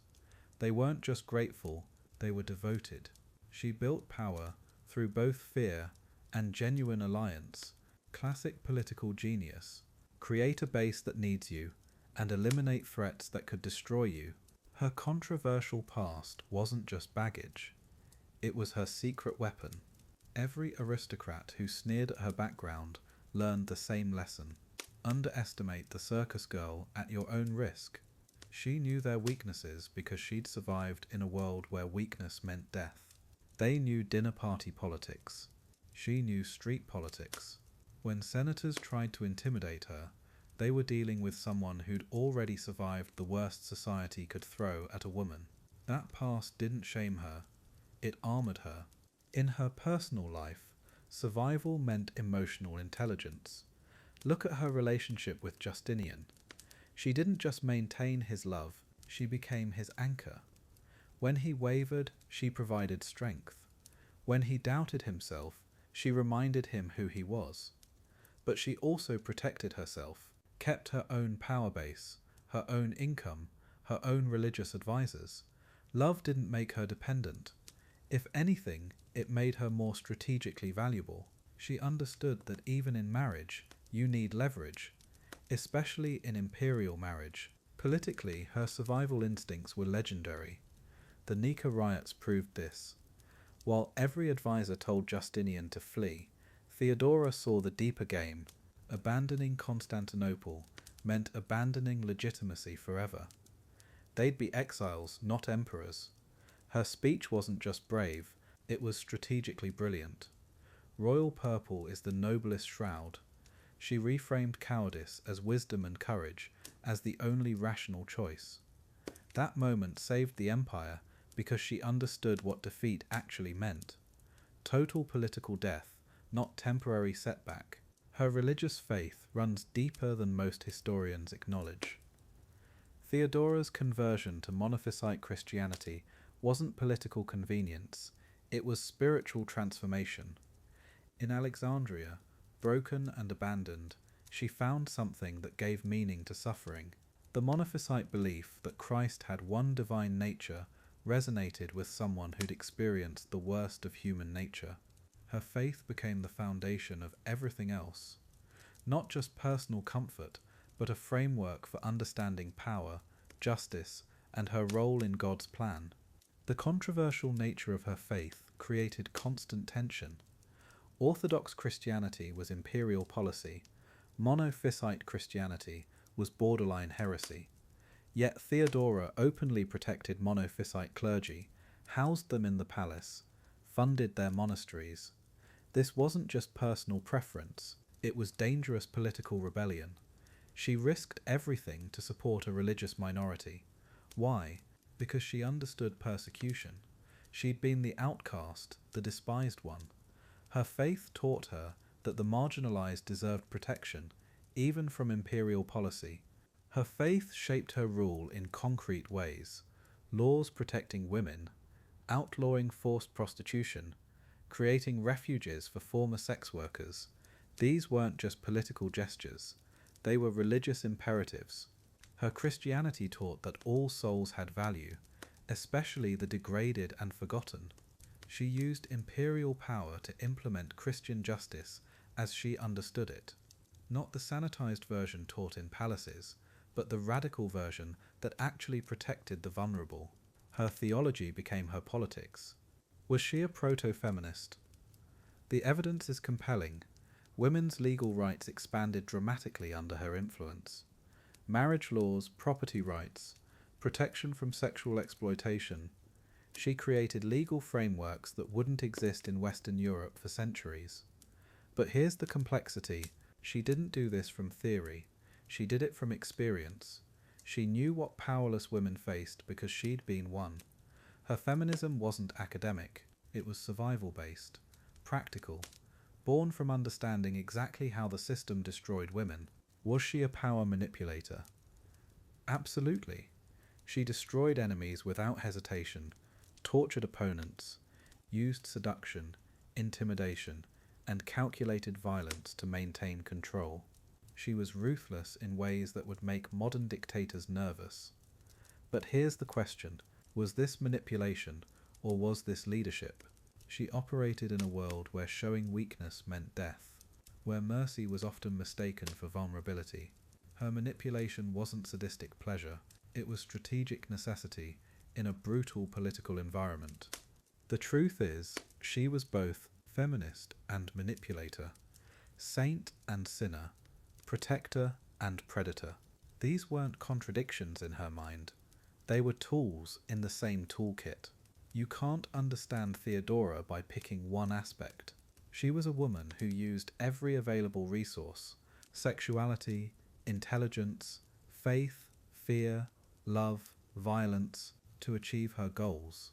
They weren't just grateful, they were devoted. She built power through both fear and genuine alliance. Classic political genius. Create a base that needs you, and eliminate threats that could destroy you. Her controversial past wasn't just baggage. It was her secret weapon. Every aristocrat who sneered at her background learned the same lesson. Underestimate the circus girl at your own risk. She knew their weaknesses because she'd survived in a world where weakness meant death. They knew dinner party politics. She knew street politics. When senators tried to intimidate her, they were dealing with someone who'd already survived the worst society could throw at a woman. That past didn't shame her, it armored her. In her personal life, survival meant emotional intelligence. Look at her relationship with Justinian. She didn't just maintain his love, she became his anchor. When he wavered, she provided strength. When he doubted himself, she reminded him who he was. But she also protected herself, kept her own power base, her own income, her own religious advisors. Love didn't make her dependent. If anything, it made her more strategically valuable. She understood that even in marriage, you need leverage, especially in imperial marriage. Politically, her survival instincts were legendary. The Nika riots proved this. While every advisor told Justinian to flee, Theodora saw the deeper game. Abandoning Constantinople meant abandoning legitimacy forever. They'd be exiles, not emperors. Her speech wasn't just brave, it was strategically brilliant. Royal purple is the noblest shroud. She reframed cowardice as wisdom and courage, as the only rational choice. That moment saved the empire because she understood what defeat actually meant. Total political death, not temporary setback. Her religious faith runs deeper than most historians acknowledge. Theodora's conversion to monophysite Christianity wasn't political convenience, it was spiritual transformation. In Alexandria, broken and abandoned, she found something that gave meaning to suffering. The monophysite belief that Christ had one divine nature resonated with someone who'd experienced the worst of human nature. Her faith became the foundation of everything else. Not just personal comfort, but a framework for understanding power, justice, and her role in God's plan. The controversial nature of her faith created constant tension. Orthodox Christianity was imperial policy. Monophysite Christianity was borderline heresy. Yet Theodora openly protected monophysite clergy, housed them in the palace, funded their monasteries. This wasn't just personal preference, it was dangerous political rebellion. She risked everything to support a religious minority. Why? Because she understood persecution. She'd been the outcast, the despised one. Her faith taught her that the marginalized deserved protection, even from imperial policy. Her faith shaped her rule in concrete ways: laws protecting women, outlawing forced prostitution, creating refuges for former sex workers. These weren't just political gestures, they were religious imperatives. Her Christianity taught that all souls had value, especially the degraded and forgotten. She used imperial power to implement Christian justice as she understood it. Not the sanitized version taught in palaces, but the radical version that actually protected the vulnerable. Her theology became her politics. Was she a proto-feminist? The evidence is compelling. Women's legal rights expanded dramatically under her influence. Marriage laws, property rights, protection from sexual exploitation. She created legal frameworks that wouldn't exist in Western Europe for centuries. But here's the complexity. She didn't do this from theory. She did it from experience. She knew what powerless women faced because she'd been one. Her feminism wasn't academic. It was survival-based, practical, born from understanding exactly how the system destroyed women. Was she a power manipulator? Absolutely. She destroyed enemies without hesitation, tortured opponents, used seduction, intimidation, and calculated violence to maintain control. She was ruthless in ways that would make modern dictators nervous. But here's the question: was this manipulation, or was this leadership? She operated in a world where showing weakness meant death, where mercy was often mistaken for vulnerability. Her manipulation wasn't sadistic pleasure, it was strategic necessity in a brutal political environment. The truth is, she was both feminist and manipulator, saint and sinner, protector and predator. These weren't contradictions in her mind. They were tools in the same toolkit. You can't understand Theodora by picking one aspect. She was a woman who used every available resource: sexuality, intelligence, faith, fear, love, violence, to achieve her goals.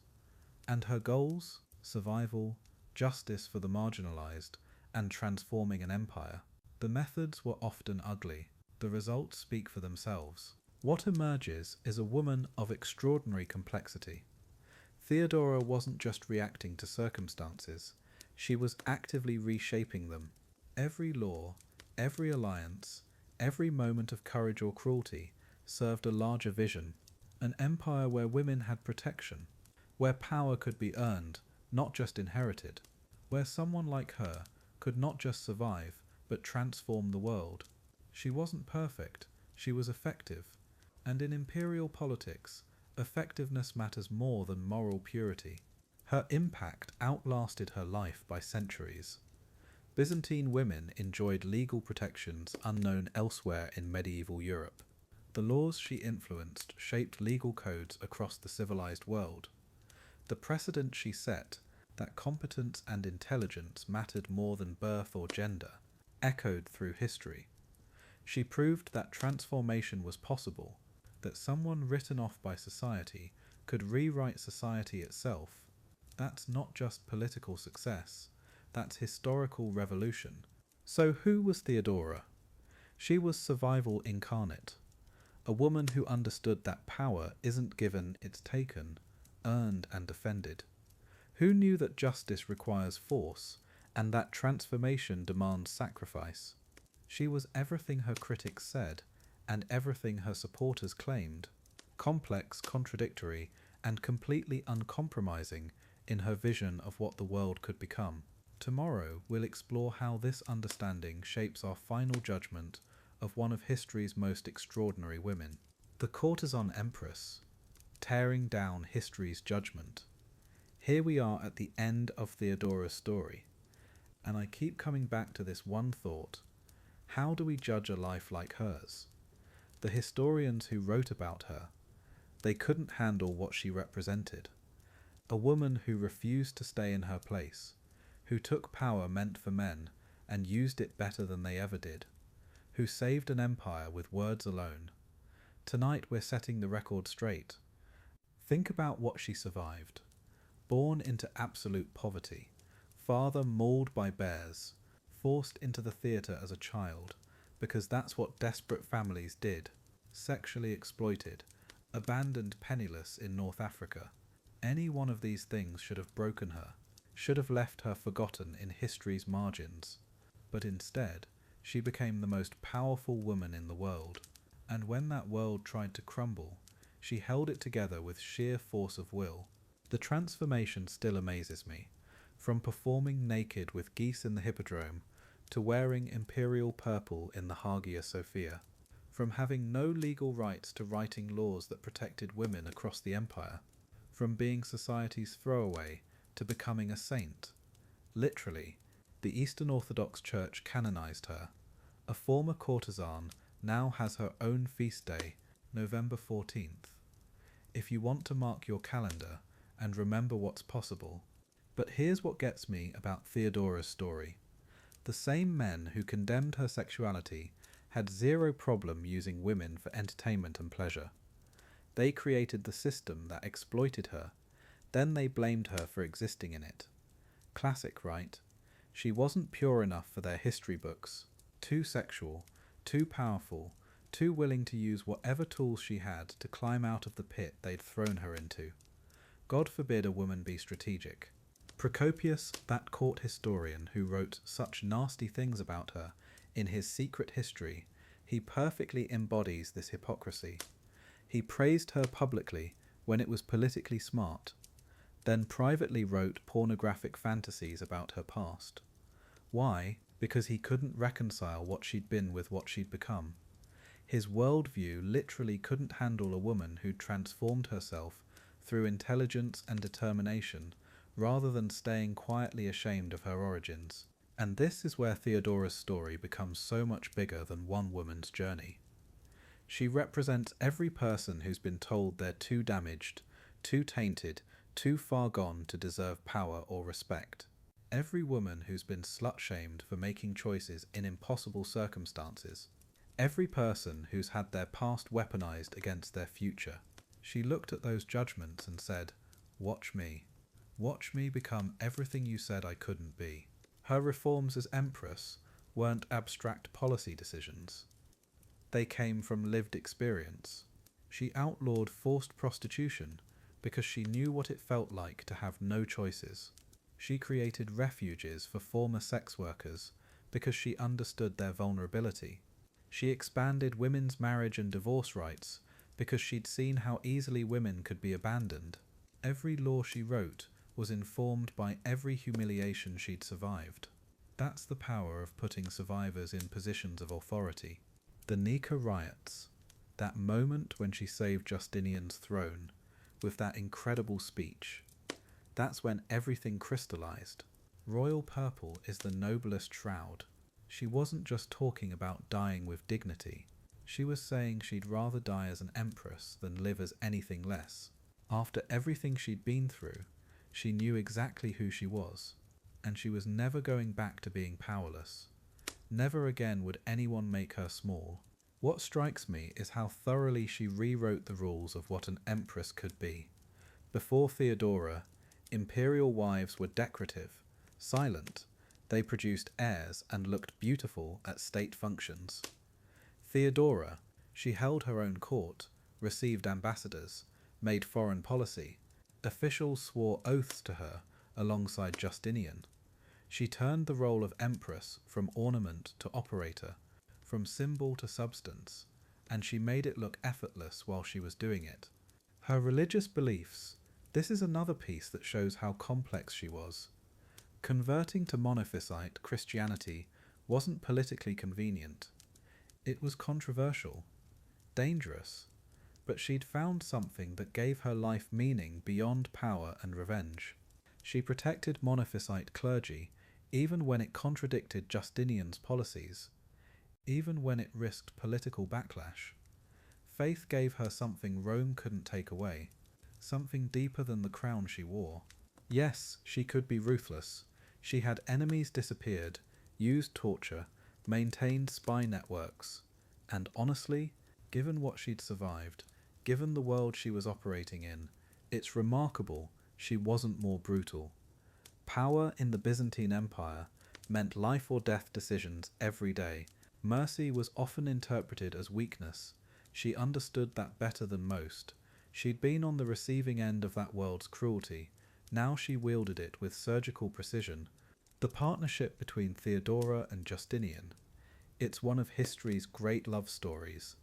And her goals: survival, justice for the marginalized, and transforming an empire. The methods were often ugly. The results speak for themselves. What emerges is a woman of extraordinary complexity. Theodora wasn't just reacting to circumstances, she was actively reshaping them. Every law, every alliance, every moment of courage or cruelty served a larger vision: an empire where women had protection, where power could be earned, not just inherited, where someone like her could not just survive, but transform the world. She wasn't perfect, she was effective, and in imperial politics, effectiveness matters more than moral purity. Her impact outlasted her life by centuries. Byzantine women enjoyed legal protections unknown elsewhere in medieval Europe. The laws she influenced shaped legal codes across the civilized world. The precedent she set, that competence and intelligence mattered more than birth or gender, echoed through history. She proved that transformation was possible, that someone written off by society could rewrite society itself. That's not just political success, that's historical revolution. So who was Theodora? She was survival incarnate, a woman who understood that power isn't given, it's taken, earned and defended. Who knew that justice requires force, and that transformation demands sacrifice? She was everything her critics said, and everything her supporters claimed: complex, contradictory, and completely uncompromising in her vision of what the world could become. Tomorrow we'll explore how this understanding shapes our final judgment of one of history's most extraordinary women. The courtesan empress, tearing down history's judgment. Here we are at the end of Theodora's story, and I keep coming back to this one thought: how do we judge a life like hers? The historians who wrote about her, they couldn't handle what she represented. A woman who refused to stay in her place, who took power meant for men and used it better than they ever did, who saved an empire with words alone. Tonight we're setting the record straight. Think about what she survived. Born into absolute poverty, father mauled by bears, forced into the theatre as a child, because that's what desperate families did, sexually exploited, abandoned penniless in North Africa. Any one of these things should have broken her, should have left her forgotten in history's margins. But instead, she became the most powerful woman in the world, and when that world tried to crumble, she held it together with sheer force of will. The transformation still amazes me, from performing naked with geese in the Hippodrome to wearing imperial purple in the Hagia Sophia, from having no legal rights to writing laws that protected women across the empire, from being society's throwaway to becoming a saint. Literally, the Eastern Orthodox Church canonized her. A former courtesan now has her own feast day, November 14th. If you want to mark your calendar and remember what's possible. But here's what gets me about Theodora's story. The same men who condemned her sexuality had zero problem using women for entertainment and pleasure. They created the system that exploited her, then they blamed her for existing in it. Classic, right? She wasn't pure enough for their history books. Too sexual, too powerful, too willing to use whatever tools she had to climb out of the pit they'd thrown her into. God forbid a woman be strategic. Procopius, that court historian who wrote such nasty things about her in his secret history, he perfectly embodies this hypocrisy. He praised her publicly when it was politically smart, then privately wrote pornographic fantasies about her past. Why? Because he couldn't reconcile what she'd been with what she'd become. His worldview literally couldn't handle a woman who'd transformed herself through intelligence and determination, rather than staying quietly ashamed of her origins. And this is where Theodora's story becomes so much bigger than one woman's journey. She represents every person who's been told they're too damaged, too tainted, too far gone to deserve power or respect. Every woman who's been slut-shamed for making choices in impossible circumstances. Every person who's had their past weaponized against their future. She looked at those judgments and said, "Watch me. Watch me become everything you said I couldn't be." Her reforms as empress weren't abstract policy decisions. They came from lived experience. She outlawed forced prostitution because she knew what it felt like to have no choices. She created refuges for former sex workers because she understood their vulnerability. She expanded women's marriage and divorce rights because she'd seen how easily women could be abandoned. Every law she wrote was informed by every humiliation she'd survived. That's the power of putting survivors in positions of authority. The Nika riots, that moment when she saved Justinian's throne with that incredible speech, that's when everything crystallized. Royal purple is the noblest shroud. She wasn't just talking about dying with dignity. She was saying she'd rather die as an empress than live as anything less. After everything she'd been through, she knew exactly who she was, and she was never going back to being powerless. Never again would anyone make her small. What strikes me is how thoroughly she rewrote the rules of what an empress could be. Before Theodora, imperial wives were decorative, silent. They produced heirs and looked beautiful at state functions. Theodora, she held her own court, received ambassadors, made foreign policy. Officials swore oaths to her alongside Justinian. She turned the role of empress from ornament to operator, from symbol to substance, and she made it look effortless while she was doing it. Her religious beliefs, this is another piece that shows how complex she was. Converting to monophysite Christianity wasn't politically convenient. It was controversial, dangerous, but she'd found something that gave her life meaning beyond power and revenge. She protected monophysite clergy even when it contradicted Justinian's policies, even when it risked political backlash. Faith gave her something Rome couldn't take away, something deeper than the crown she wore. Yes, she could be ruthless. She had enemies disappeared, used torture, maintained spy networks, and honestly, given what she'd survived, given the world she was operating in, it's remarkable she wasn't more brutal. Power in the Byzantine Empire meant life or death decisions every day. Mercy was often interpreted as weakness. She understood that better than most. She'd been on the receiving end of that world's cruelty. Now she wielded it with surgical precision. The partnership between Theodora and Justinian, it's one of history's great love stories,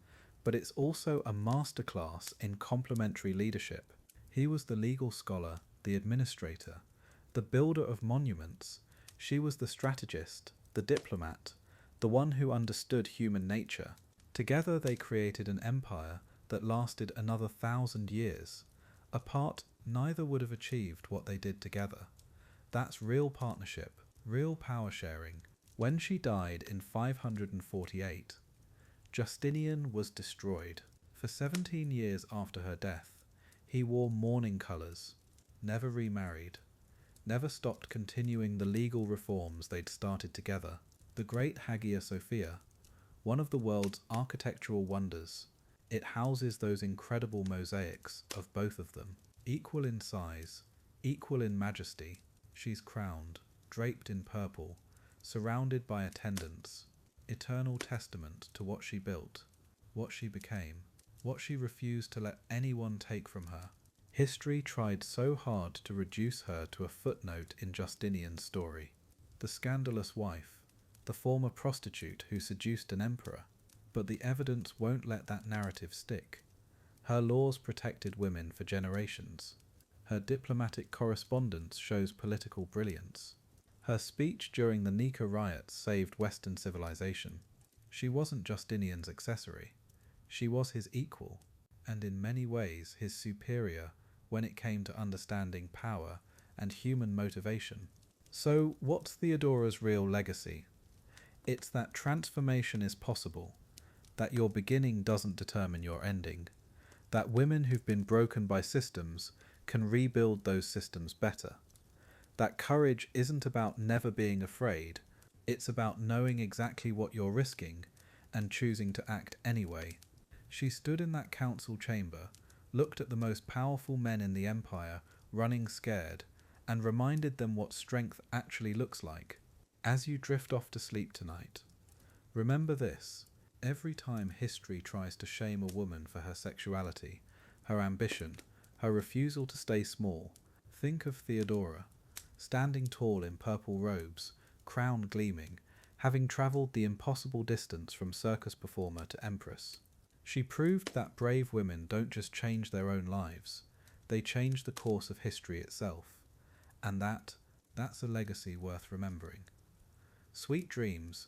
but it's also a masterclass in complementary leadership. He was the legal scholar, the administrator, the builder of monuments. She was the strategist, the diplomat, the one who understood human nature. Together they created an empire that lasted another 1,000 years. Apart, neither would have achieved what they did together. That's real partnership, real power sharing. When she died in 548, Justinian was destroyed. For 17 years after her death, he wore mourning colours, never remarried, never stopped continuing the legal reforms they'd started together. The great Hagia Sophia, one of the world's architectural wonders, it houses those incredible mosaics of both of them. Equal in size, equal in majesty, she's crowned, draped in purple, surrounded by attendants, eternal testament to what she built, what she became, what she refused to let anyone take from her. History tried so hard to reduce her to a footnote in Justinian's story. The scandalous wife, the former prostitute who seduced an emperor. But the evidence won't let that narrative stick. Her laws protected women for generations. Her diplomatic correspondence shows political brilliance. Her speech during the Nika riots saved Western civilization. She wasn't Justinian's accessory. She was his equal, and in many ways his superior when it came to understanding power and human motivation. So what's Theodora's real legacy? It's that transformation is possible. that your beginning doesn't determine your ending, that women who've been broken by systems can rebuild those systems better, that courage isn't about never being afraid, it's about knowing exactly what you're risking and choosing to act anyway. She stood in that council chamber, looked at the most powerful men in the empire running scared, and reminded them what strength actually looks like. As you drift off to sleep tonight, remember this: every time history tries to shame a woman for her sexuality, her ambition, her refusal to stay small, think of Theodora, standing tall in purple robes, crown gleaming, having travelled the impossible distance from circus performer to empress. She proved that brave women don't just change their own lives, they change the course of history itself. And that's a legacy worth remembering. Sweet dreams,